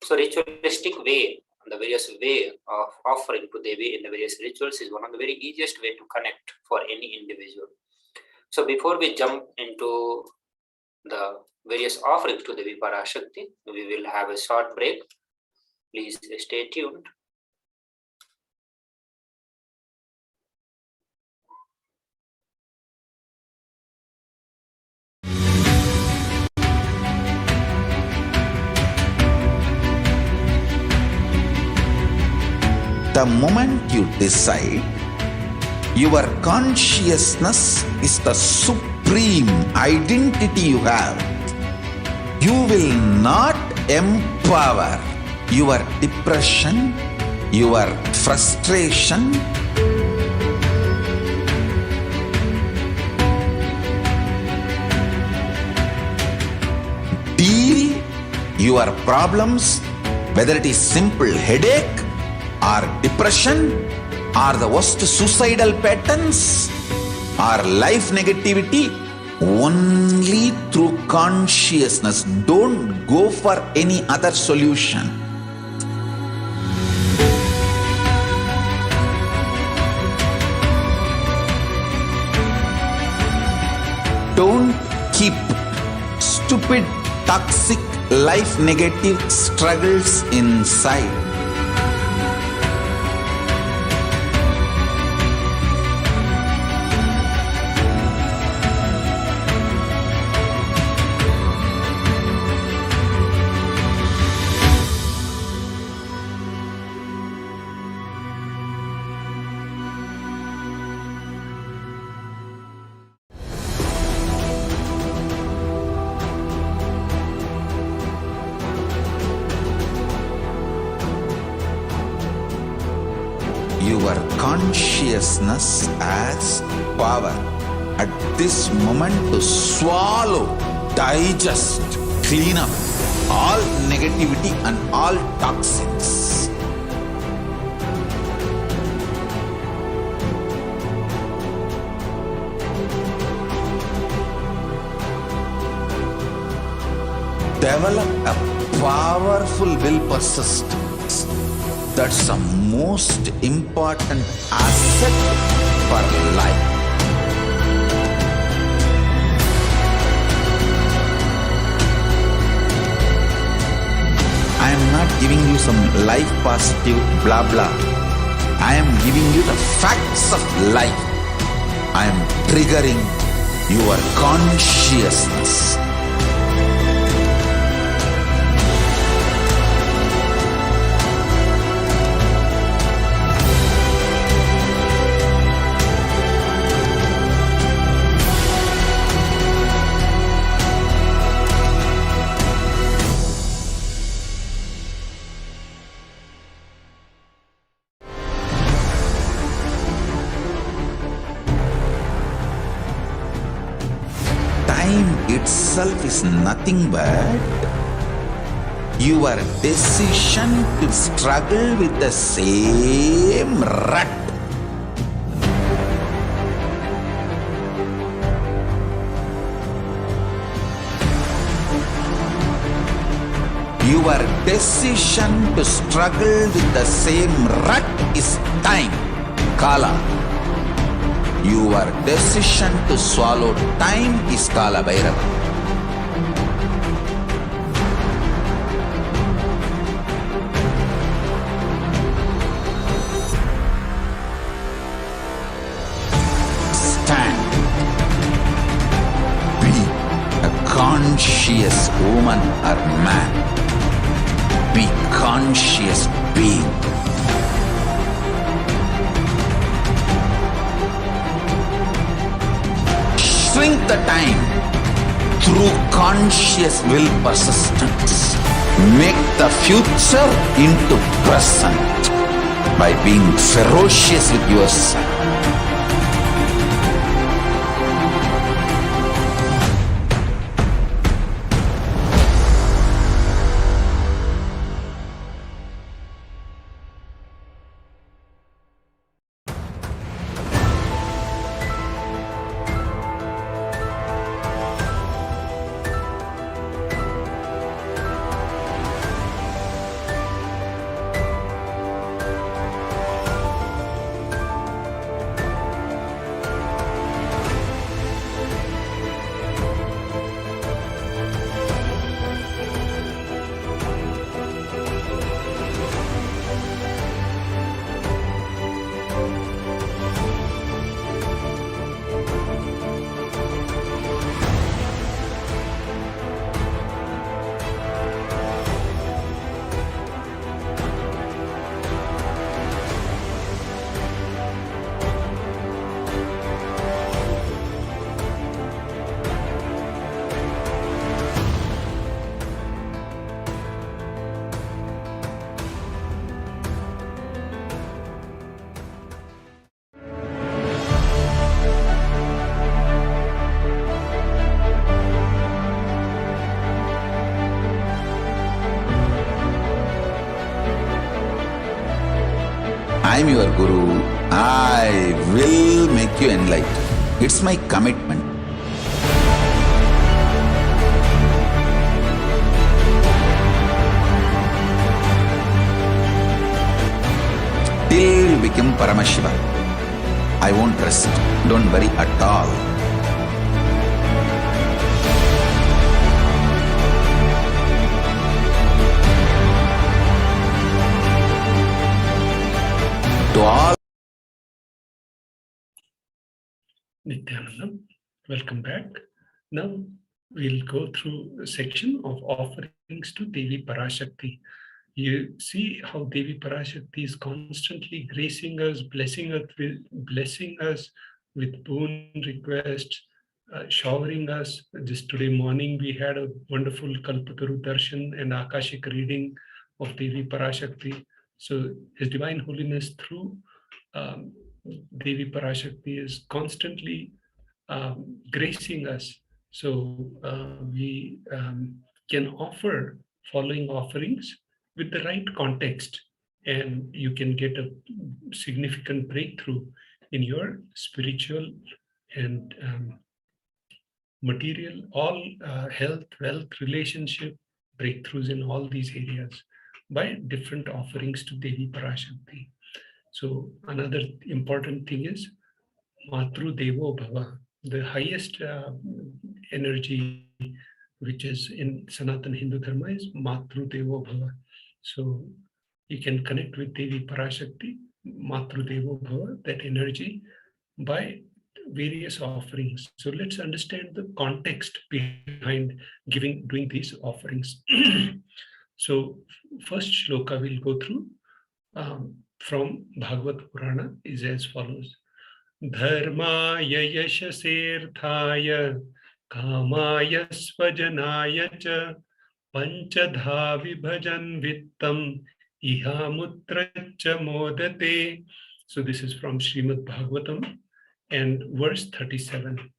So ritualistic way, the various way of offering to Devi in the various rituals is one of the very easiest way to connect for any individual. So before we jump into the various offerings to Devi Parashakti, we will have a short break. Please stay tuned. The moment you decide, your consciousness is the supreme identity you have. You will not empower your depression, your frustration, deal your problems, whether it is simple headache or depression or the worst suicidal patterns or life negativity, only through consciousness. Don't go for any other solution. Don't keep stupid, toxic, life negative struggles inside. Your consciousness has power at this moment to swallow, digest, clean up all negativity and all toxins. Develop a powerful will persistence. That's the most important asset for life. I am not giving you some life positive blah blah. I am giving you the facts of life. I am triggering your consciousness. Time itself is nothing but your decision to struggle with the same rut. Your decision to struggle with the same rut is time, Kala. Your decision to swallow time is Kala Bhairava. Stand. Be a conscious woman or man. Be conscious being. shrink the time through conscious will persistence. Make the future into present by being ferocious with yourself. I am your Guru. I will make you enlightened. It's my commitment. Till you become Paramashiva, I won't rest. Don't worry at all. To all Nithyananda, welcome back. Now we'll go through a section of offerings to Devi Parashakti. You see how Devi Parashakti is constantly gracing us, blessing us with boon requests, showering us. Just today morning we had a wonderful Kalpataru Darshan and Akashic reading of Devi Parashakti. So His Divine Holiness through Devi Parashakti is constantly gracing us. So we can offer following offerings with the right context, and you can get a significant breakthrough in your spiritual and material, all health, wealth, relationship, breakthroughs in all these areas by different offerings to Devi Parashakti. So another important thing is Matru Devo Bhava, the highest energy which is in Sanatana Hindu Dharma is Matru Devo Bhava. So you can connect with Devi Parashakti, Matru Devo Bhava, that energy, by various offerings. So let's understand the context behind doing these offerings. So first shloka we'll go through from Bhagavad Purana is as follows. Dharmaya yashasirthaya kamaya svajanaya cha panchadha vibhajan vittam ihamutracha modate. So this is from Srimad Bhagavatam and verse 37.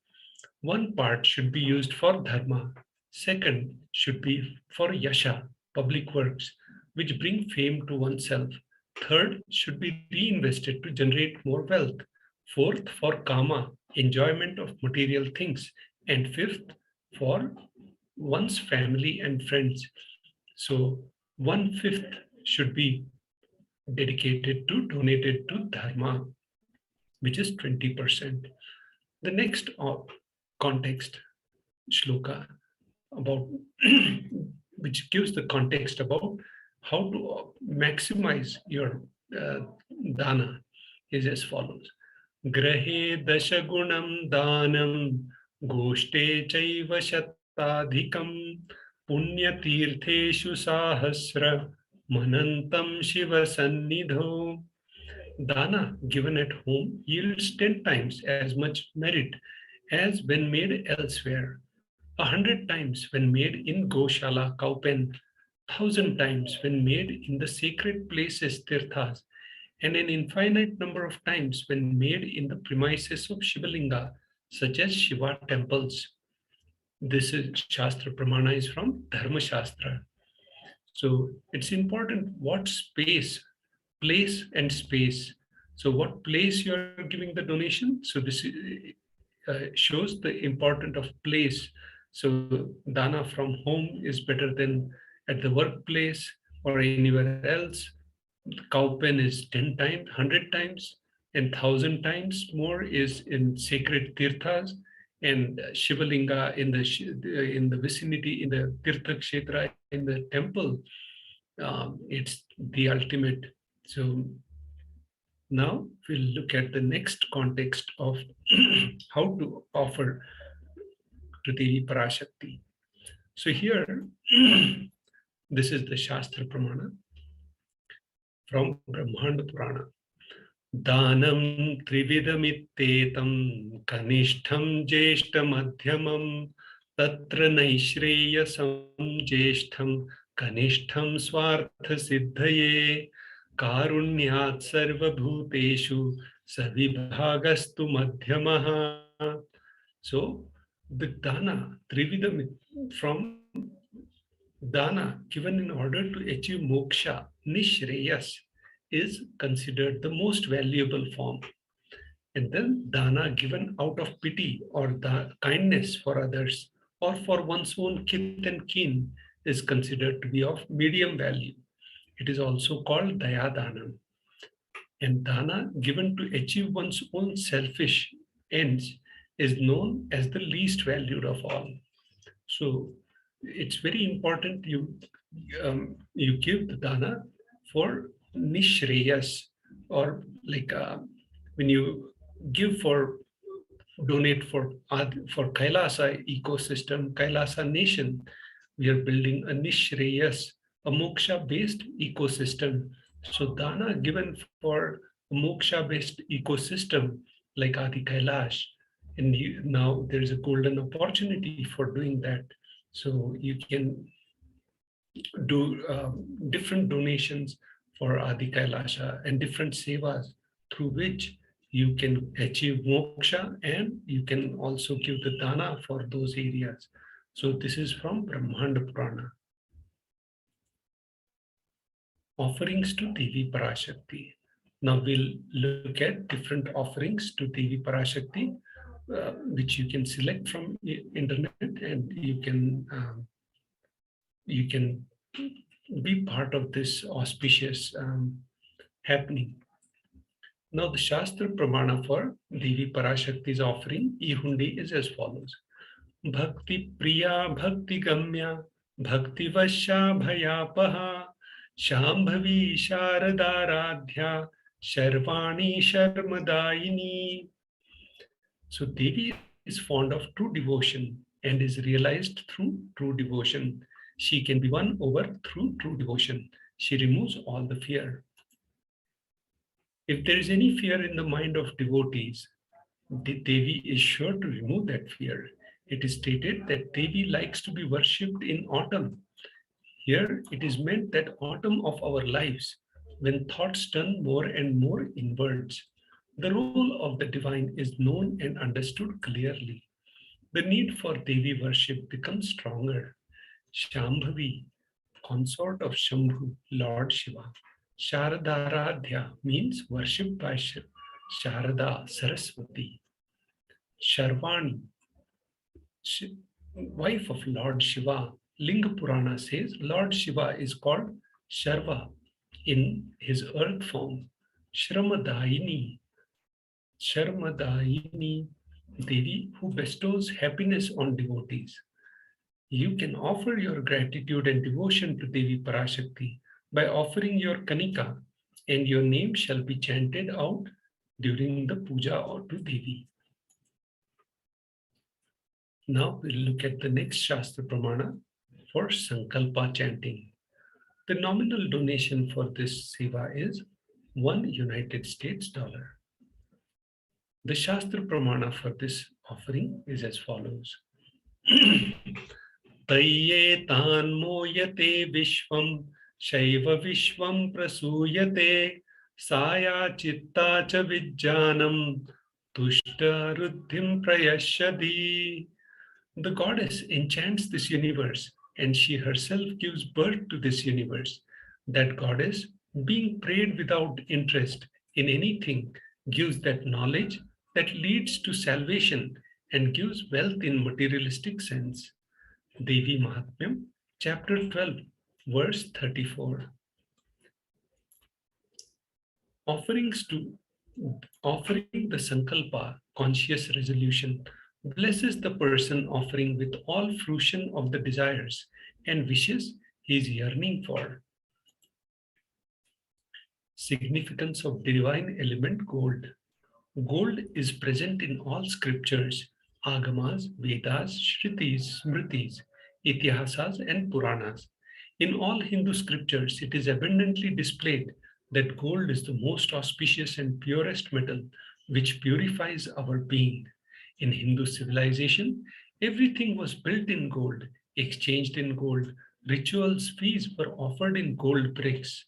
One part should be used for dharma. Second should be for yasha, public works, which bring fame to oneself. Third should be reinvested to generate more wealth. Fourth, for kama, enjoyment of material things. And fifth, for one's family and friends. So 1/5 should be donated to dharma, which is 20%. The next context shloka about which gives the context about how to maximize your dana is as follows. Grahe dashagunam danam goshte chaiva shatadhikam punyatirtheshu sahasra manantam shiva sannidho. Dana given at home yields 10 times as much merit as when made elsewhere, 100 times when made in Goshala, Kaupen, 1,000 times when made in the sacred places, tirthas, and an infinite number of times when made in the premises of Shivalinga, such as Shiva temples. This is Shastra Pramana is from Dharma Shastra. So it's important what space, place and space. So what place you are giving the donation. So this shows the importance of place. So dana from home is better than at the workplace or anywhere else. Kaupen is 10 times, 100 times, and 1,000 times more is in sacred tirthas, and Shivalinga in the vicinity, in the Tirtha Kshetra, in the temple. It's the ultimate. So now we'll look at the next context of how to offer to Devi Parashakti. So here, this is the Shastra Pramana from Brahmanda Purana. Danam trividamitetam kanishtham jeshtamadhyamam tatra naishreyasam jeshtham kanishtham swartha siddhaye karunyat sarvabhuteshu savibhagastu madhyamaha. So the dana, trividam, from dana given in order to achieve moksha, nishreyas, is considered the most valuable form. And then dana given out of pity or the kindness for others or for one's own kith and kin is considered to be of medium value. It is also called daya-danam. And dana given to achieve one's own selfish ends is known as the least valued of all. So it's very important you give the dana for nishreyas, or like when you give for donate for Kailasa ecosystem, Kailasa nation, we are building a nishreyas, a moksha based ecosystem. So dana given for a moksha based ecosystem like Adi Kailash, and now there is a golden opportunity for doing that. So you can do different donations for Adi Kailasha and different sevas through which you can achieve moksha, and you can also give the dana for those areas. So this is from Brahmanda Purana. Offerings to Devi Parashakti. Now we'll look at different offerings to Devi Parashakti, which you can select from internet, and you can be part of this auspicious happening. Now the Shastra Pramana for Devi Parashakti's offering, Ihundi, is as follows. Bhakti Priya Bhakti Gamya Bhakti Vasya Bhayapaha Shambhavi Sharadaradhya Sharvani Sharmadayini. So Devi is fond of true devotion and is realized through true devotion. She can be won over through true devotion. She removes all the fear. If there is any fear in the mind of devotees, Devi is sure to remove that fear. It is stated that Devi likes to be worshipped in autumn. Here it is meant that autumn of our lives, when thoughts turn more and more inwards, the role of the divine is known and understood clearly. The need for Devi worship becomes stronger. Shambhavi, consort of Shambhu, Lord Shiva. Sharadaradhya means worshipped by Sharada, Saraswati. Sharvani, wife of Lord Shiva. Linga Purana says Lord Shiva is called Sharva in his earth form. Shramadayini, Devi, who bestows happiness on devotees. You can offer your gratitude and devotion to Devi Parashakti by offering your kanika, and your name shall be chanted out during the puja or to Devi. Now we'll look at the next Shastra Pramana for Sankalpa chanting. The nominal donation for this seva is $1 United States. The Shastra Pramana for this offering is as follows. Tayye tan moyate vishvam shaiva vishvam prasuyate saya chitta cha vijjanam tushta ruddhim prayashadi. The goddess enchants this universe and she herself gives birth to this universe. That goddess, being prayed without interest in anything, gives that knowledge that leads to salvation and gives wealth in materialistic sense. Devi Mahatmyam, chapter 12, verse 34. Offering the Sankalpa, conscious resolution, blesses the person offering with all fruition of the desires and wishes he is yearning for. Significance of divine element gold. Gold is present in all scriptures, Agamas, Vedas, Shrutis, Smritis, Itihasas, and Puranas. In all Hindu scriptures, it is abundantly displayed that gold is the most auspicious and purest metal which purifies our being. In Hindu civilization, everything was built in gold, exchanged in gold. Rituals, fees were offered in gold bricks.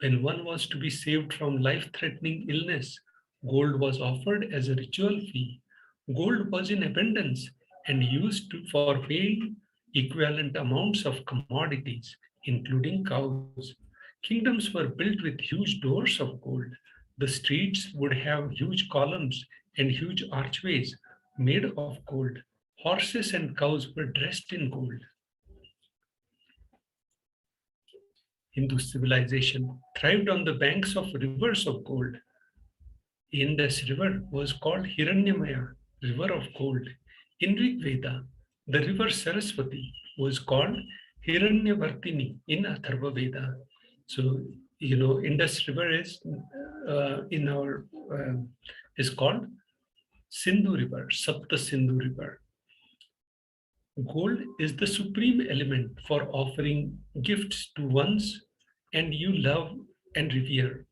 When one was to be saved from life-threatening illness, gold was offered as a ritual fee. Gold was in abundance and used for paying equivalent amounts of commodities, including cows. Kingdoms were built with huge doors of gold. The streets would have huge columns and huge archways made of gold. Horses and cows were dressed in gold. Hindu civilization thrived on the banks of rivers of gold. Indus River was called Hiranyamaya, river of gold. In Rig Veda, the river Saraswati was called Hiranyavartini in Atharva Veda. So, Indus River is is called Sindhu River, Sapta Sindhu River. Gold is the supreme element for offering gifts to ones and you love and revere.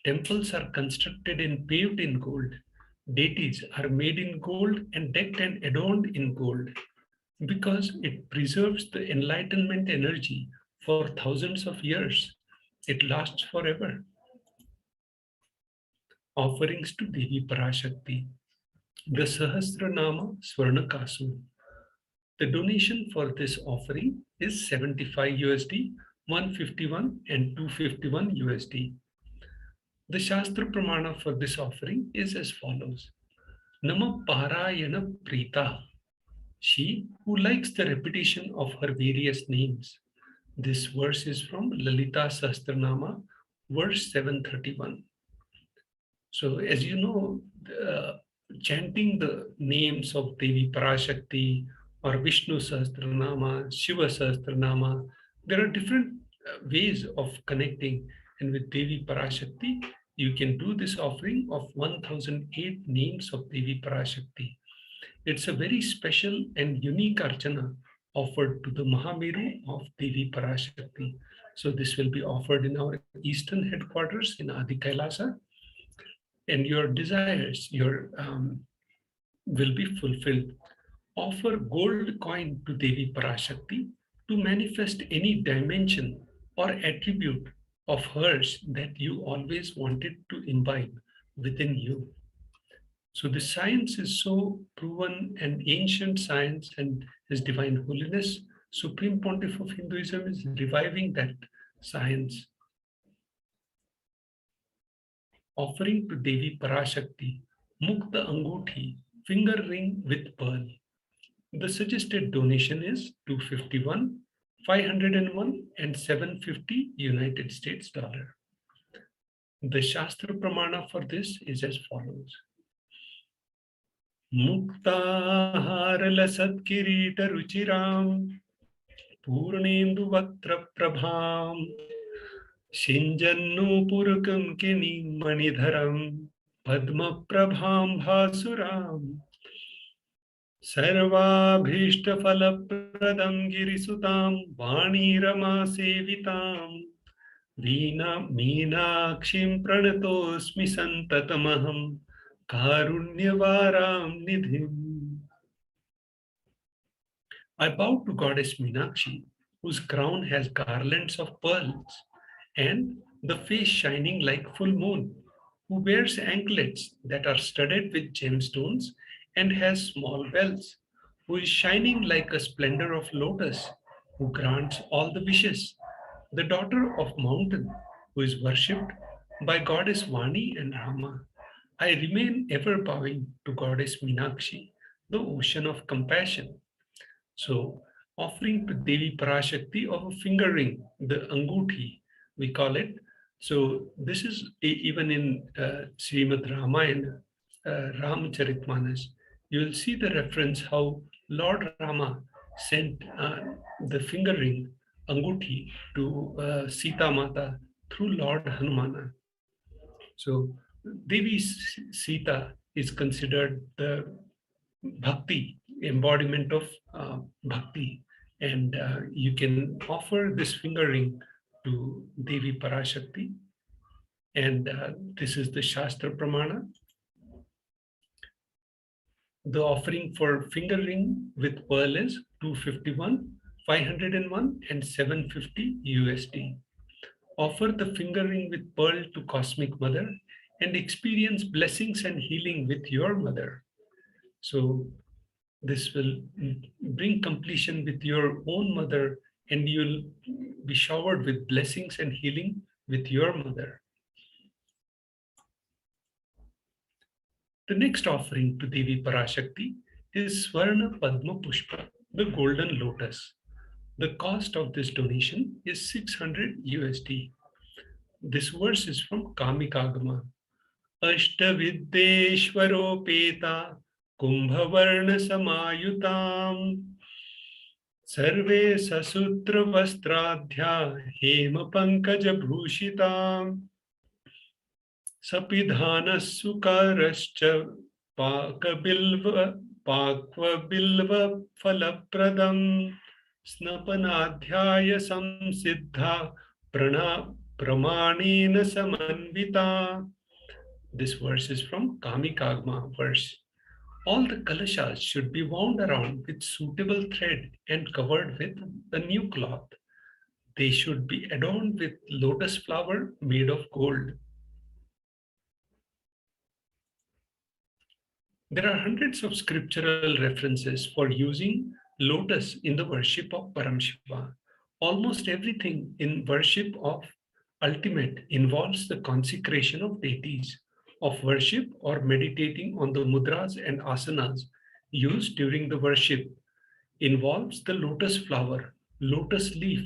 Temples are constructed and paved in gold. Deities are made in gold and decked and adorned in gold because it preserves the enlightenment energy for thousands of years. It lasts forever. Offerings to Devi Parashakti. The Sahasranama Swarnakasu. The donation for this offering is 75 USD, 151 and 251 USD. The Shastra Pramana for this offering is as follows. Nama Parayana Prita, she who likes the repetition of her various names. This verse is from Lalita Sahasranama, verse 731. So as you know, chanting the names of Devi Parashakti or Vishnu Sahasranama, Shiva Sahasranama, there are different ways of connecting. And with Devi Parashakti, you can do this offering of 1008 names of Devi Parashakti. It's a very special and unique archana offered to the Mahameru of Devi Parashakti. So this will be offered in our eastern headquarters in Adi KAILASA, and your desires will be fulfilled. Offer gold coin to Devi Parashakti to manifest any dimension or attribute of hers that you always wanted to imbibe within you. So the science is so proven and ancient science, and His Divine Holiness, Supreme Pontiff of Hinduism, is reviving that science. Offering to Devi Parashakti, Mukta Anguthi, finger ring with pearl. The suggested donation is $251, $501, and $750 United States dollar. The Shastra Pramana for this is as follows. Muktahara Satkirita Ruchiram Purnendu Vatra Prabham Shinjannu Purukam Kini Manidharam Padma Prabham Bhasuram Sarvabhishta Falapradam Girisutam Vani Rama Sevitam Veena Meenakshim Pranatosmi Santatamaham Karunyavaram Nidhim. I bow to Goddess Meenakshi, whose crown has garlands of pearls, and the face shining like full moon, who wears anklets that are studded with gemstones and has small bells, who is shining like a splendor of lotus, who grants all the wishes, the daughter of mountain, who is worshipped by Goddess Vani and Rama. I remain ever bowing to Goddess Meenakshi, the ocean of compassion. So, offering to Devi Parashakti of a finger ring, the anguthi, we call it. So, this is even in Srimad Ramayana, Ramcharitmanas. You will see the reference how Lord Rama sent the finger ring, anguthi, to Sita Mata through Lord Hanumana. So, Devi Sita is considered the bhakti, embodiment of bhakti. And you can offer this finger ring to Devi Parashakti. And this is the Shastra Pramana. The offering for finger ring with pearl is 251, 501, and 750 USD. Offer the finger ring with pearl to Cosmic Mother and experience blessings and healing with your mother. So this will bring completion with your own mother, and you'll be showered with blessings and healing with your mother. The next offering to Devi Parashakti is Swarna Padma Pushpa, the golden lotus. The cost of this donation is 600 USD. This verse is from Kamikagama. Ashtaviddeshwaropeta Kumbhavarna Samayutam Sarve Sasutra Vastradhya Hema Pankaja Bhushitam Sapidhana Sukarascha Pakva Bilva Falapradam Snapanadhyaya Samsiddha Pramanena Samanvita. This verse is from Kamikagma verse. All the kalashas should be wound around with suitable thread and covered with a new cloth. They should be adorned with lotus flower made of gold. There are hundreds of scriptural references for using lotus in the worship of Paramashiva. Almost everything in worship of ultimate involves the consecration of deities, of worship or meditating on the mudras and asanas used during the worship involves the lotus flower, lotus leaf,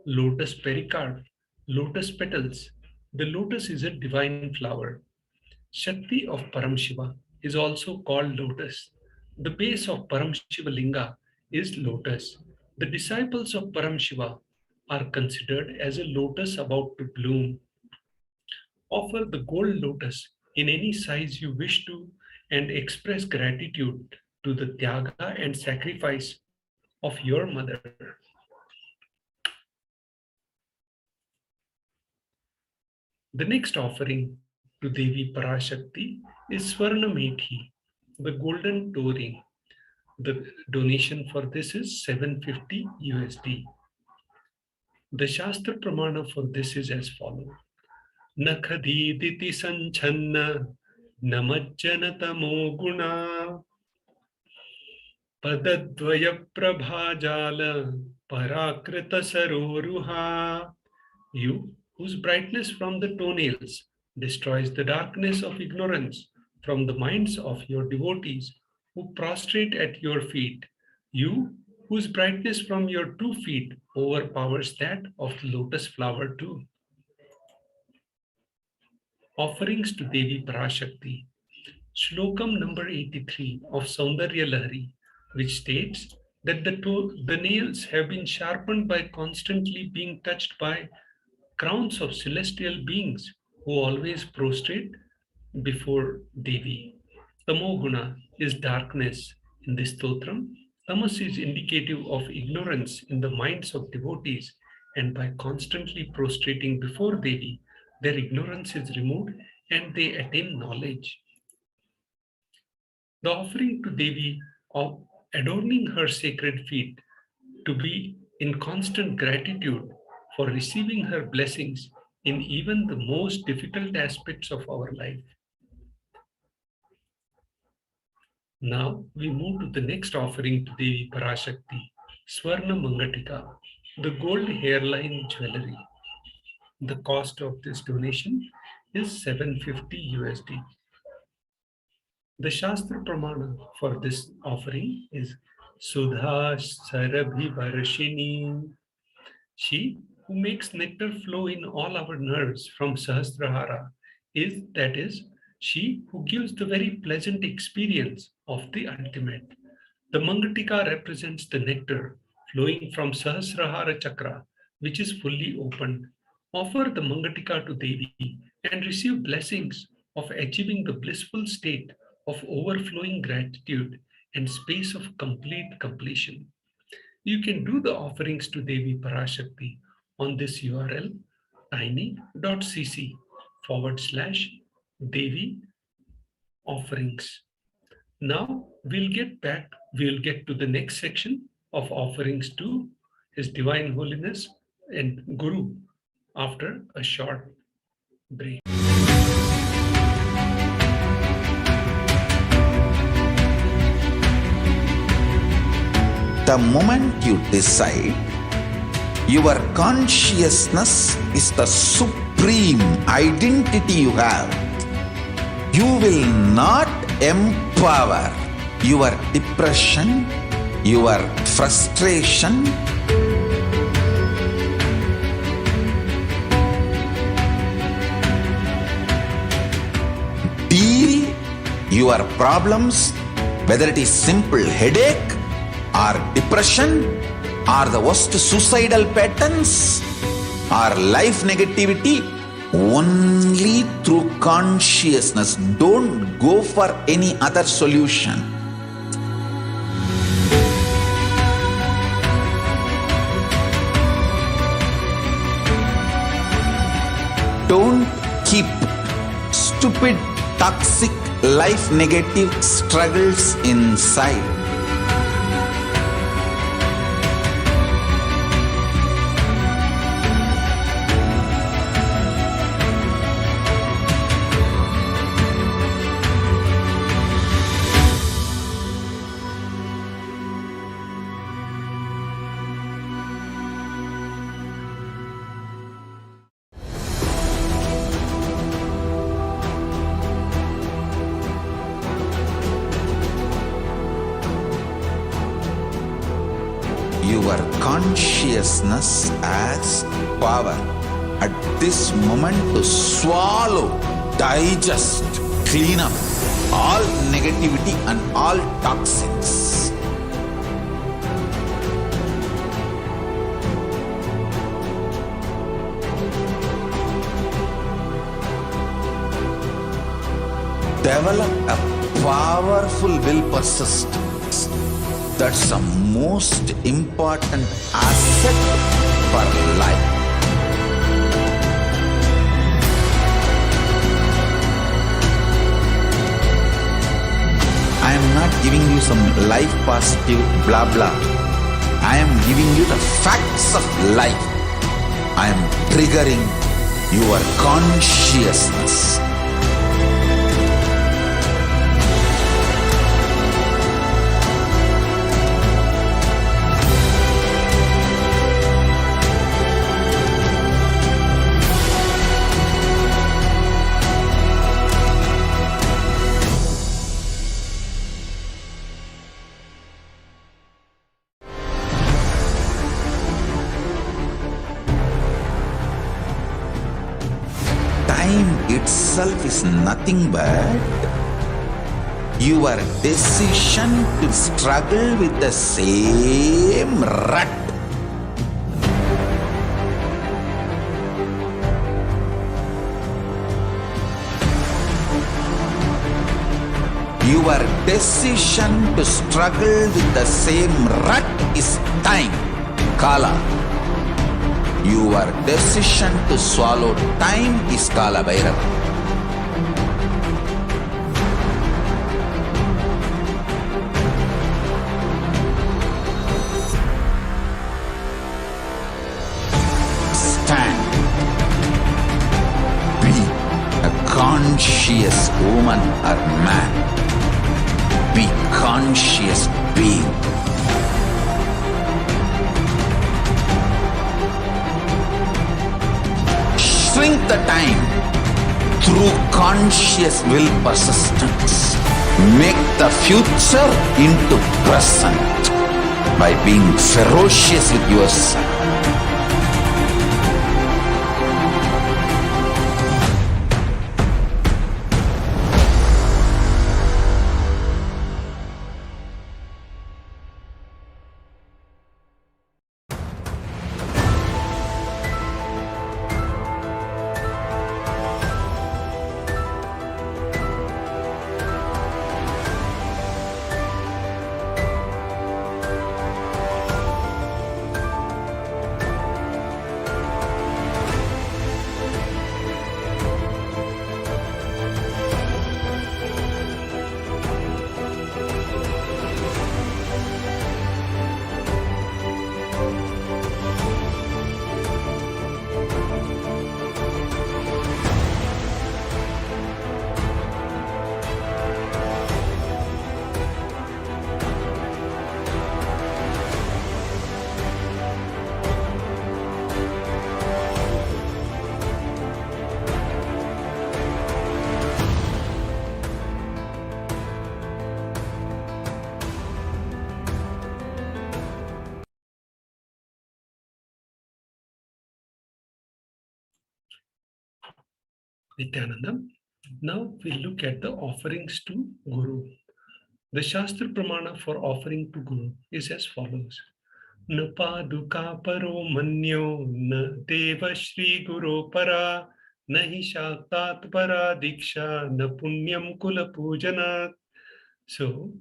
lotus pericarp, lotus petals. The lotus is a divine flower. Shakti of Paramashiva is also called lotus. The base of Paramashiva Linga is lotus. The disciples of Paramashiva are considered as a lotus about to bloom. Offer the gold lotus in any size you wish to and express gratitude to the tyaga and sacrifice of your mother. The next offering to Devi Parashakti is Swarna Methi, the golden toe ring. The donation for this is 750 USD. The Shastra Pramana for this is as follows. Nakhadiditi sanchanna namajjanatamo guna padadvaya prabhajala parakrita saroruha. You, whose brightness from the toenails destroys the darkness of ignorance from the minds of your devotees who prostrate at your feet. You, whose brightness from your 2 feet overpowers that of the lotus flower too. Offerings to Devi Parashakti. Shlokam number 83 of Saundarya Lahari, which states that the nails have been sharpened by constantly being touched by crowns of celestial beings who always prostrate before Devi. Tamoguna is darkness in this stotram. Tamas is indicative of ignorance in the minds of devotees, and by constantly prostrating before Devi, their ignorance is removed and they attain knowledge. The offering to Devi of adorning her sacred feet to be in constant gratitude for receiving her blessings in even the most difficult aspects of our life. Now we move to the next offering to Devi Parashakti, Swarna Mangatika, the gold hairline jewelry. The cost of this donation is $750 USD. The Shastra Pramana for this offering is Sudha Sarabhi Varashini. She who makes nectar flow in all our nerves from Sahasrahara that is, she who gives the very pleasant experience of the ultimate. The Mangatika represents the nectar flowing from Sahasrahara Chakra, which is fully opened. Offer the Mangatika to Devi and receive blessings of achieving the blissful state of overflowing gratitude and space of complete completion. You can do the offerings to Devi Parashakti on this URL, tiny.cc/Devi offerings. Now we'll get to the next section of offerings to His Divine Holiness and Guru after a short break. The moment you decide, your consciousness is the supreme identity you have. You will not empower your depression, your frustration, deal your problems, whether it is simple headache or depression or the worst suicidal patterns or life negativity, only through consciousness. Don't go for any other solution. Don't keep stupid, toxic, life negative struggles inside. Your consciousness has power at this moment to swallow, digest, clean up all negativity and all toxins. Develop a powerful will persistence. That's the most important asset for life. I am not giving you some life positive blah blah. I am giving you the facts of life. I am triggering your consciousness. Time itself is nothing but your decision to struggle with the same rut. Your decision to struggle with the same rut is time, Kala. Your decision to swallow time is Kala Bhairava. conscious woman or man. Be conscious being. Shrink the time through conscious will persistence. Make the future into present by being ferocious with yourself. Nithyananda. Now we look at the offerings to Guru. The Shastra Pramana for offering to Guru is as follows. Na paduka paro manyo na deva shri guru para nahi shaktat para diksha na punyam kula pujanat. So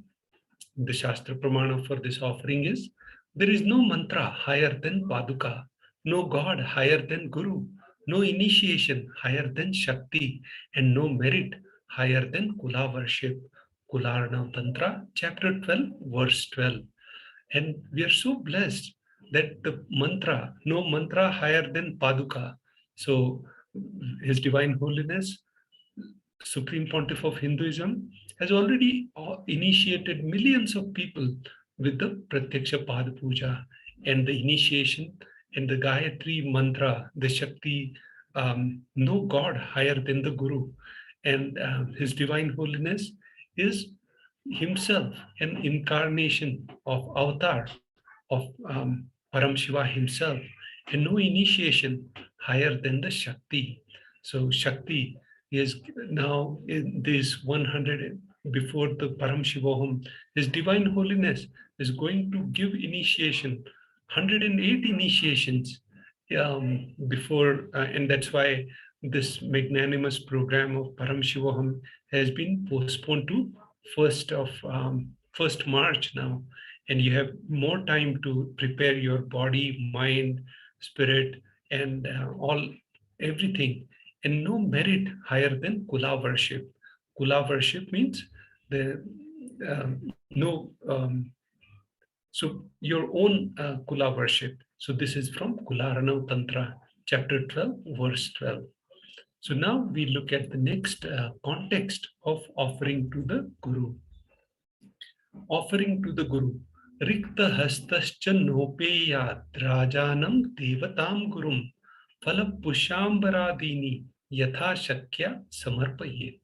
the Shastra Pramana for this offering is, there is no mantra higher than paduka, no God higher than Guru, no initiation higher than Shakti, and no merit higher than Kula worship. Kularna Tantra, chapter 12, verse 12. And we are so blessed that the mantra, no mantra higher than Paduka. So His Divine Holiness, Supreme Pontiff of Hinduism, has already initiated millions of people with the Pratyaksha Pada Puja and the initiation and the Gayatri mantra, the Shakti, no God higher than the Guru. And His Divine Holiness is himself an incarnation of avatar of Paramashiva himself, and no initiation higher than the Shakti. So Shakti is now in this 100 before the Paramashivoham. His Divine Holiness is going to give initiation, 108 initiations before, and that's why this magnanimous program of Paramashivoham has been postponed to 1st March now, and you have more time to prepare your body, mind, spirit, and everything, and no merit higher than Kula worship. Kula worship means the so your own Kula worship. So this is from Kularana Tantra, chapter 12, verse 12. So now we look at the next context of offering to the Guru. Offering to the Guru. Rikta hastascha nopeyat rajanam devatam gurum phala pushambaradini yatha shakya samarpayet.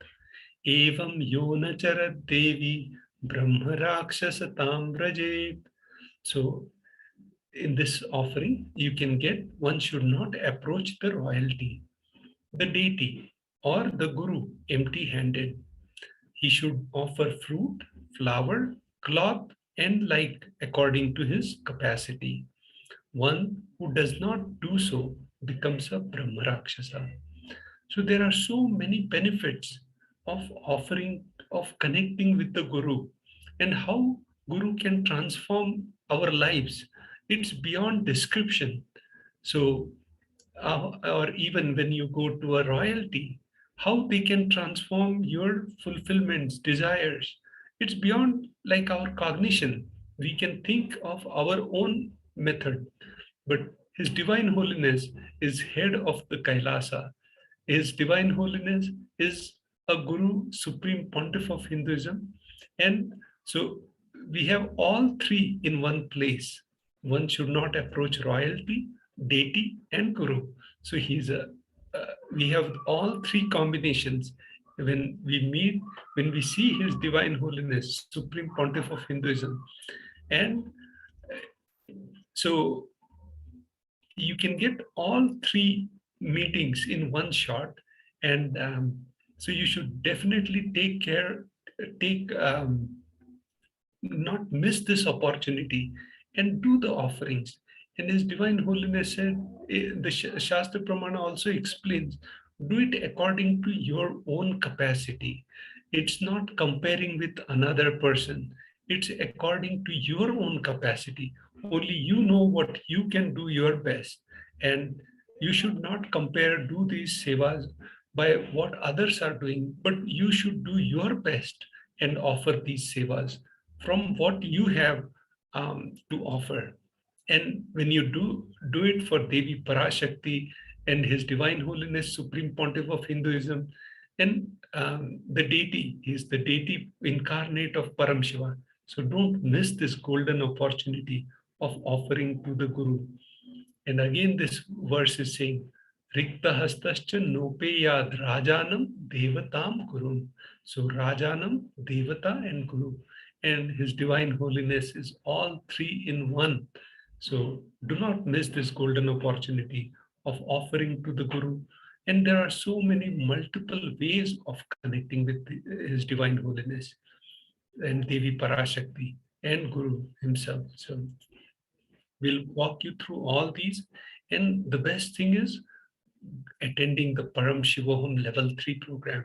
Evam yona charat devi brahma rakshasatam brajet. So in this offering, you can get, one should not approach the royalty, the deity, or the Guru empty-handed. He should offer fruit, flower, cloth, and like according to his capacity. One who does not do so becomes a Brahma Rakshasa. So there are so many benefits of offering, of connecting with the Guru, and how Guru can transform our lives. It's beyond description. So or even when you go to a royalty, how they can transform your fulfillments, desires. It's beyond like our cognition. We can think of our own method, but His Divine Holiness is head of the KAILASA, His Divine Holiness is a Guru, Supreme Pontiff of Hinduism. And so we have all three in one place. One should not approach royalty, deity, and Guru. So we have all three combinations. When we meet, when we see His Divine Holiness, Supreme Pontiff of Hinduism, and so you can get all three meetings in one shot, and so you should definitely not miss this opportunity and do the offerings. And His Divine Holiness said, the Shastra Pramana also explains, do it according to your own capacity. It's not comparing with another person. It's according to your own capacity. Only you know what you can do your best. And you should not do these sevas by what others are doing, but you should do your best and offer these sevas from what you have to offer. And when you do it for Devi Parashakti and His Divine Holiness, Supreme Pontiff of Hinduism, and the deity, he is the deity incarnate of Paramashiva. So don't miss this golden opportunity of offering to the Guru. And again, this verse is saying, Rikta hastascha nopeyad rajanam devatam gurun. So rajanam, devata, and guru. And His Divine Holiness is all three in one. So do not miss this golden opportunity of offering to the Guru. And there are so many multiple ways of connecting with His Divine Holiness and Devi Parashakti and Guru himself. So we'll walk you through all these. And the best thing is attending the Paramashivoham Level 3 program.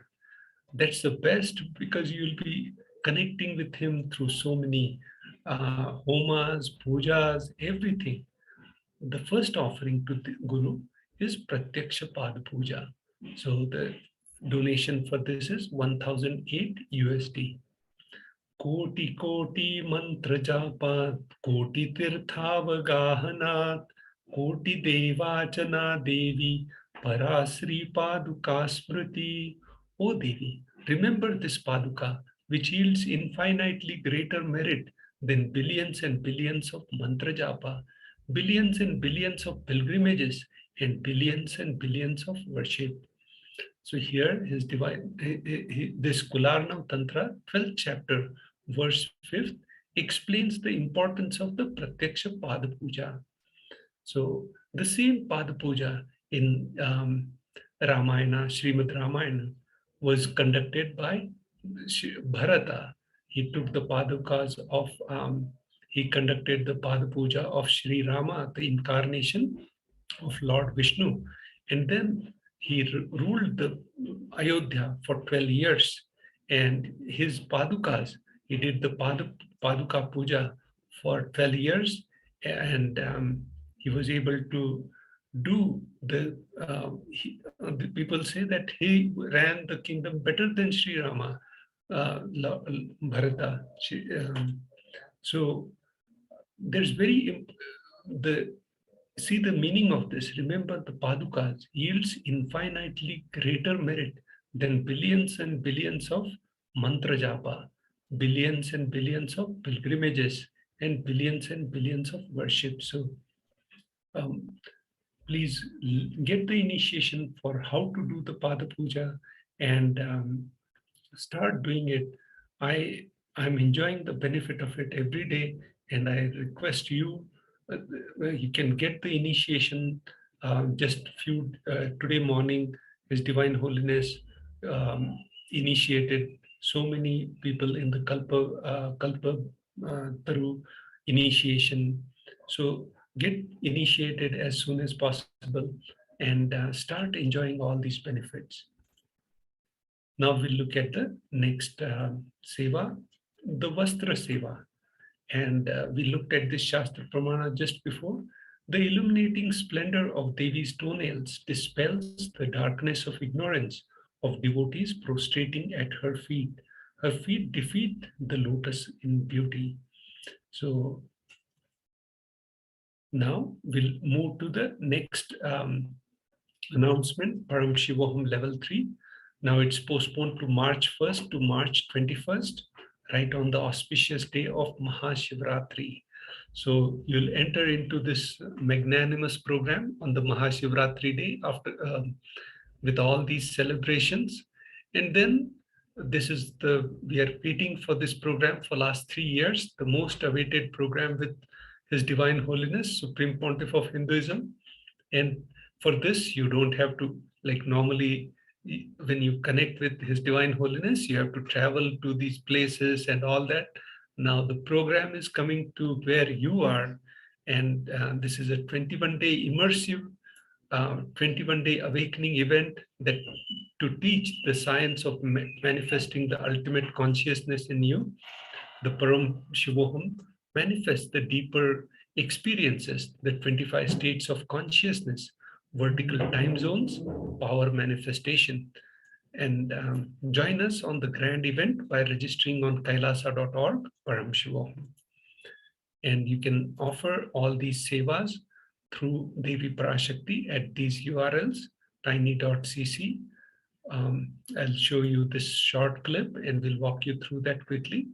That's the best, because you'll be connecting with him through so many homas, pujas, everything. The first offering to the Guru is Pratyaksha Pad Puja. So the donation for this is 1008 USD. Koti Koti Mantra Japa, Koti Tirthavaгаhanat, Koti Devachana Devi, Parasri Paduka Smriti. O Devi, remember this Paduka, which yields infinitely greater merit than billions and billions of mantra japa, billions and billions of pilgrimages, and billions of worship. So here His divine, this Kularnav Tantra, 12th chapter, verse 5th, explains the importance of the Pratyaksha Pada Puja. So the same Pada Puja in Ramayana, Srimad Ramayana, was conducted by Bharata. He took the Padukas of, he conducted the Pada Puja of Sri Rama, the incarnation of Lord Vishnu. And then he ruled the Ayodhya for 12 years. And his Padukas, he did the Paduka Puja for 12 years. And he was able to do the people say that he ran the kingdom better than Sri Rama, Bharata. So there's see the meaning of this. Remember, the Padukas yields infinitely greater merit than billions and billions of mantra japa, billions and billions of pilgrimages, and billions of worship. So please get the initiation for how to do the Pada Puja and start doing it. I'm enjoying the benefit of it every day, and I request you, you can get the initiation just today morning. His Divine Holiness initiated so many people in the Kalpa Taru initiation. So get initiated as soon as possible and start enjoying all these benefits. Now we'll look at the next seva, the Vastra Seva. And we looked at this Shastra Pramana just before. The illuminating splendor of Devi's toenails dispels the darkness of ignorance of devotees prostrating at her feet. Her feet defeat the lotus in beauty. So now we'll move to the next announcement, Paramashivoham level 3. Now it's postponed to March 1st to March 21st, right on the auspicious day of Mahashivratri. So you'll enter into this magnanimous program on the Mahashivratri day after with all these celebrations. And then we are waiting for this program for last 3 years, the most awaited program with His Divine Holiness, Supreme Pontiff of Hinduism. And for this, you don't have to, like normally, when you connect with His Divine Holiness, you have to travel to these places and all that. Now the program is coming to where you are, and this is a 21-day immersive, 21-day awakening event that to teach the science of manifesting the ultimate consciousness in you. The Paramashivoham manifests the deeper experiences, the 25 states of consciousness, vertical time zones, power manifestation. And join us on the grand event by registering on kailasa.org, Paramashivoham. And you can offer all these sevas through Devi Parashakti at these URLs, tiny.cc. I'll show you this short clip and we'll walk you through that quickly.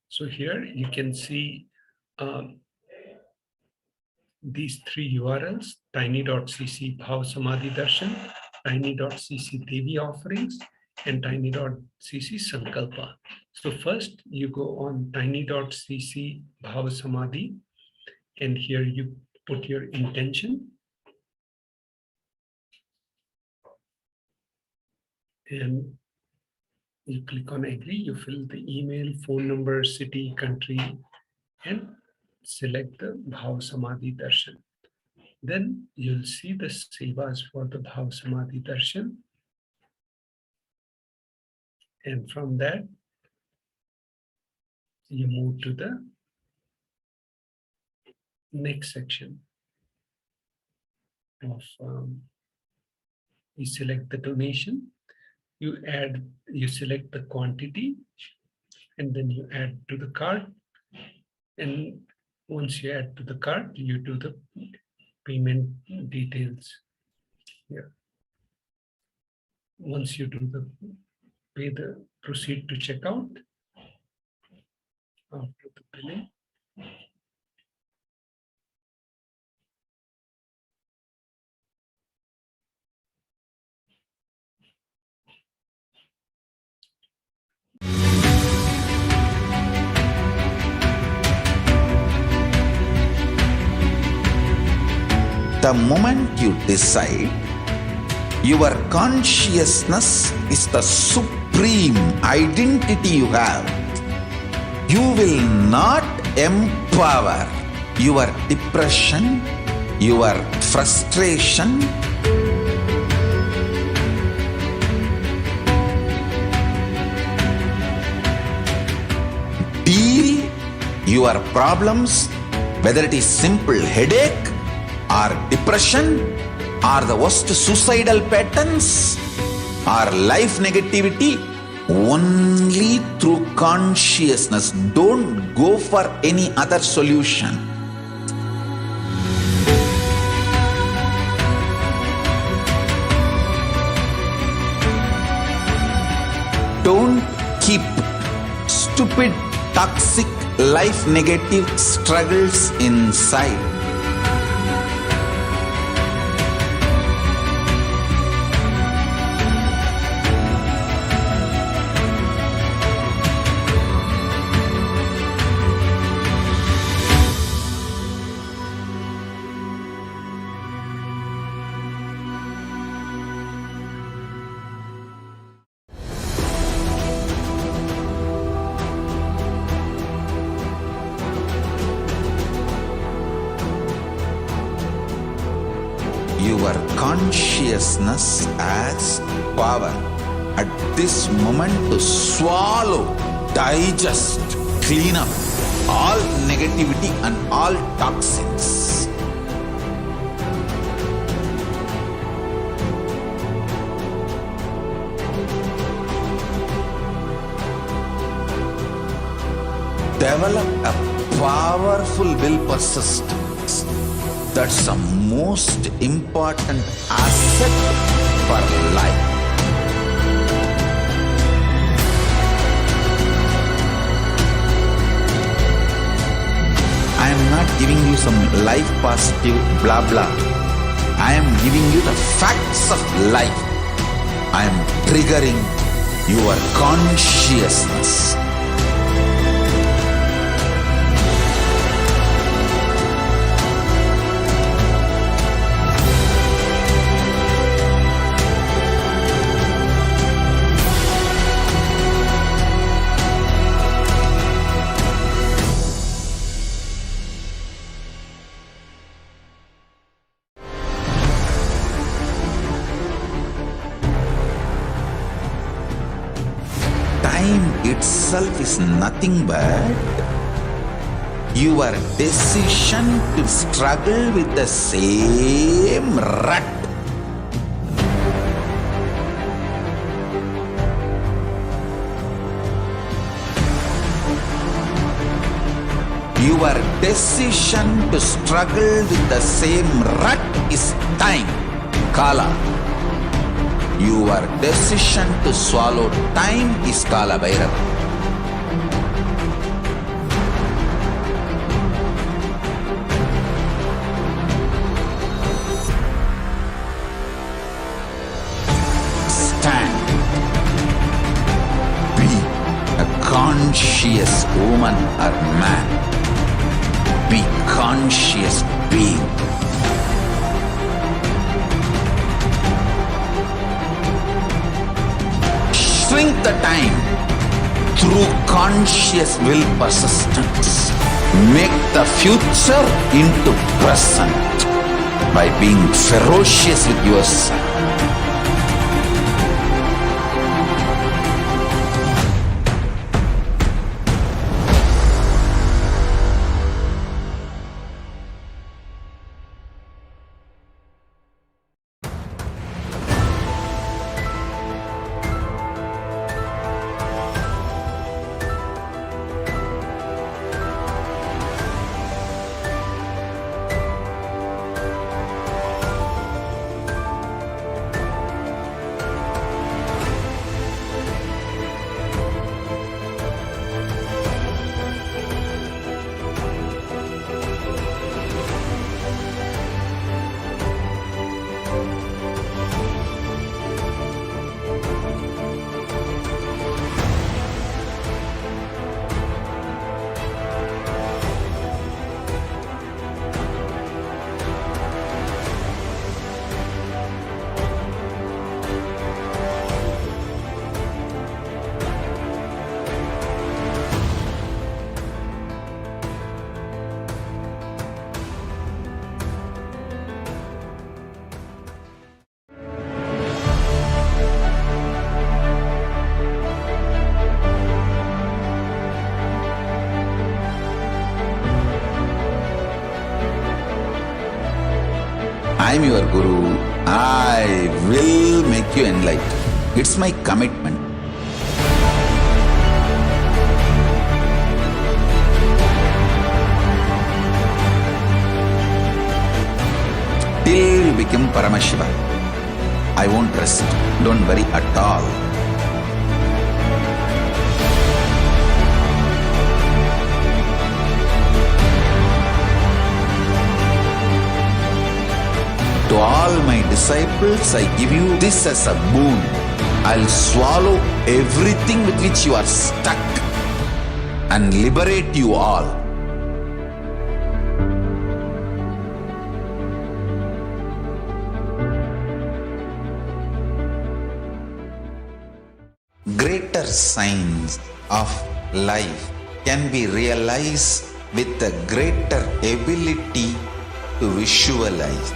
So here you can see these 3 URLs, tiny.cc Bhav Samadhi Darshan, tiny.cc Devi Offerings, and tiny.cc Sankalpa. So first you go on tiny.cc Bhav Samadhi, and here you put your intention. And you click on agree, you fill the email, phone number, city, country, and select the Bhav Samadhi Darshan. Then you'll see the sevas for the Bhav Samadhi Darshan. And from that, you move to the next section of, you select the donation, you select the quantity, and then you add to the cart. And once you add to the cart, you do the payment details here. Once you do the proceed to checkout after the billing. The moment you decide, your consciousness is the supreme identity you have. You will not empower your depression, your frustration, deal your problems, whether it is simple headache or depression or the worst suicidal patterns or life negativity, only through consciousness. Don't go for any other solution. Don't keep stupid, toxic, life negative struggles inside. Your consciousness has power at this moment to swallow, digest, clean up all negativity and all toxins. Develop a powerful will persistence. That's the most important asset for life. I am not giving you some life positive blah blah. I am giving you the facts of life. I am triggering your consciousness. Time itself is nothing but your decision to struggle with the same rut. Your decision to struggle with the same rut is time, Kala. Your decision to swallow time is Kala Bhairava. Stand. Be a conscious woman or man. Be conscious being. Shrink the time through conscious will persistence. Make the future into present by being ferocious with yourself. I am your Guru. I will make you enlightened. It's my commitment. Till you become Paramashiva, I won't rest. Don't worry at all. To all my disciples, I give you this as a boon. I'll swallow everything with which you are stuck and liberate you all. Greater signs of life can be realized with a greater ability to visualize.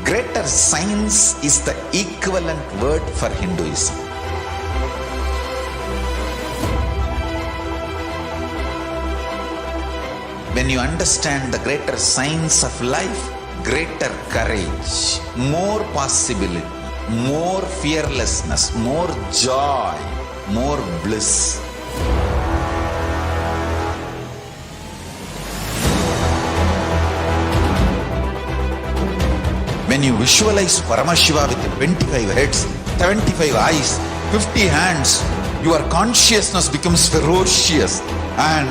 Greater science is the equivalent word for Hinduism. When you understand the greater science of life, greater courage, more possibility, more fearlessness, more joy, more bliss. When you visualize Paramashiva with 25 heads, 75 eyes, 50 hands, your consciousness becomes ferocious, and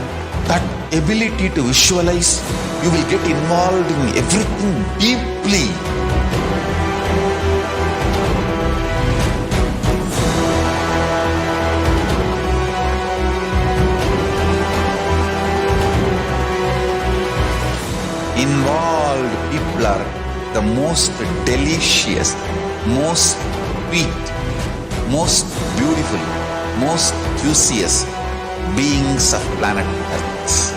that ability to visualize, you will get involved in everything deeply. Involved people are the most delicious, most sweet, most beautiful, most juiciest beings of planet Earth.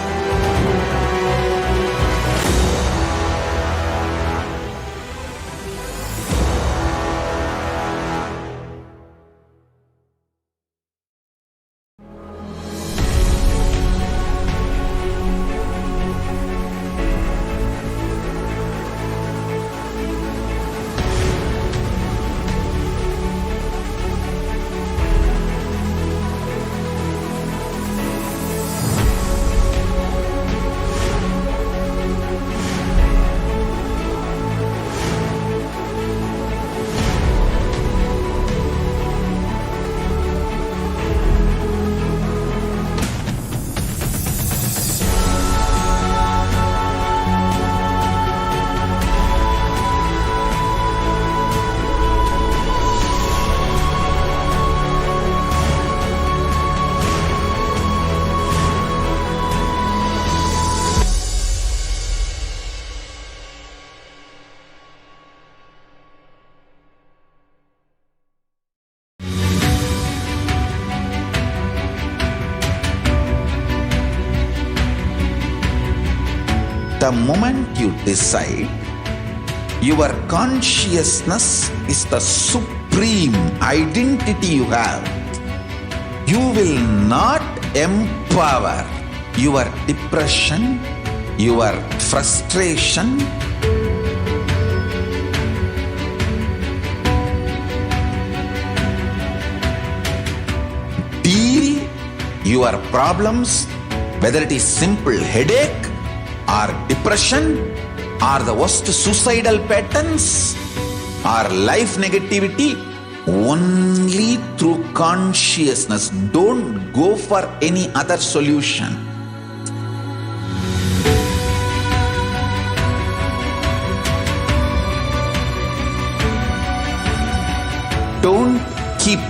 The moment you decide, your consciousness is the supreme identity you have. You will not empower your depression, your frustration, deal your problems, whether it is simple headache or depression or the worst suicidal patterns or life negativity, only through consciousness. Don't go for any other solution. Don't keep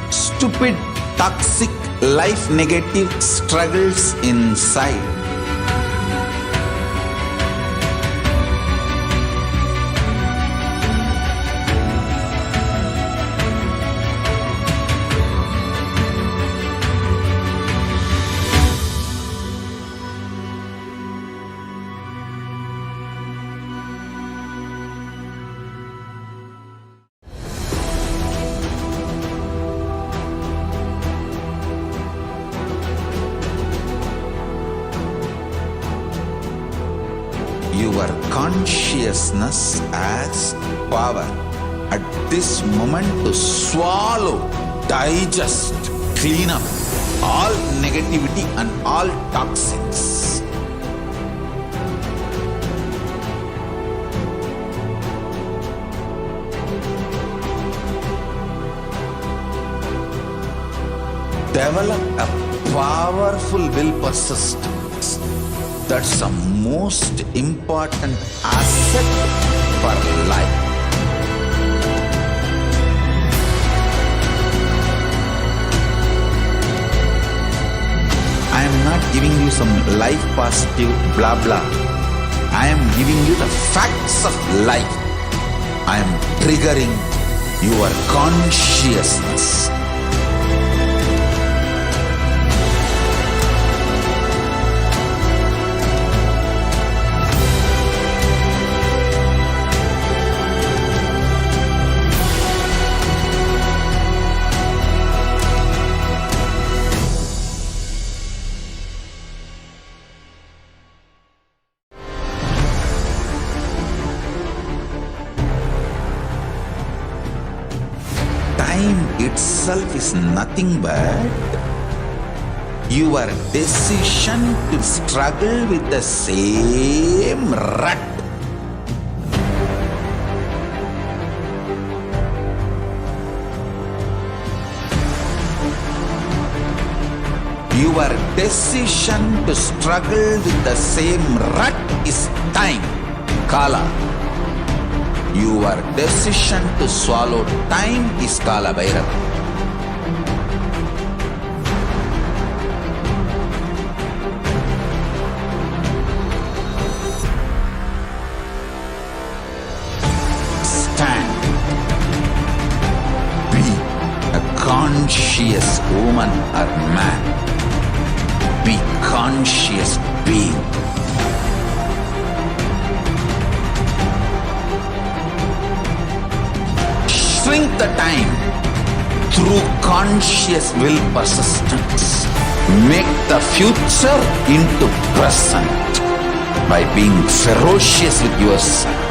stupid, toxic, life negative struggles inside. Your consciousness has power at this moment to swallow, digest, clean up all negativity and all toxins. Develop a powerful will persistence. That's the most important asset for life. I am not giving you some life positive blah blah. I am giving you the facts of life. I am triggering your consciousness. itself is nothing but your decision to struggle with the same rut. Your decision to struggle with the same rut is time, Kala. Your decision to swallow time is Kala Bhairava. Stand. Be a conscious woman or man. Be conscious being. Shrink the time through conscious will persistence. Make the future into present by being ferocious with yourself.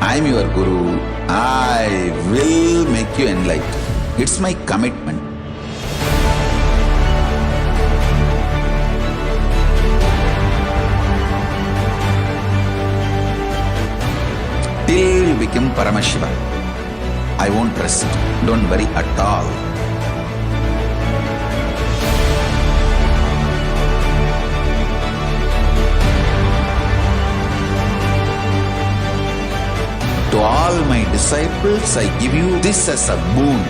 I am your Guru. I will make you enlightened. It's my commitment. Till you become Paramashiva, I won't rest. Don't worry at all. To all my disciples, I give you this as a boon.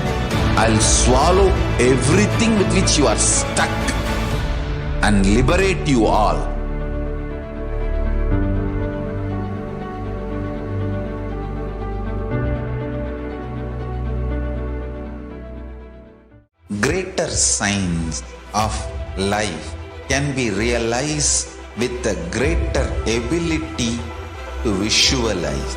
I'll swallow everything with which you are stuck and liberate you all. Greater signs of life can be realized with a greater ability to visualize.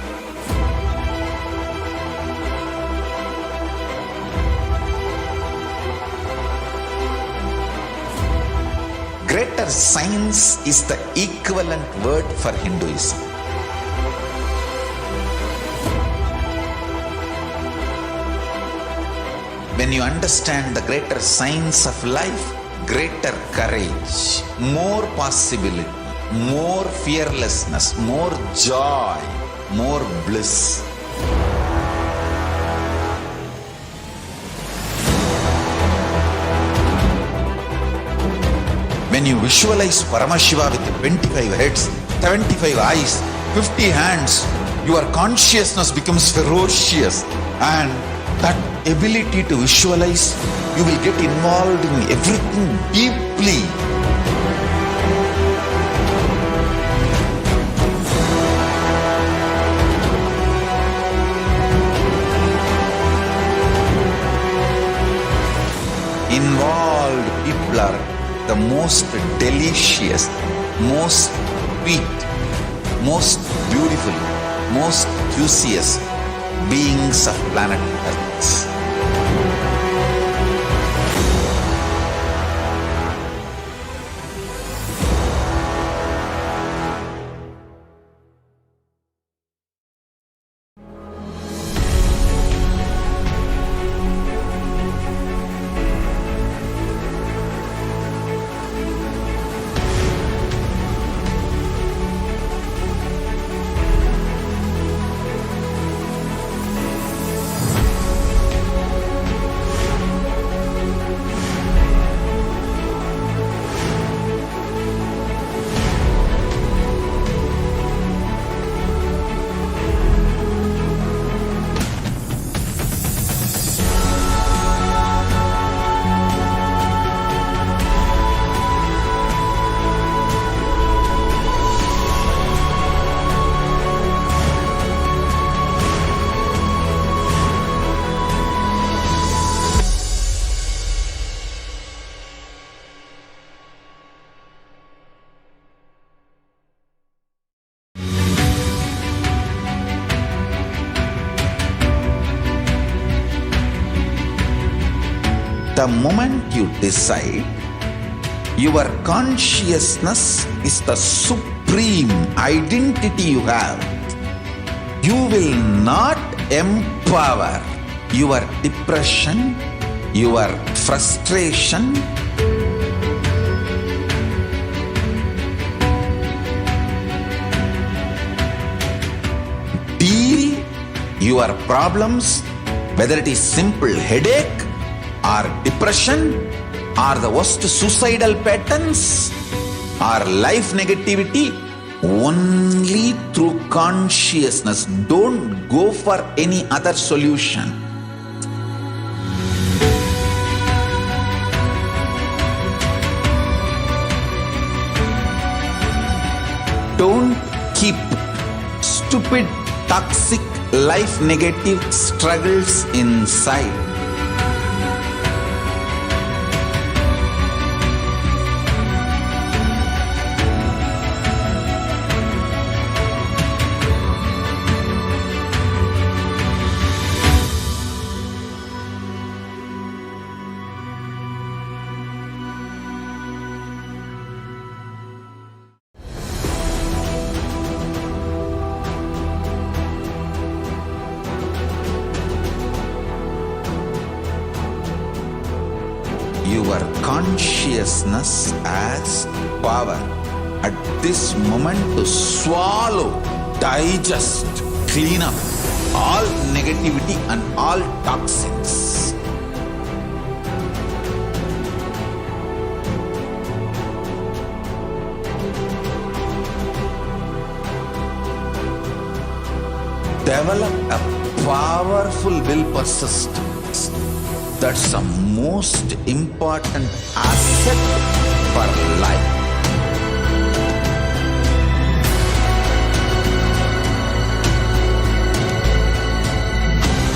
Greater science is the equivalent word for Hinduism. When you understand the greater science of life, greater courage, more possibility, more fearlessness, more joy, more bliss. When you visualize Paramashiva with 25 heads, 75 eyes, 50 hands, your consciousness becomes ferocious, and that ability to visualize, you will get involved in everything deeply. Involved people are the most delicious, most sweet, most beautiful, most curious beings of planet Earth. The moment you decide, your consciousness is the supreme identity you have. You will not empower your depression, your frustration, deal your problems, whether it is simple headache or depression or the worst suicidal patterns or life negativity, only through consciousness. Don't go for any other solution. Don't keep stupid, toxic, life negative struggles inside. Your consciousness has power at this moment to swallow, digest, clean up all negativity and all toxins. Develop a powerful will persistence. That's the most important asset for life.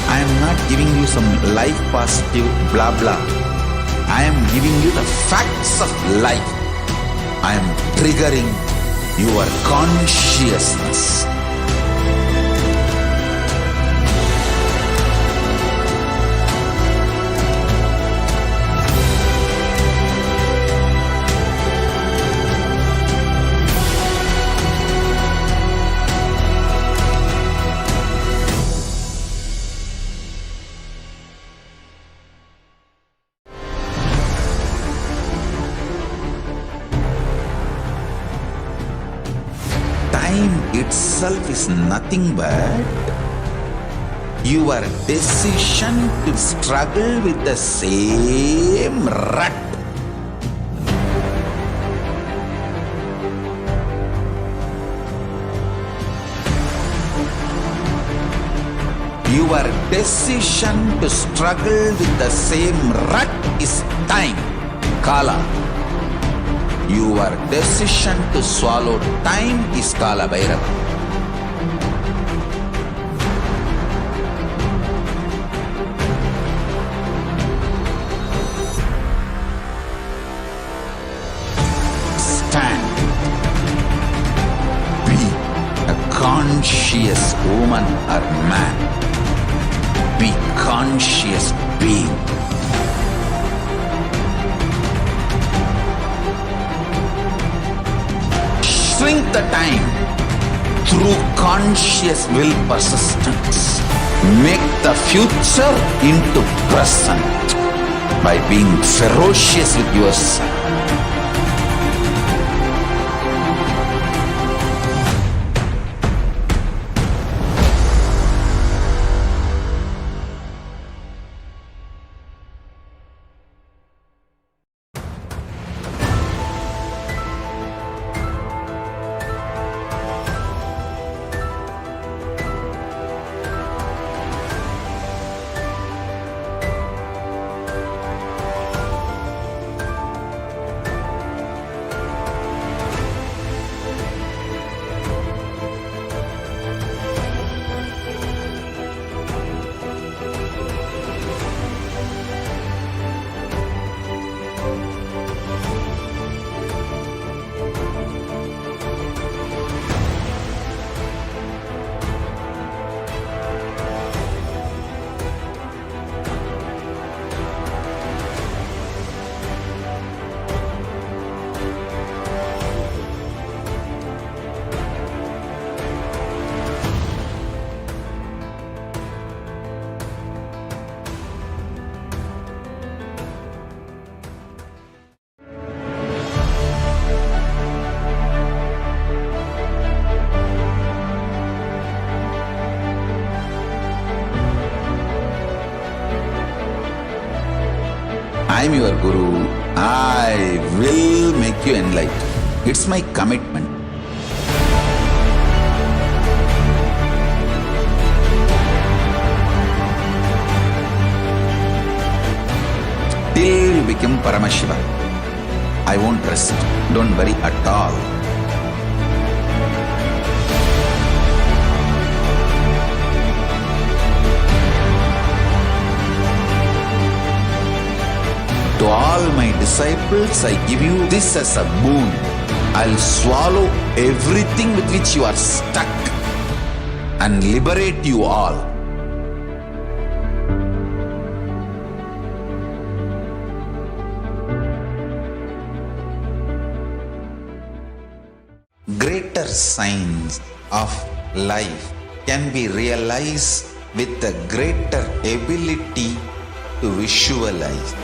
I am not giving you some life positive blah blah. I am giving you the facts of life. I am triggering your consciousness. Time itself is nothing but your decision to struggle with the same rut. Your decision to struggle with the same rut is time, Kala. Your decision to swallow time is Kala Bhairava. Stand. Be a conscious woman or man. Be conscious being. Shrink the time through conscious will persistence. Make the future into present by being ferocious with yourself. make you enlightened. It's my commitment. Till you become Paramashiva, I won't rest. Don't worry at all. To all my disciples, I give you this as a boon. I'll swallow everything with which you are stuck and liberate you all. Greater signs of life can be realized with a greater ability to visualize.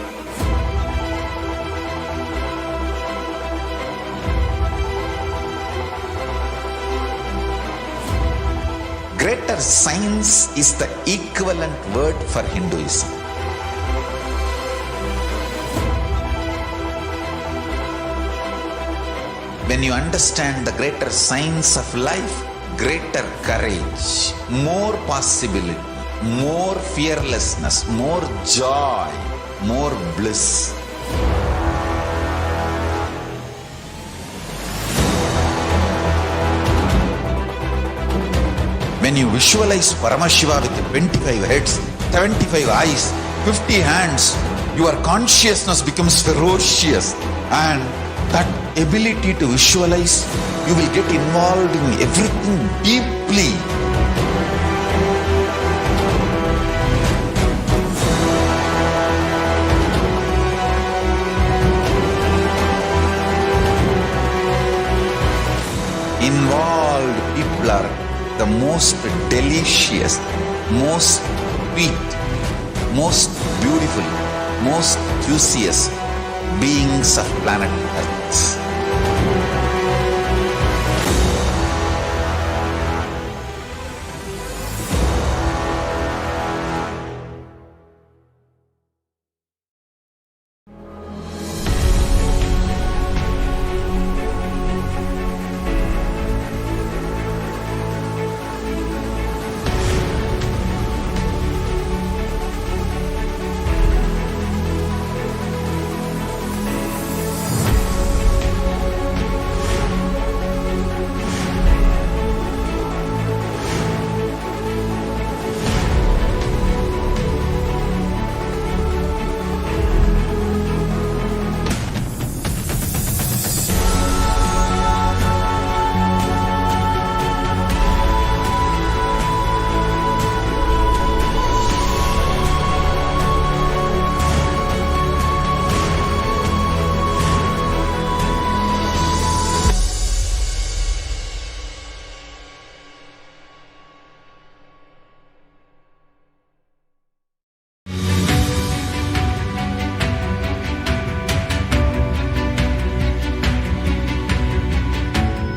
Greater science is the equivalent word for Hinduism. When you understand the greater science of life, greater courage, more possibility, more fearlessness, more joy, more bliss. When you visualize Paramashiva with 25 heads, 75 eyes, 50 hands, your consciousness becomes ferocious, and that ability to visualize, you will get involved in everything deeply. Involved people are the most delicious, most sweet, most beautiful, most juiciest beings of planet Earth.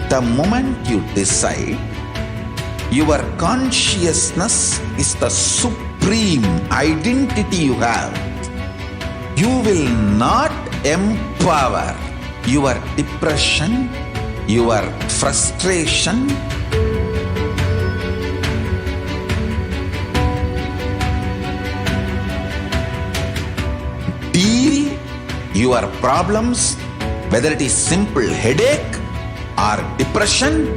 The moment you decide, your consciousness is the supreme identity you have. You will not empower your depression, your frustration, deal your problems, whether it is simple headache or depression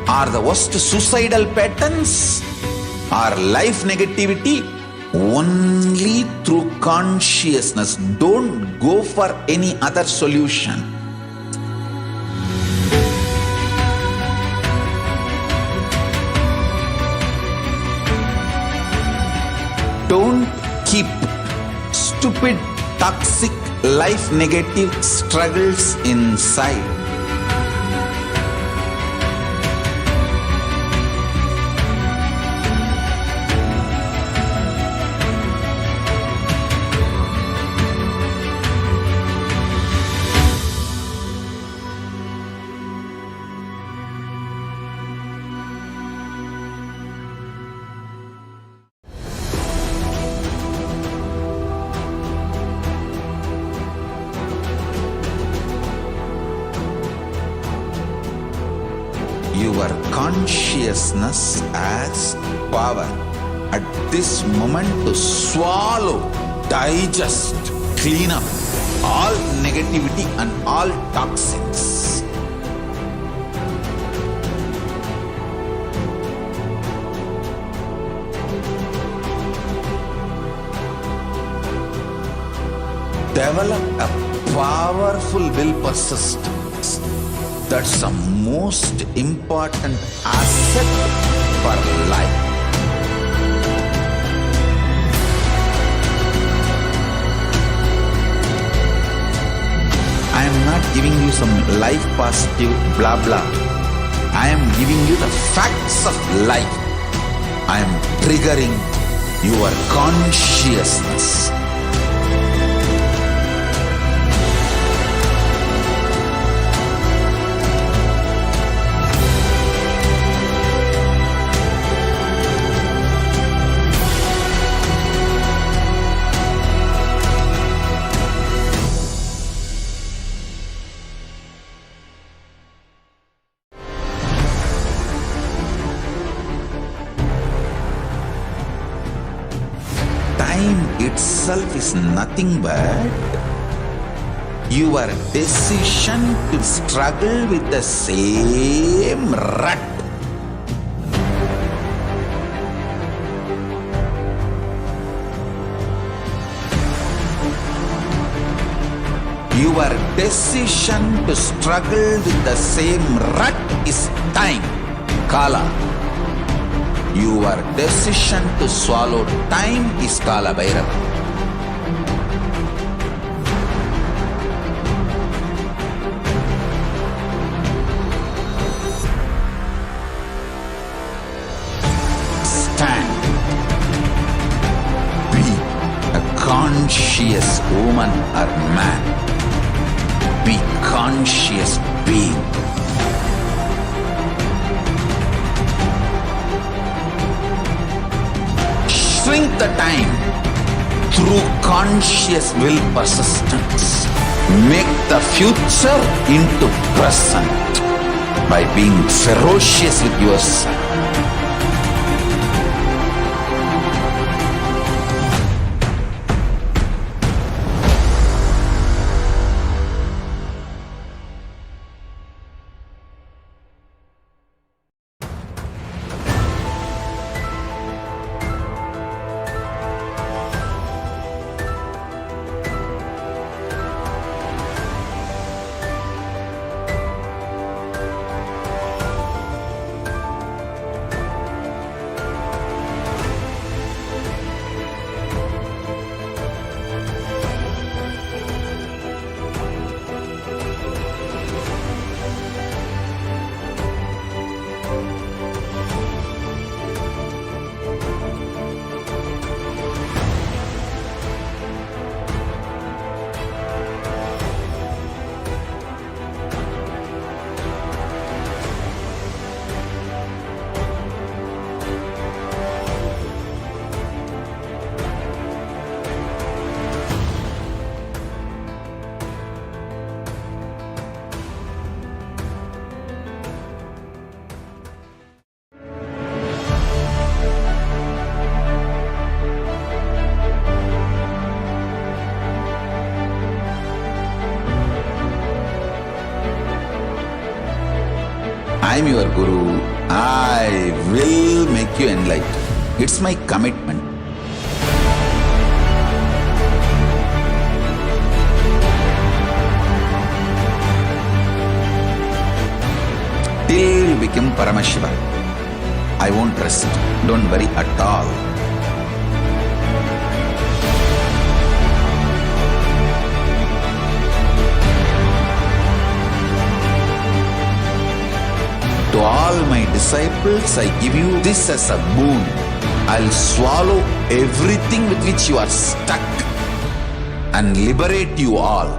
or the worst suicidal patterns or life negativity, only through consciousness. Don't go for any other solution. Don't keep stupid, toxic, life negative struggles inside. your consciousness has power at this moment to swallow, digest, clean up all negativity and all toxins. Develop a powerful will persistence. That's the most important asset for life. I am not giving you some life positive blah blah. I am giving you the facts of life. I am triggering your consciousness. Time itself is nothing but your decision to struggle with the same rut. Your decision to struggle with the same rut is time, Kala. Your decision to swallow time is Kala Bhairava. Stand. Be a conscious woman or man. Be conscious being. Shrink the time through conscious will persistence. Make the future into present by being ferocious with yourself. I am your Guru. I will make you enlightened. It's my commitment. Till you become Paramashiva, I won't rest. Don't worry at all. To all my disciples, I give you this as a boon. I'll swallow everything with which you are stuck and liberate you all.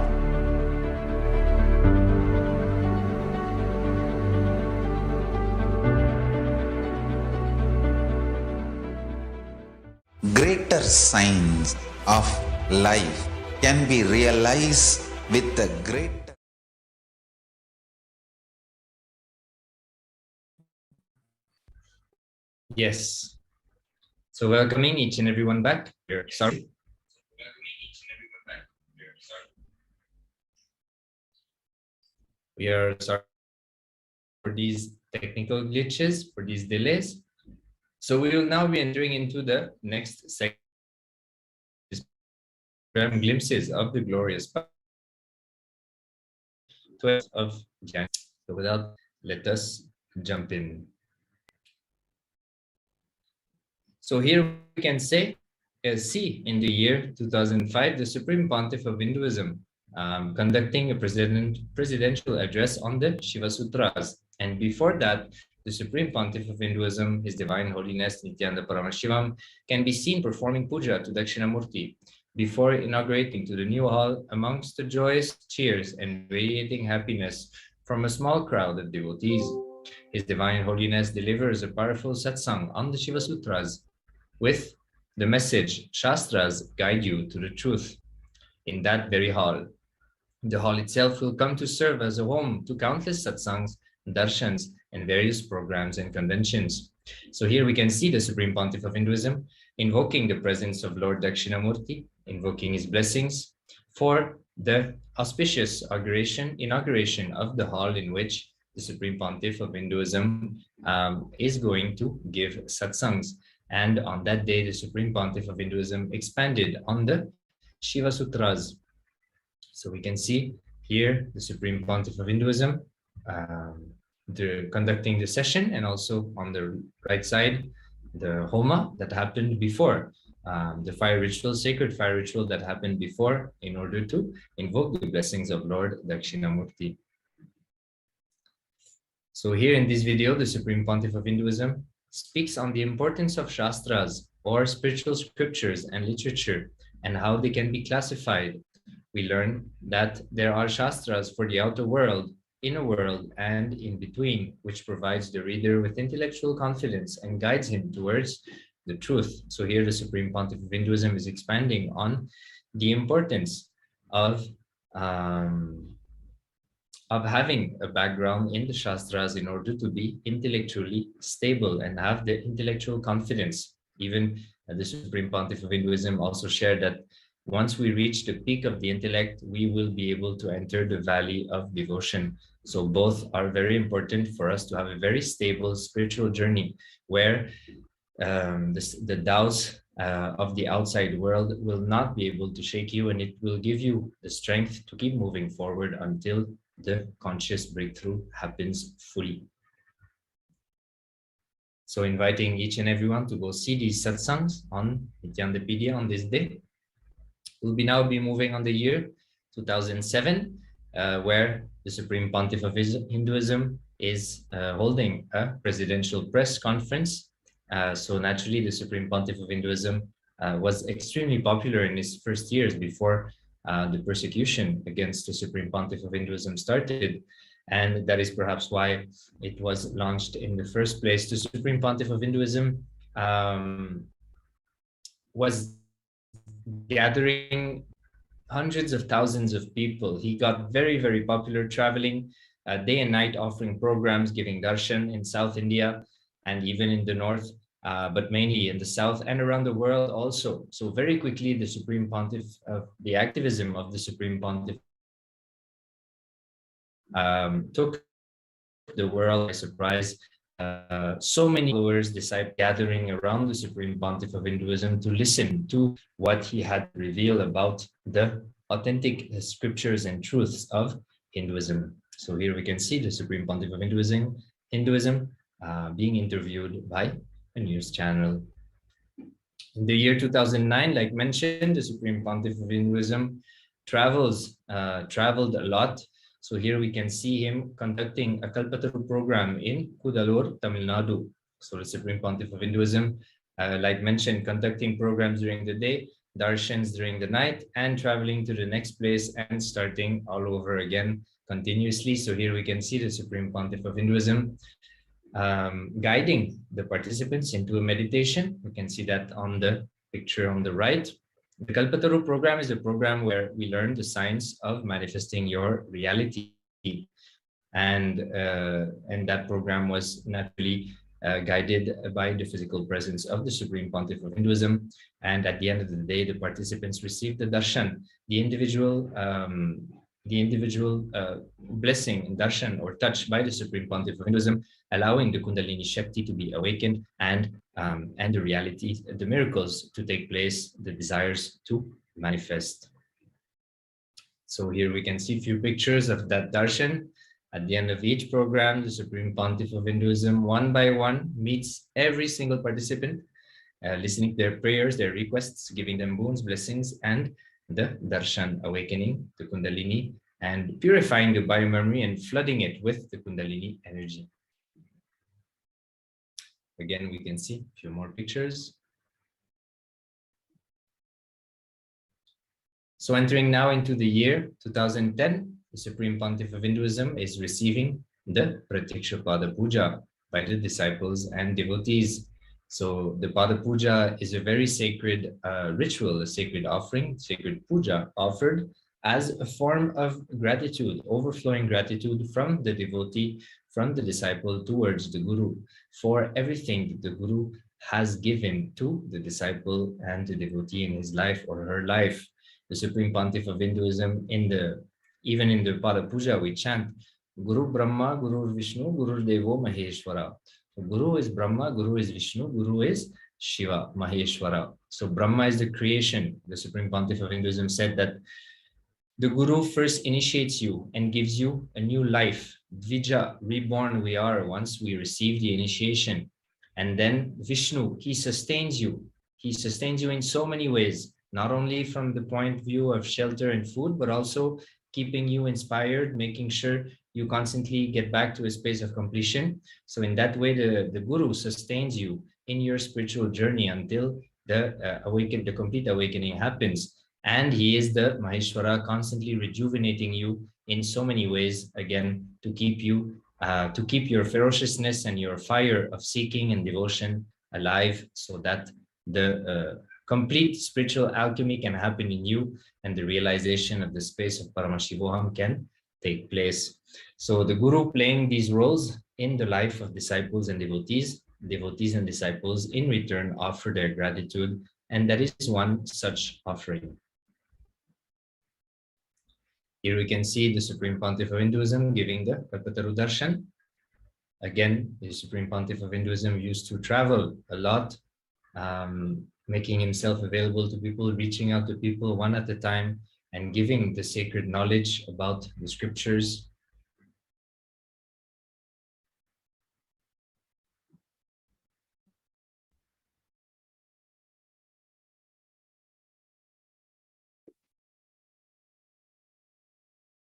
Greater signs of life can be realized with a great Yes. So welcoming each and everyone back. Sorry. We are sorry for these technical glitches, for these delays. So we will now be entering into the next segment, glimpses of the glorious 12th of January. So without, let us jump in. So here we can say, see in the year 2005, the Supreme Pontiff of Hinduism conducting a presidential address on the Shiva Sutras. And before that, the Supreme Pontiff of Hinduism, His Divine Holiness Nithyananda Paramashivam, can be seen performing puja to Dakshinamurti before inaugurating to the new hall amongst the joyous cheers and radiating happiness from a small crowd of devotees. His Divine Holiness delivers a powerful satsang on the Shiva Sutras with the message, Shastras guide you to the truth. In that very hall, the hall itself will come to serve as a home to countless satsangs, darshans, and various programs and conventions. So here we can see the Supreme Pontiff of Hinduism invoking the presence of Lord Dakshinamurti, invoking his blessings for the auspicious inauguration of the hall in which the Supreme Pontiff of Hinduism is going to give satsangs. And on that day, the Supreme Pontiff of Hinduism expanded on the Shiva Sutras. So we can see here the Supreme Pontiff of Hinduism conducting the session, and also on the right side, the Homa that happened before, the fire ritual, sacred fire ritual that happened before in order to invoke the blessings of Lord Dakshinamurti. So here in this video, the Supreme Pontiff of Hinduism speaks on the importance of Shastras or spiritual scriptures and literature and how they can be classified. We learn that there are Shastras for the outer world, inner world, and in between, which provides the reader with intellectual confidence and guides him towards the truth. So here the Supreme Pontiff of Hinduism is expanding on the importance of having a background in the Shastras in order to be intellectually stable and have the intellectual confidence. Even the Supreme Pontiff of Hinduism also shared that once we reach the peak of the intellect, we will be able to enter the valley of devotion. So both are very important for us to have a very stable spiritual journey where the doubts of the outside world will not be able to shake you, and it will give you the strength to keep moving forward until the conscious breakthrough happens fully. So inviting each and everyone to go see these satsangs on Nityandapedia on this day. We'll now be moving on the year 2007, where the Supreme Pontiff of Hinduism is holding a presidential press conference. So naturally, the Supreme Pontiff of Hinduism was extremely popular in his first years before the persecution against the Supreme Pontiff of Hinduism started. And that is perhaps why it was launched in the first place. The Supreme Pontiff of Hinduism was gathering hundreds of thousands of people. He got very, very popular, traveling day and night, offering programs, giving darshan in South India and even in the north, but mainly in the south and around the world also. So very quickly, the Supreme Pontiff, the activism of the Supreme Pontiff took the world by surprise. So many followers decided gathering around the Supreme Pontiff of Hinduism to listen to what he had revealed about the authentic scriptures and truths of Hinduism. So here we can see the Supreme Pontiff of Hinduism being interviewed by a news channel. In the year 2009, like mentioned, the Supreme Pontiff of Hinduism traveled a lot. So here we can see him conducting a Kalpataru program in Kudalur, Tamil Nadu. So the Supreme Pontiff of Hinduism, like mentioned, conducting programs during the day, darshans during the night, and traveling to the next place and starting all over again continuously. So here we can see the Supreme Pontiff of Hinduism guiding the participants into a meditation. We can see that on the picture on the right. The Kalpataru program is a program where we learn the science of manifesting your reality. And that program was naturally guided by the physical presence of the Supreme Pontiff of Hinduism. And at the end of the day, the participants received the darshan, the individual blessing and darshan or touch by the Supreme Pontiff of Hinduism, allowing the Kundalini Shakti to be awakened and the reality, the miracles to take place, the desires to manifest. So here we can see a few pictures of that darshan. At the end of each program, the Supreme Pontiff of Hinduism, one by one, meets every single participant, listening to their prayers, their requests, giving them boons, blessings, and the darshan, awakening the Kundalini and purifying the biomemory and flooding it with the Kundalini energy. Again, we can see a few more pictures. So entering now into the year 2010, the Supreme Pontiff of Hinduism is receiving the Pratiksha Pada Puja by the disciples and devotees. So the Pada Puja is a very sacred ritual, a sacred offering, sacred puja offered as a form of gratitude, overflowing gratitude from the devotee, from the disciple towards the Guru for everything that the Guru has given to the disciple and the devotee in his life or her life. The Supreme Pontiff of Hinduism, even in the Pada Puja, we chant Guru Brahma, Guru Vishnu, Guru Devo Maheshwara. So Guru is Brahma, Guru is Vishnu, Guru is Shiva, Maheshwara. So Brahma is the creation. The Supreme Pontiff of Hinduism said that the Guru first initiates you and gives you a new life. Dvija, reborn we are once we receive the initiation. And then Vishnu, he sustains you. He sustains you in so many ways, not only from the point of view of shelter and food, but also keeping you inspired, making sure you constantly get back to a space of completion. So in that way, the Guru sustains you in your spiritual journey until the complete awakening happens. And he is the Maheshwara, constantly rejuvenating you in so many ways, again, to keep your ferociousness and your fire of seeking and devotion alive, so that the complete spiritual alchemy can happen in you and the realization of the space of Paramashivoham can take place. So the Guru playing these roles in the life of disciples and devotees and disciples in return offer their gratitude, and that is one such offering. Here we can see the Supreme Pontiff of Hinduism giving the Kalpataru Darshan. Again, the Supreme Pontiff of Hinduism used to travel a lot, making himself available to people, reaching out to people one at a time, and giving the sacred knowledge about the scriptures.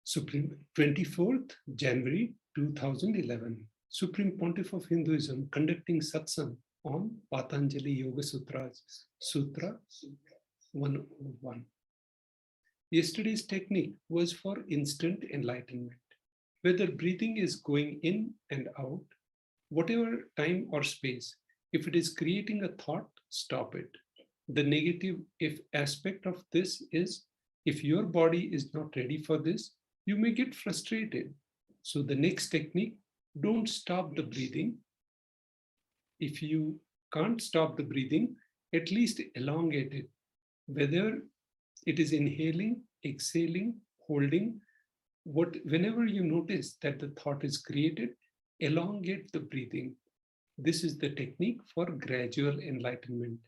Supreme 24th January 2011, Supreme Pontiff of Hinduism conducting satsang on Patanjali Yoga Sutras, Sutra 101. Yesterday's technique was for instant enlightenment. Whether breathing is going in and out, whatever time or space, if it is creating a thought, stop it. The negative aspect of this is, if your body is not ready for this, you may get frustrated. So the next technique, don't stop the breathing. If you can't stop the breathing, at least elongate it. Whether it is inhaling, exhaling, holding, whenever you notice that the thought is created, elongate the breathing. This is the technique for gradual enlightenment.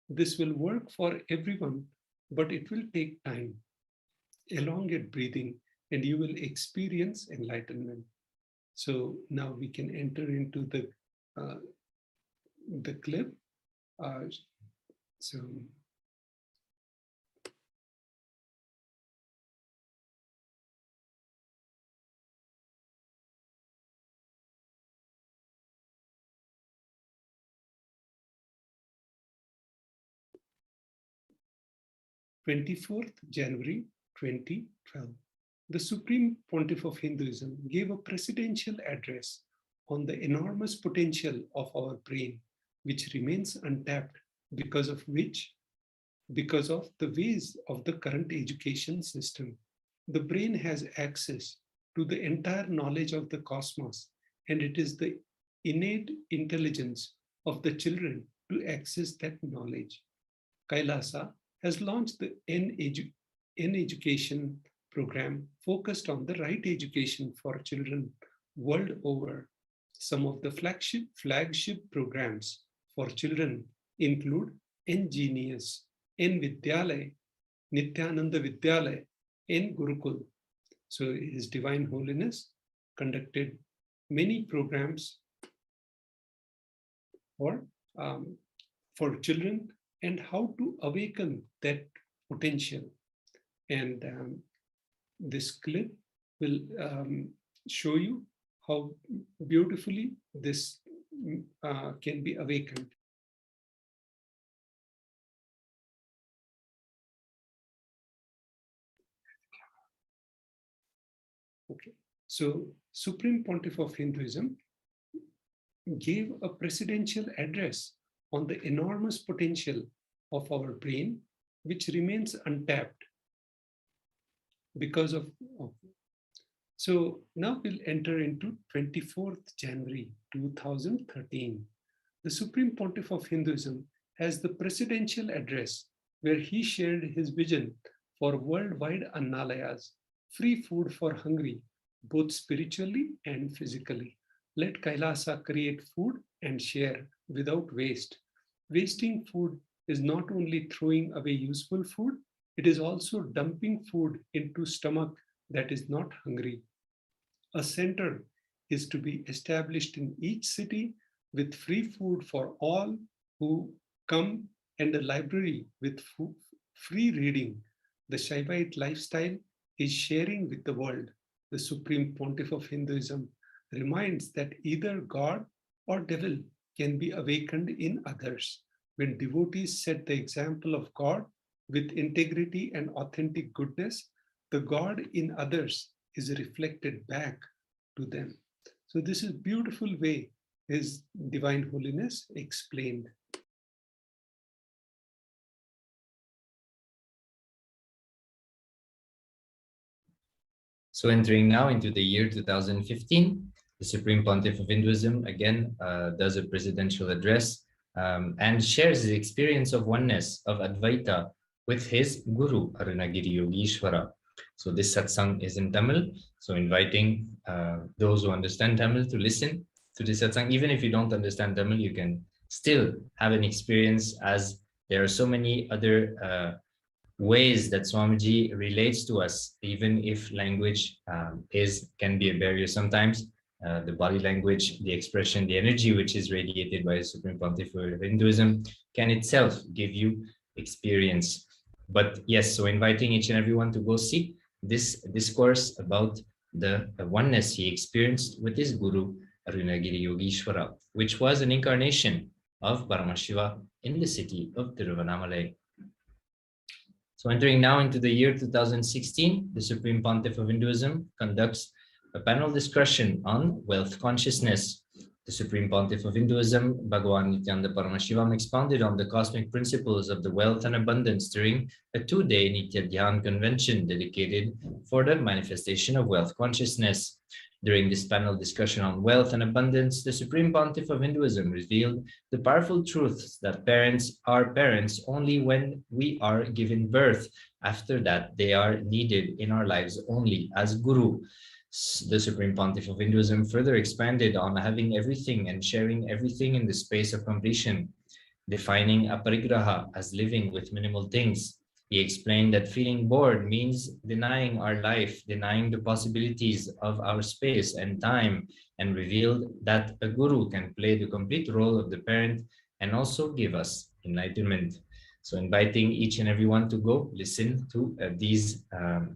This will work for everyone, but it will take time. Elongate breathing, and you will experience enlightenment. So now we can enter into the clip. So 24th January 2012. The Supreme Pontiff of Hinduism gave a presidential address on the enormous potential of our brain, which remains untapped because of the ways of the current education system. The brain has access to the entire knowledge of the cosmos, and it is the innate intelligence of the children to access that knowledge. KAILASA has launched the Education program focused on the right education for children world over. Some of the flagship programs for children include Genius, Vidyalaya, Nithyananda Vidyalaya, Gurukul. So His Divine Holiness conducted many programs for children and how to awaken that potential. And this clip will show you how beautifully this can be awakened. Okay, so Supreme Pontiff of Hinduism gave a presidential address on the enormous potential of our brain, which remains untapped because of. So now we'll enter into 24th January 2013. The Supreme Pontiff of Hinduism has the presidential address where he shared his vision for worldwide annalayas, free food for hungry, both spiritually and physically. Let KAILASA create food and share without waste. Wasting food is not only throwing away useful food, it is also dumping food into stomach that is not hungry. A center is to be established in each city with free food for all who come and a library with free reading. The Shaivite lifestyle is sharing with the world. The Supreme Pontiff of Hinduism reminds that either God or devil can be awakened in others. When devotees set the example of God with integrity and authentic goodness, the God in others is reflected back to them. So this is a beautiful way His Divine Holiness explained. So entering now into the year 2015, the Supreme Pontiff of Hinduism again does a presidential address and shares his experience of oneness, of Advaita, with his Guru, Arunagiri Yogishwara. So this satsang is in Tamil, so inviting those who understand Tamil to listen to this satsang. Even if you don't understand Tamil, you can still have an experience, as there are so many other ways that Swamiji relates to us, even if language can be a barrier sometimes. The body language, the expression, the energy which is radiated by the Supreme Pontiff of Hinduism can itself give you experience. But yes, so inviting each and everyone to go see this discourse about the oneness he experienced with his Guru, Arunagiri Yogishwara, which was an incarnation of Paramashiva in the city of Tiruvannamalai. So entering now into the year 2016, the Supreme Pontiff of Hinduism conducts a panel discussion on wealth consciousness. The Supreme Pontiff of Hinduism, Bhagavan Nithyananda Paramashivam, expounded on the cosmic principles of the wealth and abundance during a 2-day Nitya Dhyan convention dedicated for the manifestation of wealth consciousness. During this panel discussion on wealth and abundance, the Supreme Pontiff of Hinduism revealed the powerful truths that parents are parents only when we are given birth. After that, they are needed in our lives only as Guru. The Supreme Pontiff of Hinduism further expanded on having everything and sharing everything in the space of completion, defining aparigraha as living with minimal things. He explained that feeling bored means denying our life, denying the possibilities of our space and time, and revealed that a guru can play the complete role of the parent and also give us enlightenment. So inviting each and everyone to go listen to these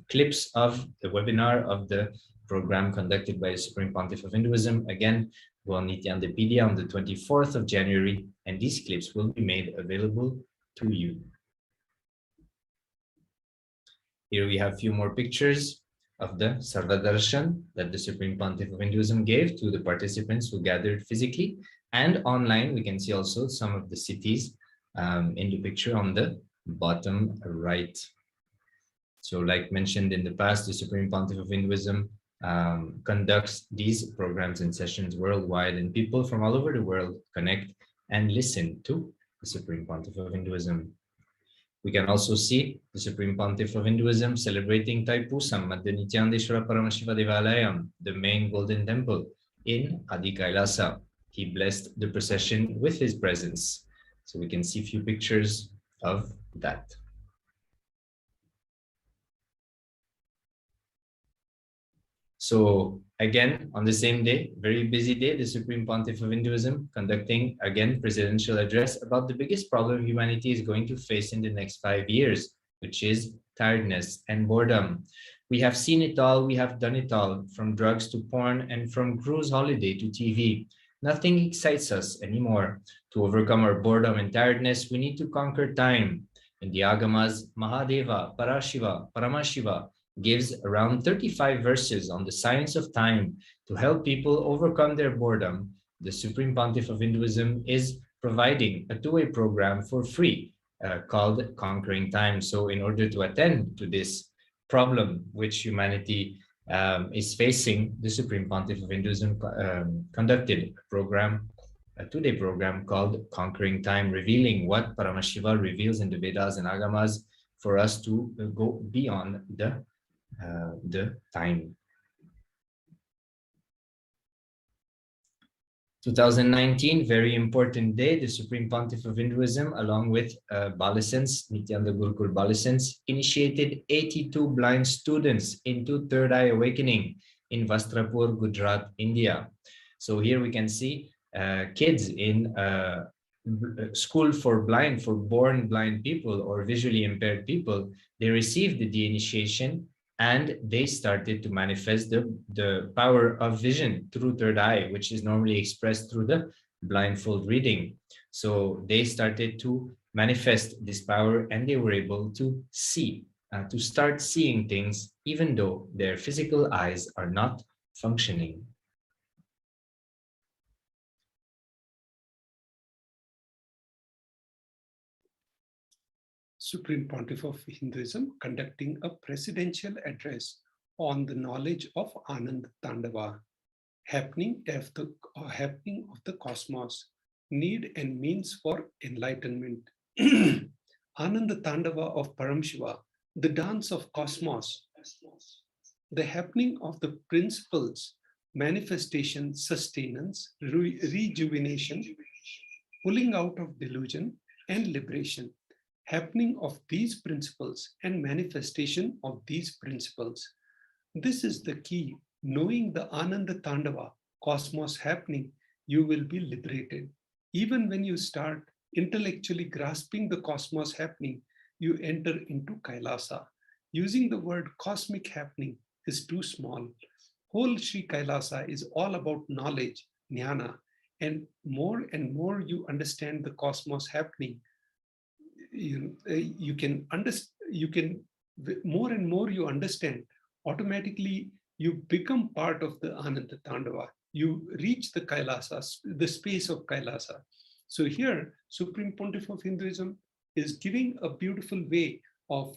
clips of the webinar of the program conducted by the Supreme Pontiff of Hinduism. Again, go on Nityandapedia on the 24th of January, and these clips will be made available to you. Here we have a few more pictures of the Sarvadarshan that the Supreme Pontiff of Hinduism gave to the participants who gathered physically, and online we can see also some of the cities in the picture on the bottom right. So like mentioned in the past, the Supreme Pontiff of Hinduism conducts these programs and sessions worldwide, and people from all over the world connect and listen to the Supreme Pontiff of Hinduism. We can also see the Supreme Pontiff of Hinduism celebrating Taipusam at the Nithyananda Paramashiva Devalayam, the main golden temple in Adi KAILASA. He blessed the procession with his presence. So we can see a few pictures of that. So again, on the same day, very busy day, the Supreme Pontiff of Hinduism conducting again presidential address about the biggest problem humanity is going to face in the next 5 years, which is tiredness and boredom. We have seen it all, we have done it all, from drugs to porn and from cruise holiday to TV. Nothing excites us anymore. To overcome our boredom and tiredness, we need to conquer time. In the Agamas, Mahadeva, Parashiva, Paramashiva gives around 35 verses on the science of time to help people overcome their boredom. The Supreme Pontiff of Hinduism is providing a two-way program for free called Conquering Time. So in order to attend to this problem which humanity is facing, the Supreme Pontiff of Hinduism conducted a two-day program called Conquering Time, revealing what Paramashiva reveals in the Vedas and Agamas for us to go beyond the time. 2019, very important day. The Supreme Pontiff of Hinduism, along with Balasans, Nityananda Gurukul Balasans, initiated 82 blind students into Third Eye Awakening in Vastrapur, Gujarat, India. So here we can see kids in school for born blind people or visually impaired people. They received the initiation and they started to manifest the power of vision through third eye, which is normally expressed through the blindfold reading. So they started to manifest this power and they were able to see, to start seeing things, even though their physical eyes are not functioning. Supreme Pontiff of Hinduism conducting a presidential address on the knowledge of Anand Tandava, happening of the cosmos, need and means for enlightenment. Ananda Tandava of Paramashiva, the dance of cosmos, the happening of the principles, manifestation, sustenance, rejuvenation, pulling out of delusion and liberation, happening of these principles and manifestation of these principles. This is the key. Knowing the Ananda Tandava, cosmos happening, you will be liberated. Even when you start intellectually grasping the cosmos happening, you enter into Kailasa. Using the word cosmic happening is too small. Whole Sri Kailasa is all about knowledge, jnana, and more you understand the cosmos happening, you can more and more you understand, automatically you become part of the Ananda Tandava. You reach the Kailasa, the space of Kailasa. So here, Supreme Pontiff of Hinduism is giving a beautiful way of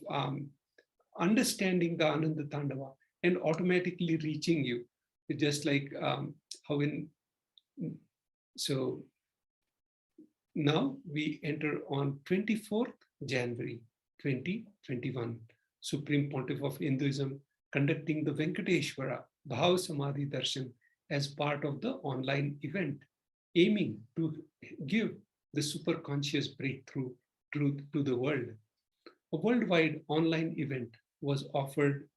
understanding the Ananda Tandava and automatically reaching you. It's just like so now we enter on 24th January 2021, Supreme Pontiff of Hinduism conducting the Venkateshwara Bhav Samadhi Darshan as part of the online event, aiming to give the superconscious breakthrough truth to the world. A worldwide online event was offered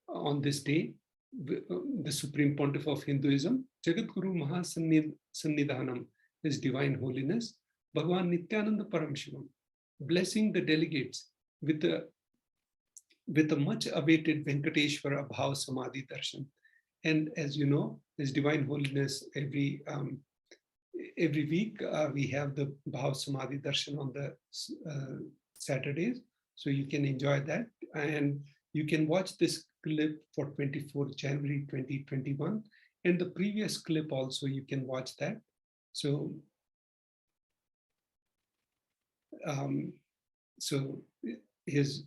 on this day. The Supreme Pontiff of Hinduism, Jagadguru Mahasannidhanam, His Divine Holiness, Bhagavan Nithyananda Paramashivam, blessing the delegates with a much awaited Venkateshwara Bhav Samadhi Darshan. And as you know, His Divine Holiness, every week we have the Bhav Samadhi Darshan on the Saturdays. So you can enjoy that. And you can watch this clip for 24th January 2021. And the previous clip also, you can watch that. So his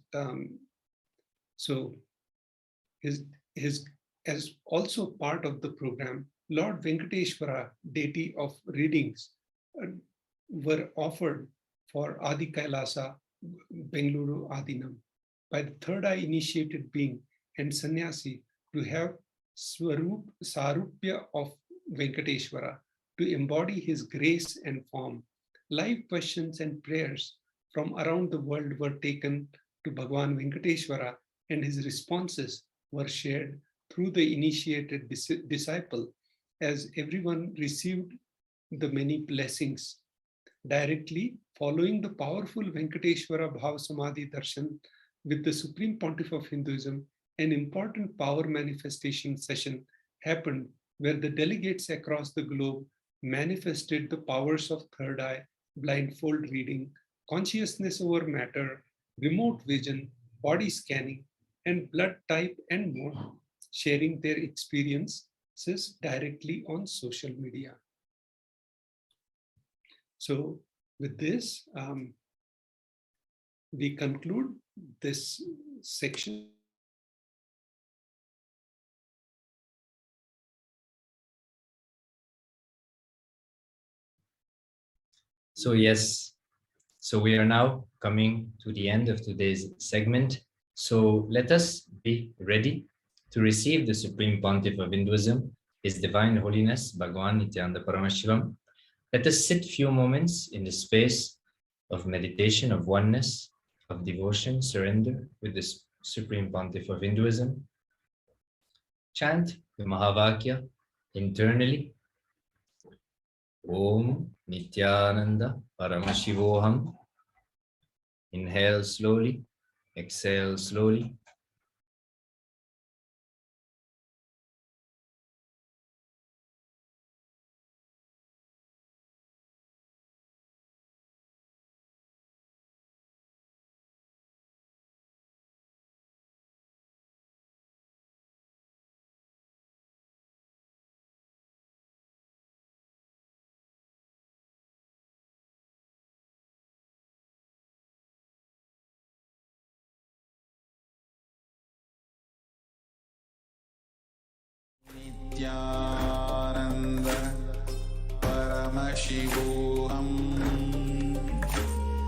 as also part of the program, Lord Venkateshwara, deity of readings, were offered for Adi KAILASA, Bengaluru Adinam, by the third eye initiated being and sannyasi to have Sarupya of Venkateshwara, to embody his grace and form. Live questions and prayers from around the world were taken to Bhagwan Venkateshwara, and his responses were shared through the initiated disciple, as everyone received the many blessings. Directly following the powerful Venkateshwara Bhav Samadhi Darshan with the Supreme Pontiff of Hinduism, an important power manifestation session happened where the delegates across the globe manifested the powers of third eye, blindfold reading, consciousness over matter, remote vision, body scanning, and blood type and more, sharing their experiences directly on social media. So with this, we conclude this section. So yes, so we are now coming to the end of today's segment. So let us be ready to receive the Supreme Pontiff of Hinduism, His Divine Holiness, Bhagwan Nithyananda Paramashivam. Let us sit few moments in the space of meditation, of oneness, of devotion, surrender with the Supreme Pontiff of Hinduism. Chant the Mahavakya internally. Om Nithyananda Paramashivoham. Inhale slowly, exhale slowly. Nithyananda Paramashivoham.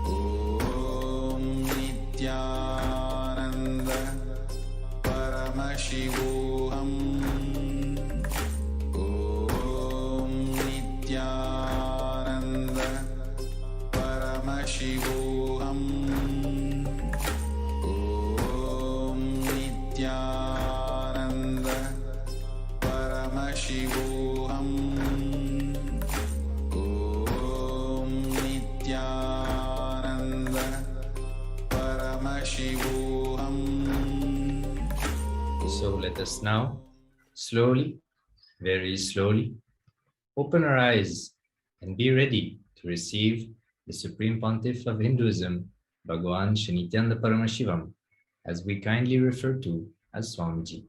Om Nithyananda Paramashivoham. Om Nithyananda Paramashivoham. Om Nithyananda Paramashivoham. Om Nithyananda Paramashivoham. So let us now slowly, very slowly, open our eyes and be ready to receive the Supreme Pontiff of Hinduism, Bhagwan Nithyananda Paramashivam, as we kindly refer to as Swamiji.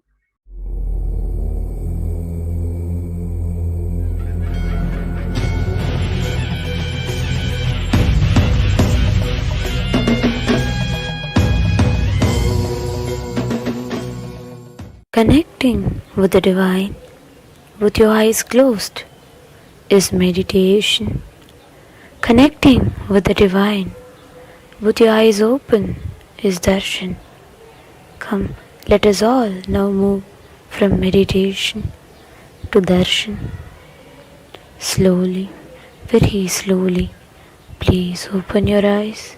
Connecting with the divine with your eyes closed is meditation. Connecting with the divine with your eyes open is darshan. Come, let us all now move from meditation to darshan. Slowly, very slowly, please open your eyes.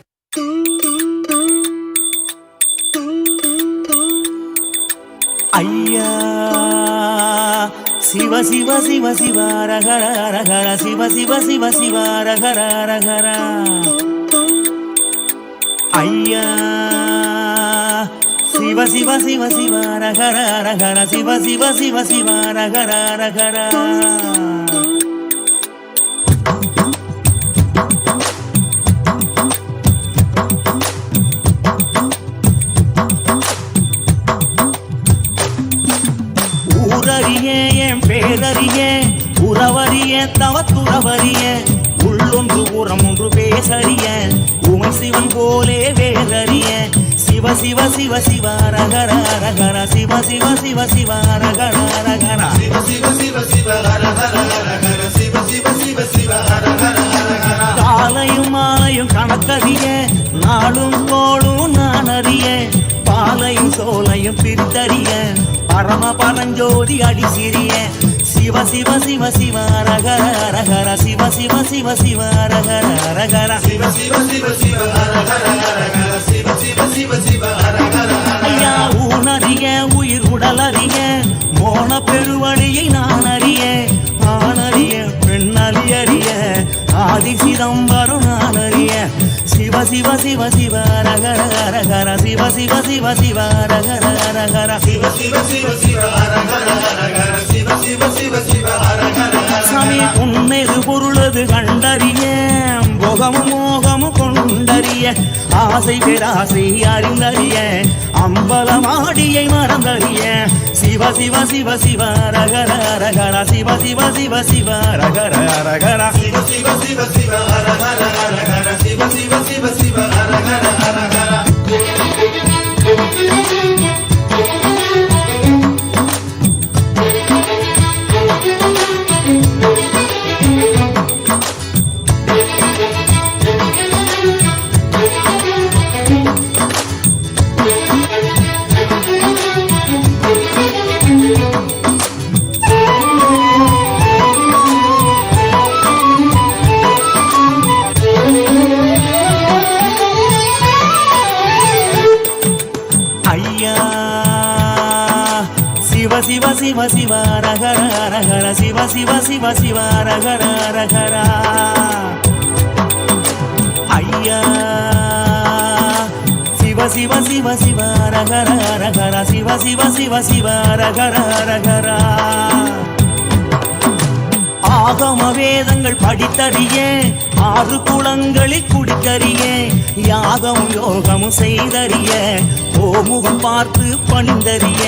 Ayya Siva Siva Siva Siva Ragara Ragara Siva Siva Siva Siva Ragara Ragara Ayya Siva Siva Siva Siva Ragara Ragara Siva Siva Siva Siva Ragara Ragara பேரறிய உறவறிய தவத்துறவறிய உள்ள உள்ளொன்று புறம் ஒன்று பேசறிய உமை சிவன் போலே வேறறிய சிவ சிவ சிவ சிவ ரகர ரகர சிவ சிவ சிவ சிவ ரகர ரகர சிவ சிவ சிவ சிவ ரகர ரகர சிவ சிவ சிவ சிவ ரகர ரகர காலையும் மாலையும் கணக்கறிய நாளும் கோளும் நான் அறிய பாலையும் சோலையும் பிரித்தறிய பரம பரஞ்சோதி அடி சிறிய சிவ சிவ சிவ சிவ ரகர ரகர சிவ சிவ சிவ சிவ ரகர ரகர சிவ சிவ சிவ சிவ ரகர ரகர சிவ சிவ சிவ சிவ ரகர ஐயா ஊனறிய உயிர் உடல் அறிய மோன பெருவழியை நான் அறிய ஆனறிய பெண்ணறி அறிய ஆதி சிதம்பரம் நான் அறிய சிவ சிவ சிவ சிவ ரகர ரகர சிவ சிவ சிவ சிவ ரகர ரகர சிவ சிவ சிவ சிவ ரகர ரகர சிவ சிவ சிவ சிவ ரகர சாமி உன்னது பொருளது கண்டறிய போகமும் மோகமும் கொண்டறிய ஆசை பேராசை அறிந்தறிய அம்பலமாடியை மறந்தறிய சிவ சிவ சிவ சிவ ரகர ரகர சிவ சிவ சிவ சிவ ரகர ரகர சிவ சிவ சிவ சிவ ரகர ரகர சிவ சிவ சிவ சிவ ரகர ரகர சிவ சிவ சிவ ரகர ரகர சிவ சிவ சிவ சிவ ரகர ரகர ஐயா சிவ சிவ சிவ சிவ ரகர ரகர சிவ சிவ சிவ சிவ ரகர ரகர ஆகம வேதங்கள் படித்தறிய ஆறு குளங்களில் குடித்தறிய யாகம் யோகமும் செய்தறிய ஓமுகம் பார்த்து பணிந்தறிய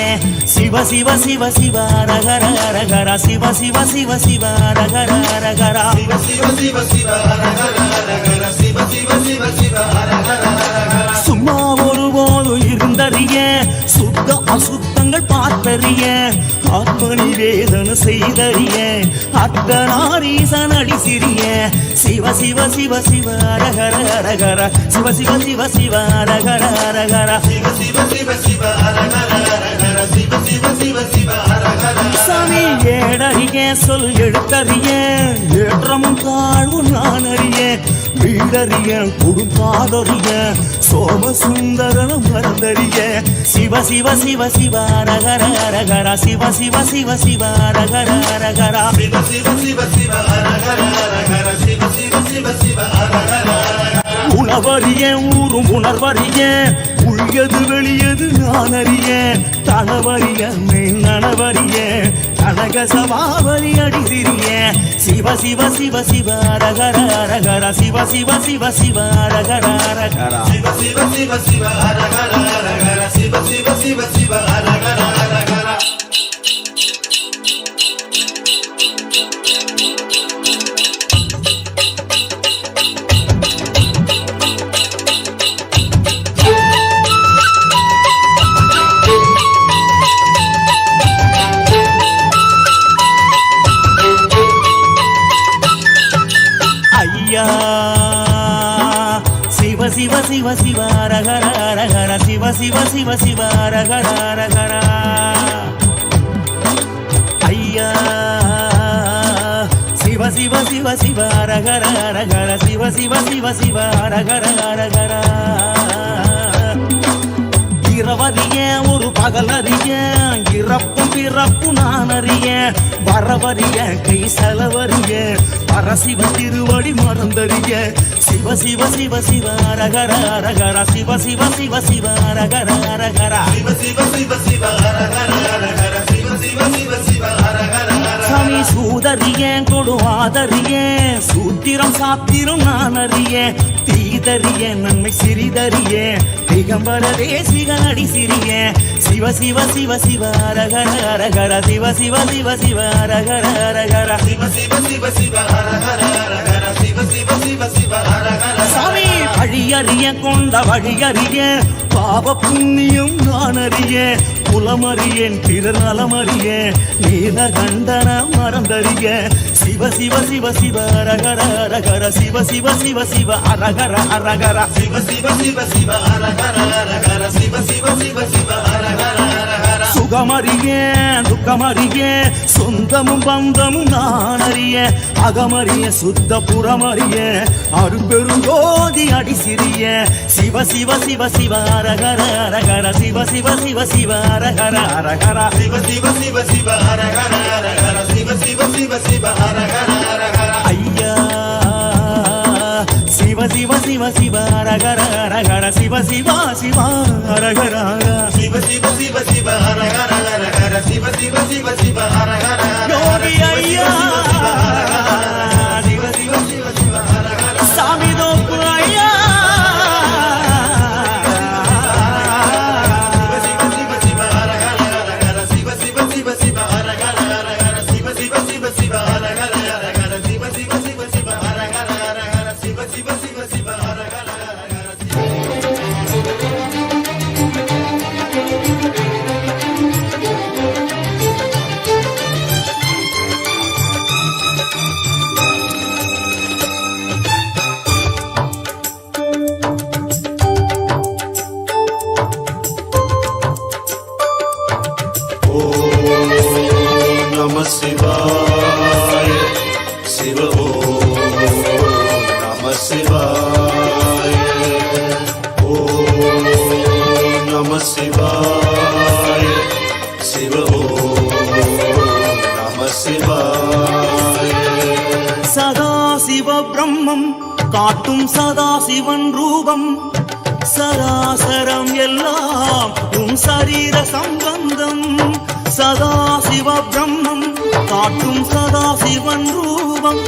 சிவ சிவ சிவ சிவ ரகர ரகர சிவ சிவ சிவ சிவ ரகர ரகர சிவ சிவ சிவ சிவ ரகர ரகர சிவ சிவ சிவ சிவ ரகர ரகர சும்மா ஒருபோது இருந்தறிய சுத்த அசுத்தங்கள் பார்த்தறிய ஆத்மனி வேதன செய்தறிய அர்த்தநாரீசன் அடி சிறிய சிவ சிவ சிவ சிவ ரகர ரகர சிவ சிவ சிவ சிவ ரகர ரகர சிவ சிவ சிவ சிவ ரகர ரகர சிவ சிவ சிவ சிவ ரகர சாமி ஏடறிய சொல் எழுத்தறிய ஏற்றமும் தாழ்வும் நான் அறிய வீடறிய குடும்பாதறிய சோமசுந்தரன மறந்தறிய சிவ சிவ சிவ சிவ ரகர ரகர சிவ சிவ சிவ சிவ ரகர ரகர சிவ சிவ சிவ சிவ ரகர ரகர சிவ சிவ சிவ சிவ ரகர உணவறிய ஊரும் உணர்வறிய உள்ளது வெளியது நான் அறிய தனவறிய நனவறிய கனக சபாவரி அடிதிரிய சிவ சிவ சிவ சிவ ரகர ரகர சிவ சிவ சிவ சிவ ரகர ரகர சிவ சிவ சிவ சிவ ரகர ரகர சிவ சிவ சிவ சிவ ரகர ரகர சிவ சிவ சிவ சிவ ரகர ரகர சிவ சிவ சிவ சிவ ரகர ரகர ஐயா சிவ சிவ சிவ சிவ ரகர ரகர சிவ சிவ சிவ சிவ ரகர ரகர இரவறிய ஒரு பகலறிய இறப்பும் பிறப்பு நான் அறிய வரவறிய கை செலவறிய பரசிவ திருவடி மறந்தறிய சிவ சிவ சிவ சிவ ரகர ரகர சிவ சிவ சிவ சிவ ரகர ரகர சிவ சிவ சிவ சிவ ரகர ரகர சிவ சிவ சிவ சிவ ரகர சாமி சூதறிய கொடுவாதறிய சூத்திரம் சாத்திரம் நான் அறிய தீதறிய நன்மை சிறிதறிய திகம்பர தேசிக அடி சிறிய சிவ சிவ சிவ சிவ ரகர ரகர சிவ சிவ சிவ சிவ ரகர ரகர சிவ சிவ சிவ சிவ ரகர ரகர சிவ சிவ அறிய கொண்ட வழி அறிய பாவ புண்ணியம் நான் அறிய புலமறியேன் பிறர் நலமறிய நீல கண்டன மறந்தறிய சிவ சிவ சிவ சிவ அரகர அரகர சிவ சிவ சிவ சிவ அரகர அரகர சிவ சிவ சிவ சிவ அரகர அரகர சிவ சிவ சிவ சிவ அரகர அரகர சுகமறிய துக்கமறிய சொந்தமும் பந்தமும் நான் அறிய அகமறிய சுத்த புறமறிய அருபெருங்கோதி அடி சிறிய சிவ சிவ சிவ சிவ அரகர அரகர சிவ சிவ சிவ சிவ அரகர அரகர சிவ சிவ சிவ சிவ அரகர அரகர சிவ சிவ சிவ சிவ அரகர அரகர ஐயா சிவ சிவ சிவ சிவ அரகர அரகர சிவ சிவ சிவ அரகர சிவ சிவ சிவ சிவ அரகர அரகர சிவ சிவ சிவ சிவ அரகர யோகி ஐயா சிவ சிவ சிவ சிவ அரகர சாமி தோப்பு ஐயா காட்டும் சதாசிவன் ரூபம் சராசரம் எல்லாம் உன் சரீர சம்பந்தம் சதாசிவ பிரம்மம் காட்டும் சதாசிவன் ரூபம்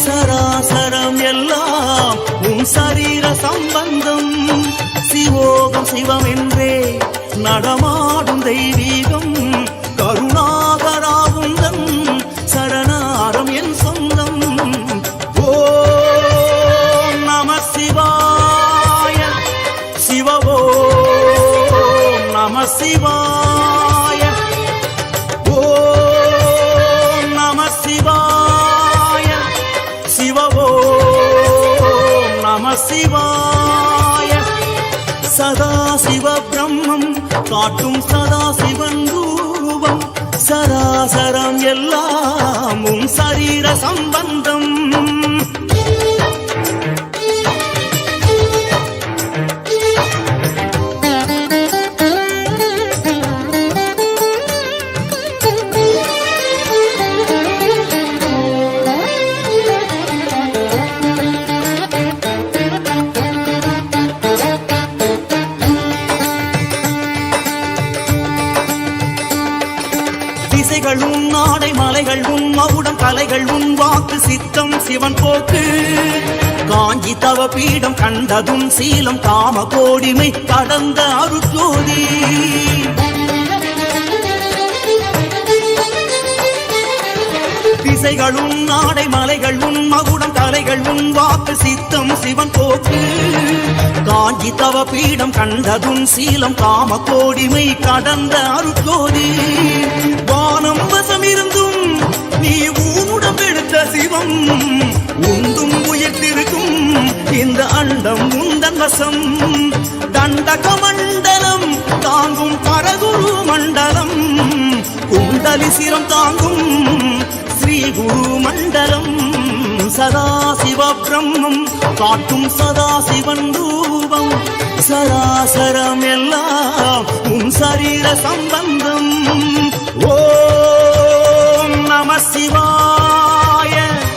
சராசரம் எல்லாம் உன் சரீர சம்பந்தம் சிவோகம் சிவம் என்றே நடமாடும் தெய்வீகம் கருணாகராகுந்தன் சரணாரம் என் சொந்தம் சிவாய ஓம் நம சிவாய சிவ ஓம் நம சிவாய சதாசிவ பிரம்மம் காட்டும் சதாசிவன் ரூபம் சராசரம் எல்லாம் உன் சரீர சம்பந்தம் நாடை மலைகள் உன் மகுடம் கலைகள் உன் வாக்கு சித்தம் சிவன் போக்கு காஞ்சி தவ பீடம் கண்டதும் சீலம் காம கோடிமை கடந்த அருட்ஜோதி திசைகளும் நாடை மலைகள் உன் மகுடம் கலைகள் உன் வாக்கு சித்தம் சிவன் போக்கு காஞ்சி தவ பீடம் கண்டதும் சீலம் காம கோடிமை கடந்த அருட்ஜோதி வானம் வசம் இருந்தும் நீ ஊனுடம் எடுத்த சிவம் உண்டும் உயிர்த்திருக்கும் இந்த அண்டம் உந்தன் வசம் தண்டக மண்டலம் தாங்கும் பரகுரு மண்டலம் குண்டலி சிரம் தாங்கும் ஸ்ரீ குரு மண்டலம் சதாசிவ பிரம்மம் காட்டும் சதாசிவன் ரூபம் சராசரம் எல்லாம் உன் சரீர சம்பந்தம்